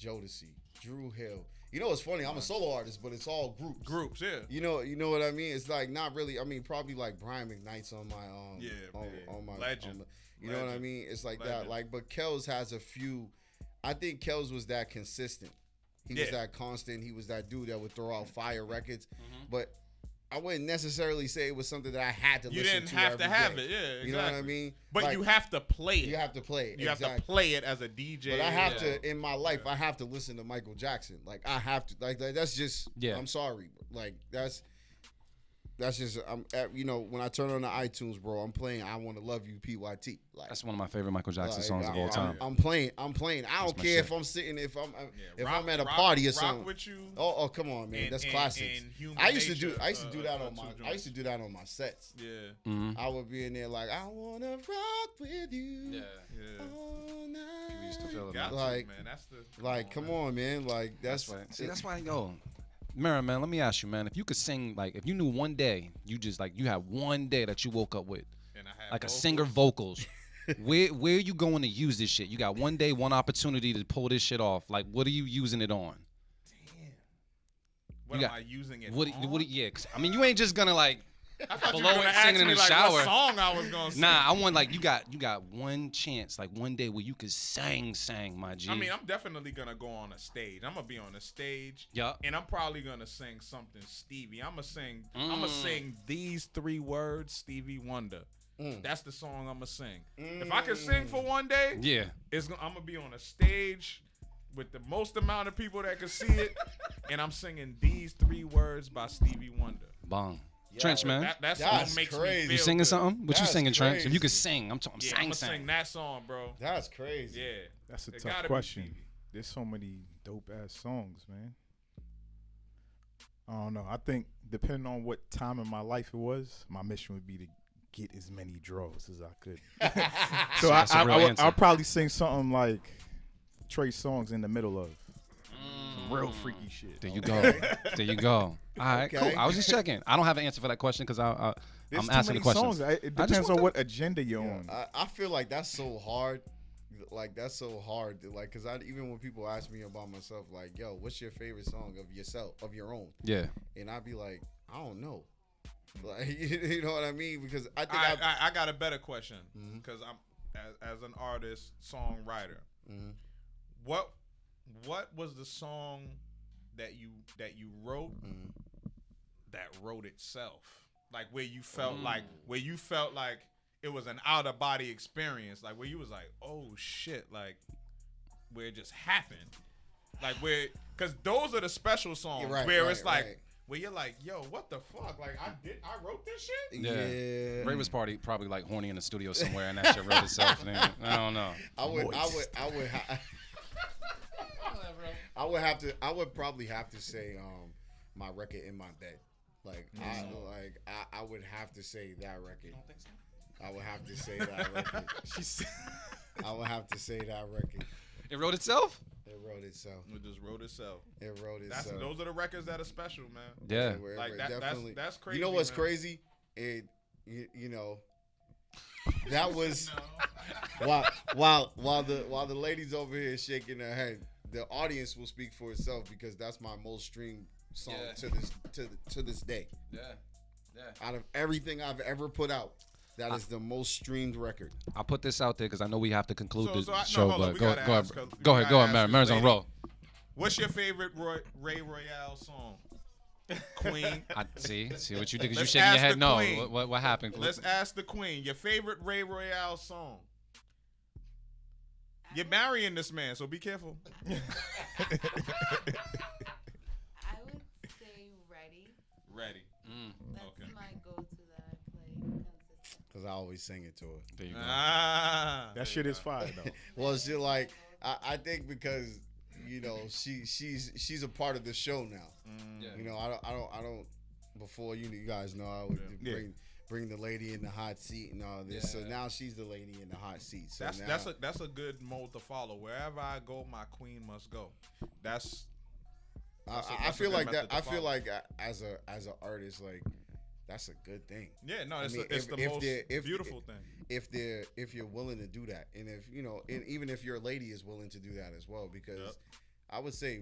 Jodeci, Drew Hill. You know what's funny? I'm a solo artist, but it's all groups. Groups, yeah. You know what I mean? It's like not really. I mean, probably like Brian McKnight's on my on my legend. You know what I mean? It's like legend. that. Like, but Kells has a few. I think Kells was that consistent. He was that constant. He was that dude that would throw out fire records. But I wouldn't necessarily say it was something that I had to listen to. You didn't have to have it, yeah. Exactly. You know what I mean? But like, you have to play it. You have to play it. You have to play it as a DJ. But I have to, in my life, I have to listen to Michael Jackson. Like, I have to. Like that's just, I'm sorry. Like, that's, that's just when I turn on the iTunes, bro, I'm playing "I Want to Love You" PYT. Like That's one of my favorite Michael Jackson songs of all time. I'm playing. I don't care if I'm sitting, if I'm at a party or something. Rock with You. Oh, come on, man, that's classic. I used to do that on my sets. Yeah. I would be in there like, I wanna rock with you. Yeah. All night. You used to feel it, Got man. to, man. That's the. Like, come on, man. Like that's right. See, that's why, yo, Mira, man, let me ask you, man. If you could sing, like, if you knew one day, you just, like, you had one day that you woke up with, like a singer vocals, where are you going to use this shit? You got one day, one opportunity to pull this shit off. Like, what are you using it on? Damn. What am I using it on? Yeah, 'cause, I mean, you ain't just gonna, like, I thought you below were gonna it ask singing in me, the like, shower. what song I was gonna sing. Nah, I want, like, you got one chance, like, one day where you could sang, my G. I mean, I'm definitely gonna go on a stage. I'm gonna be on a stage. Yup. And I'm probably gonna sing something Stevie. I'm gonna sing these 3 words, Stevie Wonder. That's the song I'm gonna sing. If I could sing for one day, yeah, I'm gonna be on a stage with the most amount of people that can see it, and I'm singing these 3 words by Stevie Wonder. Bong. Trench, man. That's what makes crazy. me feel You singing good. something? What you That's singing, Trench? crazy. If you could sing, I'm Yeah, I'm gonna sing that song, bro. That's crazy. Yeah. That's a It tough gotta be question. Stevie. There's so many dope ass songs, man. I don't know. I think depending on what time in my life it was, my mission would be to get as many draws as I could. So That's a real answer. I'll probably sing something like Trey Songz in the middle of. Some real freaky shit. There you go. There you go. All right, Okay. cool. I was just checking. I don't have an answer for that question because I'm asking the question. Songs. It depends on what agenda you're on. I feel like that's so hard. Like that's so hard. Like, cause even when people ask me about myself, like, yo, what's your favorite song of yourself, of your own? Yeah. And I'd be like, I don't know. Like, you know what I mean? Because I think I got a better question because I'm as an artist, songwriter. What was the song that you wrote that wrote itself? Like where you felt like it was an out of body experience, like where you was like, oh shit, like where it just happened, like where, because those are the special songs it's like where you're like, yo, what the fuck, like I wrote this shit. Yeah. Ray was probably like horny in the studio somewhere, and that shit wrote itself. I don't know. I would probably have to say my record In My Bed. Like I would have to say that record. Don't think so? I would have to say that record. I would have to say that record. It wrote itself? It wrote itself. It just wrote itself. It wrote itself. Those are the records that are special, man. Yeah. Like definitely. That's crazy. You know what's man. crazy? You know, that was while the ladies over here shaking their head, the audience will speak for itself because that's my most streamed song to this day. Yeah. Out of everything I've ever put out, that is the most streamed record. I'll put this out there because I know we have to conclude the no, show, hold on, but we go gotta ask, ahead, Mary. Mary's on a roll. What's your favorite Ray Royale song? Queen. I see what you did because you Let's shaking your ask head. the No, Queen. what happened? Let's ask the Queen. Your favorite Ray Royale song? You're marrying this man, so be careful. I would say Ready. Ready. That's my go-to that I play consistently. Because I always sing it to her. There you go. That shit is fire though. Well, she like I think because you know she's a part of the show now. Yeah. You know I don't. Before you guys know I would bring the lady in the hot seat and all this. Yeah. So now she's the lady in the hot seat. So that's a good mode to follow. Wherever I go, my queen must go. I feel like that. I feel like as an artist, like that's a good thing. Yeah, no, it's the most beautiful thing. If you're willing to do that, and if you know, and even if your lady is willing to do that as well, because I would say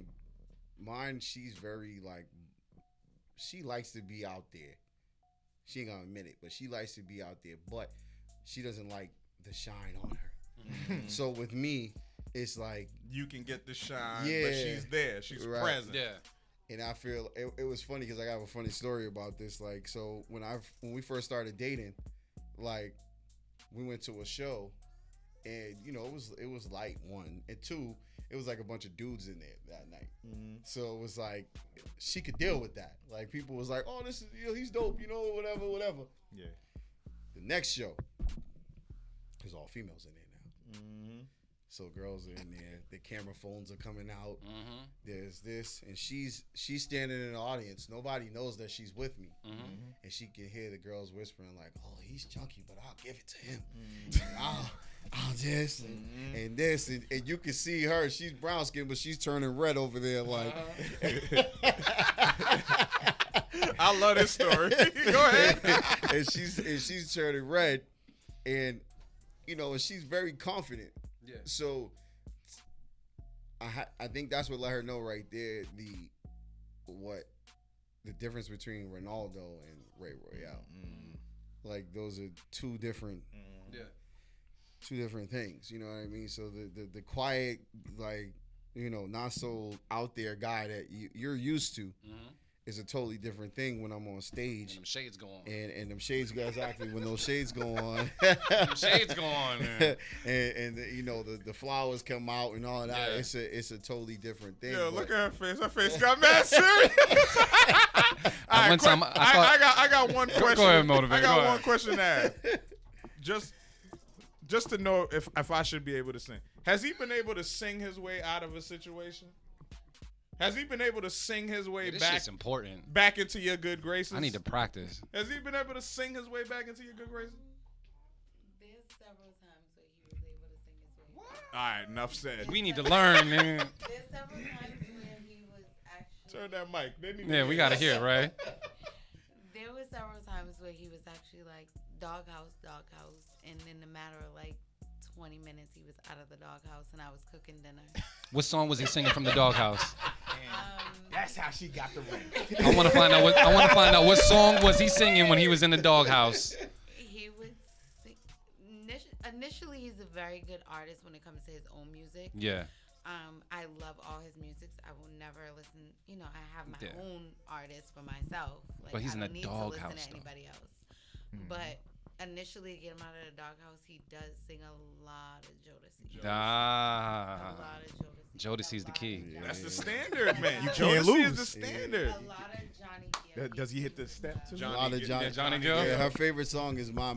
mine, she's very like, she likes to be out there. She ain't gonna admit it, but she likes to be out there, but she doesn't like the shine on her. So with me, it's like you can get the shine, but she's there. She's present. Yeah. And I feel it was funny because I have a funny story about this. Like, so when we first started dating, like we went to a show, and you know it was light, one, and two, it was like a bunch of dudes in there that night. So it was like she could deal with that. Like people was like, oh, this is, you know, he's dope, you know, whatever. Yeah. The next show, there's all females in there now. So girls are in there. The camera phones are coming out. There's this, and she's standing in the audience. Nobody knows that she's with me, and she can hear the girls whispering like, "Oh, he's chunky, but I'll give it to him. I'll this and this," and you can see her. She's brown skinned, but she's turning red over there. Like, I love this story. Go ahead. and she's turning red, and you know, and she's very confident. Yeah. So I think that's what let her know right there the difference between Ronaldo and Ray Royale. Like those are two different things. You know what I mean? So the quiet, like, you know, not so out there guy that you're used to. Is a totally different thing when I'm on stage. And them shades go on. And them shades go, exactly, when those shades go on. Them shades go on, man. and you know, the flowers come out and all of that. Yeah. It's a totally different thing. Yo, look at her face. Her face got mad serious. All right, I got one question. Go ahead, Motivate. I got one question to ask. Just to know if I should be able to sing. Has he been able to sing his way out of a situation? Has he been able to sing his way this back? Shit's important. Back into your good graces. I need to practice. Has he been able to sing his way back into your good graces? There's several times where he was able to sing his way back. All right, enough said. We need to learn, man. There's several times where he was actually. Turn that mic. Yeah, we gotta hear it, right? There were several times where he was actually like doghouse, and in a matter of like 20 minutes, he was out of the doghouse, and I was cooking dinner. What song was he singing from the doghouse? That's how she got the ring. I want to find out what song was he singing when he was in the doghouse. He would sing. Initially, he's a very good artist when it comes to his own music. Yeah. I love all his music. I will never listen. You know, I have my own artists for myself. Like, But he's I in don't a need to doghouse, listen to though. anybody else. But initially, to get him out of the doghouse, he does sing a lot of Jodeci. A lot of Jodeci. Jodeci's the key. That's the standard, man. You can't Jodeci lose. is the standard. A lot of Johnny Gill. Does he hit the step too? A lot of Johnny Gill? Yeah, her favorite song is My.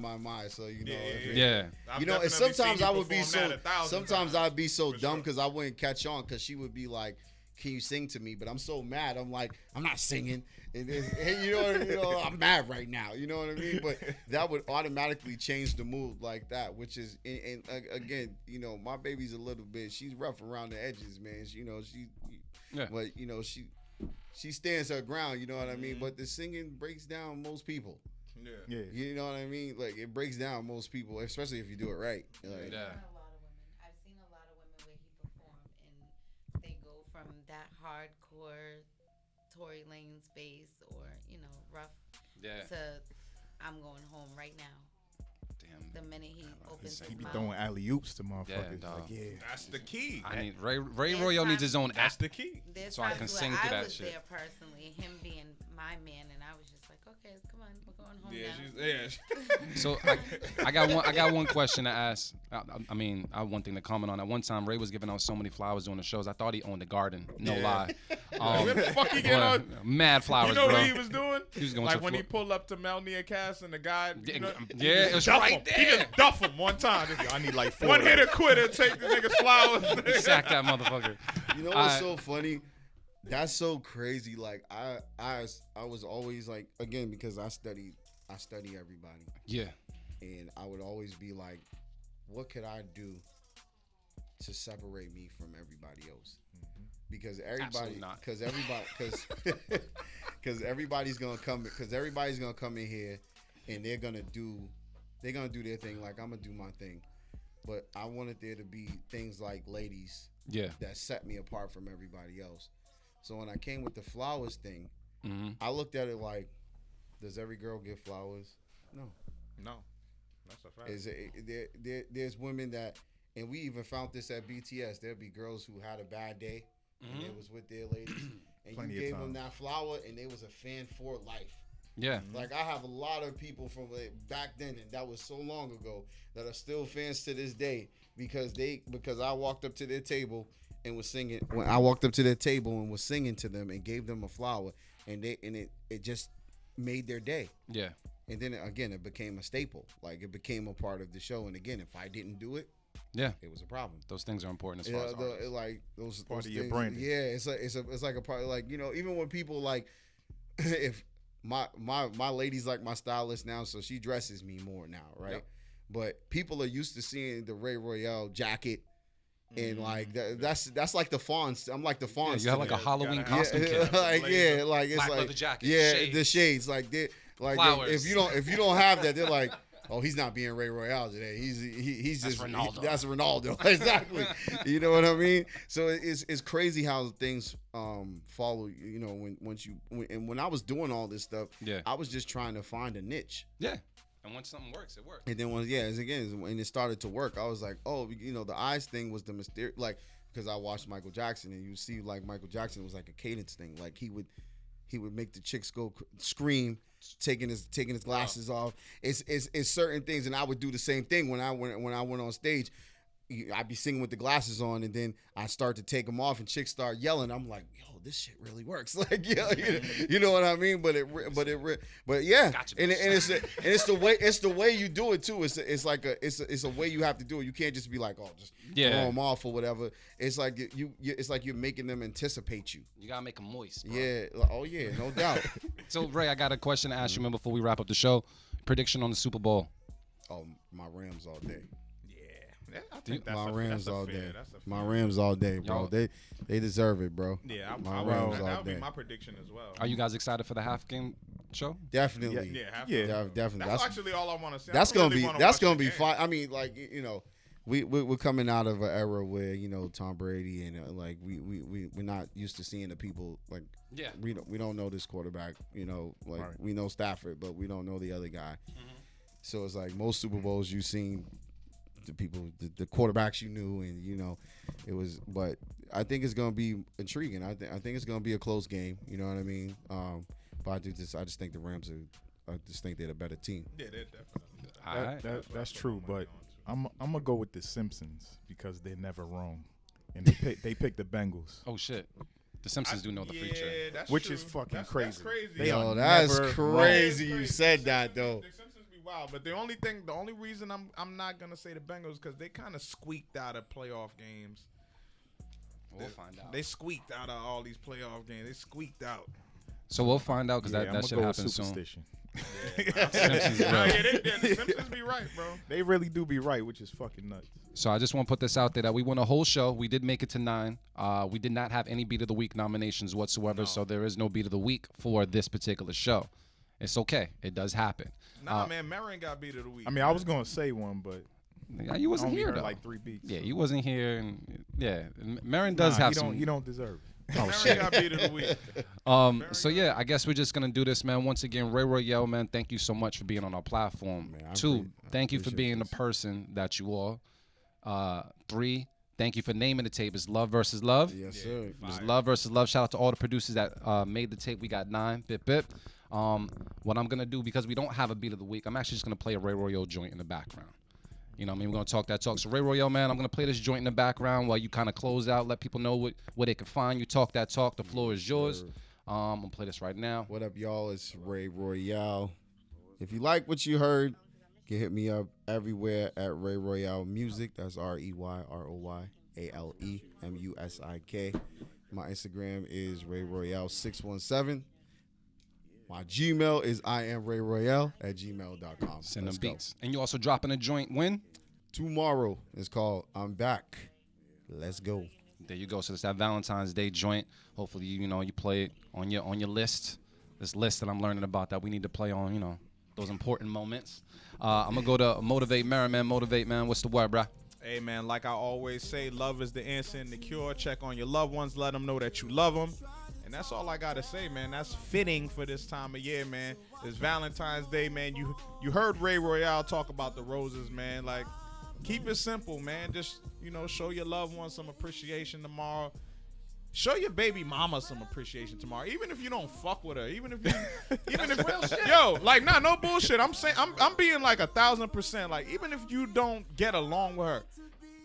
So you know, Yeah. you know, and sometimes I would be so. Sometimes I'd be so dumb because I wouldn't catch on because she would be like, "Can you sing to me?" But I'm so mad. I'm like, I'm not singing. And you know, I'm mad right now. You know what I mean? But that would automatically change the mood like that, which is, and again, you know, my baby's a little bit. She's rough around the edges, man. You know, but you know, she stands her ground. You know what I mean? But the singing breaks down most people. Yeah. You know what I mean? Like, it breaks down most people, especially if you do it right. Like, I've seen a lot of women where he performed, and they go from that hardcore Tory Lanez bass or, you know, rough to I'm going home right now. Damn. The minute he opens He his be mouth. throwing alley oops to motherfuckers. dog. Like, yeah. That's the key. I need Ray Royale needs his own That's app, the key. There's so I can times sing where to I that was shit. there personally, him being my man, and I was just like, okay, come on, we're going home Yeah, now. she's So I got one question to ask. I mean, I have one thing to comment on. At one time, Ray was giving out so many flowers doing the shows. I thought he owned a garden. No lie. Where the fuck he get on? Mad flowers, You know bro. what he was doing? He was going like to when he pulled up to Melnia Cast and the guy, you know, yeah, it was duff right him. there. He just duff him one time. I need like 4. One hitter quitter, take the nigga's flowers. Sack that motherfucker. You know what's so funny? That's so crazy. Like I was always like, again, because I study everybody. Yeah. And I would always be like, what could I do to separate me from everybody else? Because everybody's gonna come in here and they're gonna do their thing like I'm gonna do my thing. But I wanted there to be things like ladies that set me apart from everybody else. So when I came with the flowers thing, I looked at it like, does every girl get flowers? No. That's a fact. There's women that, and we even found this at BTS, there'd be girls who had a bad day and they was with their ladies and Plenty you of gave time. them that flower and they was a fan for life. Yeah. Like I have a lot of people from back then, and that was so long ago, that are still fans to this day because I walked up to their table and was singing. When I walked up to their table and was singing to them and gave them a flower, and it just made their day. Yeah. And then again, it became a staple. Like it became a part of the show. And again, if I didn't do it, yeah, it was a problem. Those things are important as far as artists. Like those part of things, your branding. Yeah, it's like a part. Like, you know, even when people like, if my lady's like my stylist now, so she dresses me more now, right? Yep. But people are used to seeing the Ray Royale jacket. And like that's like the fawns. I'm like the fawns. Yeah, you have like a Halloween costume kit. Like like it's black like leather jacket, shades. The shades. Like if you don't have that, they're like, oh, he's not being Ray Royale today. He's that's just Ronaldo. That's Ronaldo. Exactly. You know what I mean? So it's crazy how things follow. You know, when I was doing all this stuff, I was just trying to find a niche. Yeah. And when something works, it works. And then when it started to work, I was like, oh, you know, the eyes thing was the mysterious, like, because I watched Michael Jackson, and you see, like, Michael Jackson was like a cadence thing, like he would make the chicks go scream, taking his glasses off. It's certain things, and I would do the same thing when I went on stage. I'd be singing with the glasses on, and then I start to take them off, and chicks start yelling. I'm like, yo, this shit really works. Like, yeah, you know what I mean? But yeah, gotcha, and it's the way you do it too. It's a way you have to do it. You can't just be like, oh, just throw them off or whatever. It's like it's like you're making them anticipate you. You gotta make them moist, bro. Yeah. Oh yeah, no doubt. So Ray, I got a question to ask you, man, before we wrap up the show. Prediction on the Super Bowl. Oh, my Rams all day. I think my Rams all day. My fair. Rams all day, bro. They deserve it, bro. Yeah, my Rams all that would day. be my prediction as well. Are you guys excited for the half game show? Definitely. Yeah, definitely. That's actually all I want to say. That's gonna be fun. I mean, like, you know, we're coming out of an era where, you know, Tom Brady and like we're not used to seeing the people like. Yeah. We don't know this quarterback. You know, like we know Stafford, but we don't know the other guy. Mm-hmm. So it's like most Super Bowls you've seen. The people, the quarterbacks you knew, and you know, it was. But I think it's gonna be intriguing. I think it's gonna be a close game. You know what I mean? But I just think the Rams are. I just think they're the better team. Yeah, they're definitely. That's true, but I'm gonna go with the Simpsons because they're never wrong, and they pick the Bengals. Oh shit. The Simpsons do know the future, which true. is fucking That's crazy. crazy. That's crazy. You said that though. Wow, but the only reason I'm not gonna say the Bengals because they kind of squeaked out of playoff games. We'll find out. They squeaked out of all these playoff games. They squeaked out. So we'll find out because that shit happens soon. Superstition. The Simpsons be right, bro. They really do be right, which is fucking nuts. So I just want to put this out there that we won a whole show. We did make it to 9. We did not have any Beat of the Week nominations whatsoever, so there is no Beat of the Week for this particular show. It's okay. It does happen. Nah, man, Marion got Beat of the Week. I mean, I was gonna say one, but you wasn't here though. Like 3 beats. Yeah, you wasn't here, and Marion does have some. You don't deserve it. Oh shit. Got Beat of the Week. So yeah, I guess we're just gonna do this, man. Once again, Ray Royale, man, thank you so much for being on our platform. Man, 2, thank you for being the person that you are. 3, thank you for naming the tape. It's Love versus Love. Yes, sir. It's Love versus Love. Shout out to all the producers that made the tape. We got 9. Bip bip. What I'm gonna do, because we don't have a Beat of the Week, I'm actually just gonna play a Ray Royale joint in the background. You know what I mean? We're gonna talk that talk. So Ray Royale, man, I'm gonna play this joint in the background while you kind of close out, let people know where they can find you. Talk that talk. The floor is yours. I'm gonna play this right now. What up, y'all? It's Ray Royale. If you like what you heard, you can hit me up everywhere at Ray Royale Music. That's ReyRoyaleMusik. My Instagram is Ray Royale 617. My Gmail is IamRayRoyale@gmail.com. Send them beats. And you also dropping a joint when? Tomorrow. It's called I'm Back. Let's go. There you go. So it's that Valentine's Day joint. Hopefully, you play it on your list. This list that I'm learning about that we need to play on, those important moments. I'm going to go to Motivate Merriman. Motivate, man. What's the word, bruh? Hey, man, like I always say, love is the answer and the cure. Check on your loved ones. Let them know that you love them. And that's all I got to say, man. That's fitting for this time of year, man. It's Valentine's Day, man. You heard Ray Royale talk about the roses, man. Like, keep it simple, man. Just, show your loved ones some appreciation tomorrow. show your baby mama some appreciation tomorrow. Even if you don't fuck with her, even if yo, like, nah, no bullshit. I'm saying, I'm being like 1,000%. Like, even if you don't get along with her,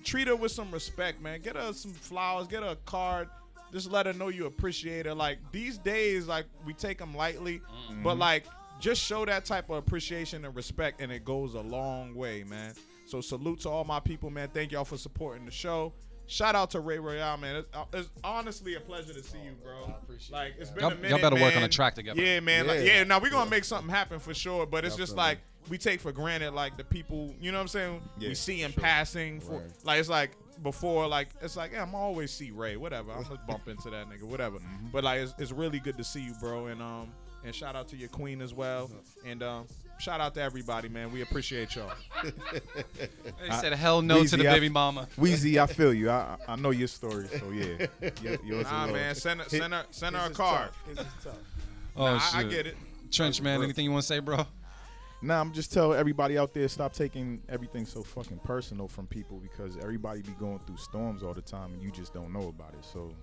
treat her with some respect, man. Get her some flowers, get her a card. Just let her know you appreciate her. Like, these days, like, we take them lightly, but like, just show that type of appreciation and respect, and it goes a long way, man. So salute to all my people, man. Thank y'all for supporting the show. Shout out to Royale, man. It's honestly a pleasure to see you, bro. Like, it's been a minute, y'all better man. work on a track together. Yeah, man. Now we're gonna make something happen for sure. But it's just like we take for granted, like, the people. You know what I'm saying? We see in passing. Like, it's like before, like, it's like, yeah, I'm always see Ray. Whatever. I'm gonna bump into that nigga. Whatever. But like, it's really good to see you, bro. And shout out to your queen as well. And shout out to everybody, man. We appreciate y'all. They said hell no Weezy, to the baby mama. Weezy, I feel you. I know your story, so yeah. Yours Nah, man. Send her a card. Oh, shit. I shit. get it. Trench, man, anything you want to say, bro? Nah, I'm just telling everybody out there, stop taking everything so fucking personal from people, because everybody be going through storms all the time and you just don't know about it. So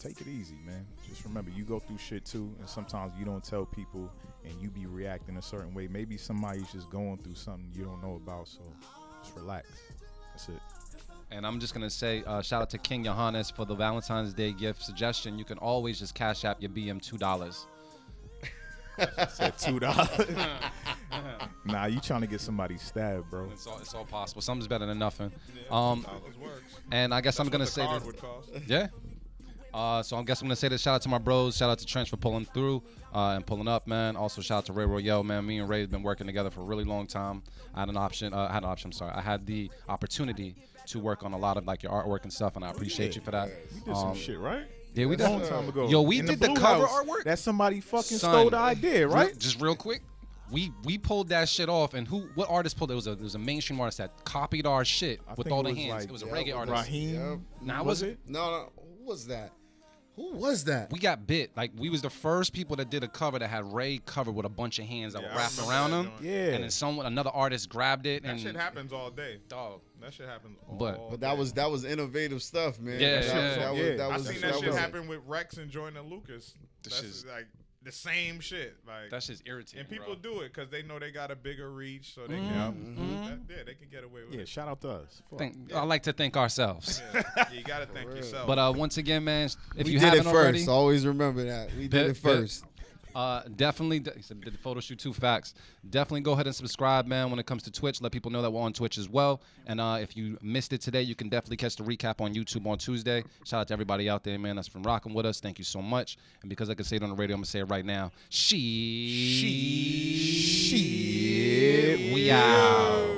take it easy, man. Just remember, you go through shit too, and sometimes you don't tell people and you be reacting a certain way. Maybe somebody's just going through something you don't know about, so just relax. That's it. And I'm just going to say shout out to King Johannes for the Valentine's Day gift suggestion. You can always just cash app your BM $2. Said $2. Nah, you trying to get somebody stabbed, bro. It's all possible. Something's better than nothing. And I guess I'm going to say this. Yeah. So I guess I'm going to say this. Shout out to my bros. Shout out to Trench for pulling through and pulling up, man. Also, shout out to Ray Royale, man. Me and Ray have been working together for a really long time. I had the opportunity to work on a lot of, like, your artwork and stuff, and I appreciate you for that. We did some shit, right? Yeah, we did. A long time ago. Yo, we In did the Blue cover House, artwork. that somebody fucking stole the idea, right? Just real quick. We pulled that shit off, and what artist pulled it? It was a mainstream artist that copied our shit with all the hands. It was a reggae artist. Raheem. Nah, was it? No. Who was that? Who was that? We got bit. Like, we was the first people that did a cover that had Ray covered with a bunch of hands that were wrapped around him. Yeah. And then another artist grabbed it. That shit happens all day. Dog. That shit happens all But day. that was innovative stuff, man. Yeah. I seen that shit happen with Rex and Jordan Lucas. That's like the same shit. Like, that shit's irritating. And people do it because they know they got a bigger reach, so they they can get away with it. Yeah, shout out to us. I like to thank ourselves. Yeah, you gotta thank yourself. But once again, man, if we you did haven't it first. already, Always remember that we did it first. Definitely did the photo shoot. 2 facts. Definitely go ahead and subscribe, man. When it comes to Twitch, let people know that we're on Twitch as well. And if you missed it today, you can definitely catch the recap on YouTube on Tuesday. Shout out to everybody out there, man, that's been rocking with us. Thank you so much. And because I can say it on the radio, I'm gonna say it right now. We out.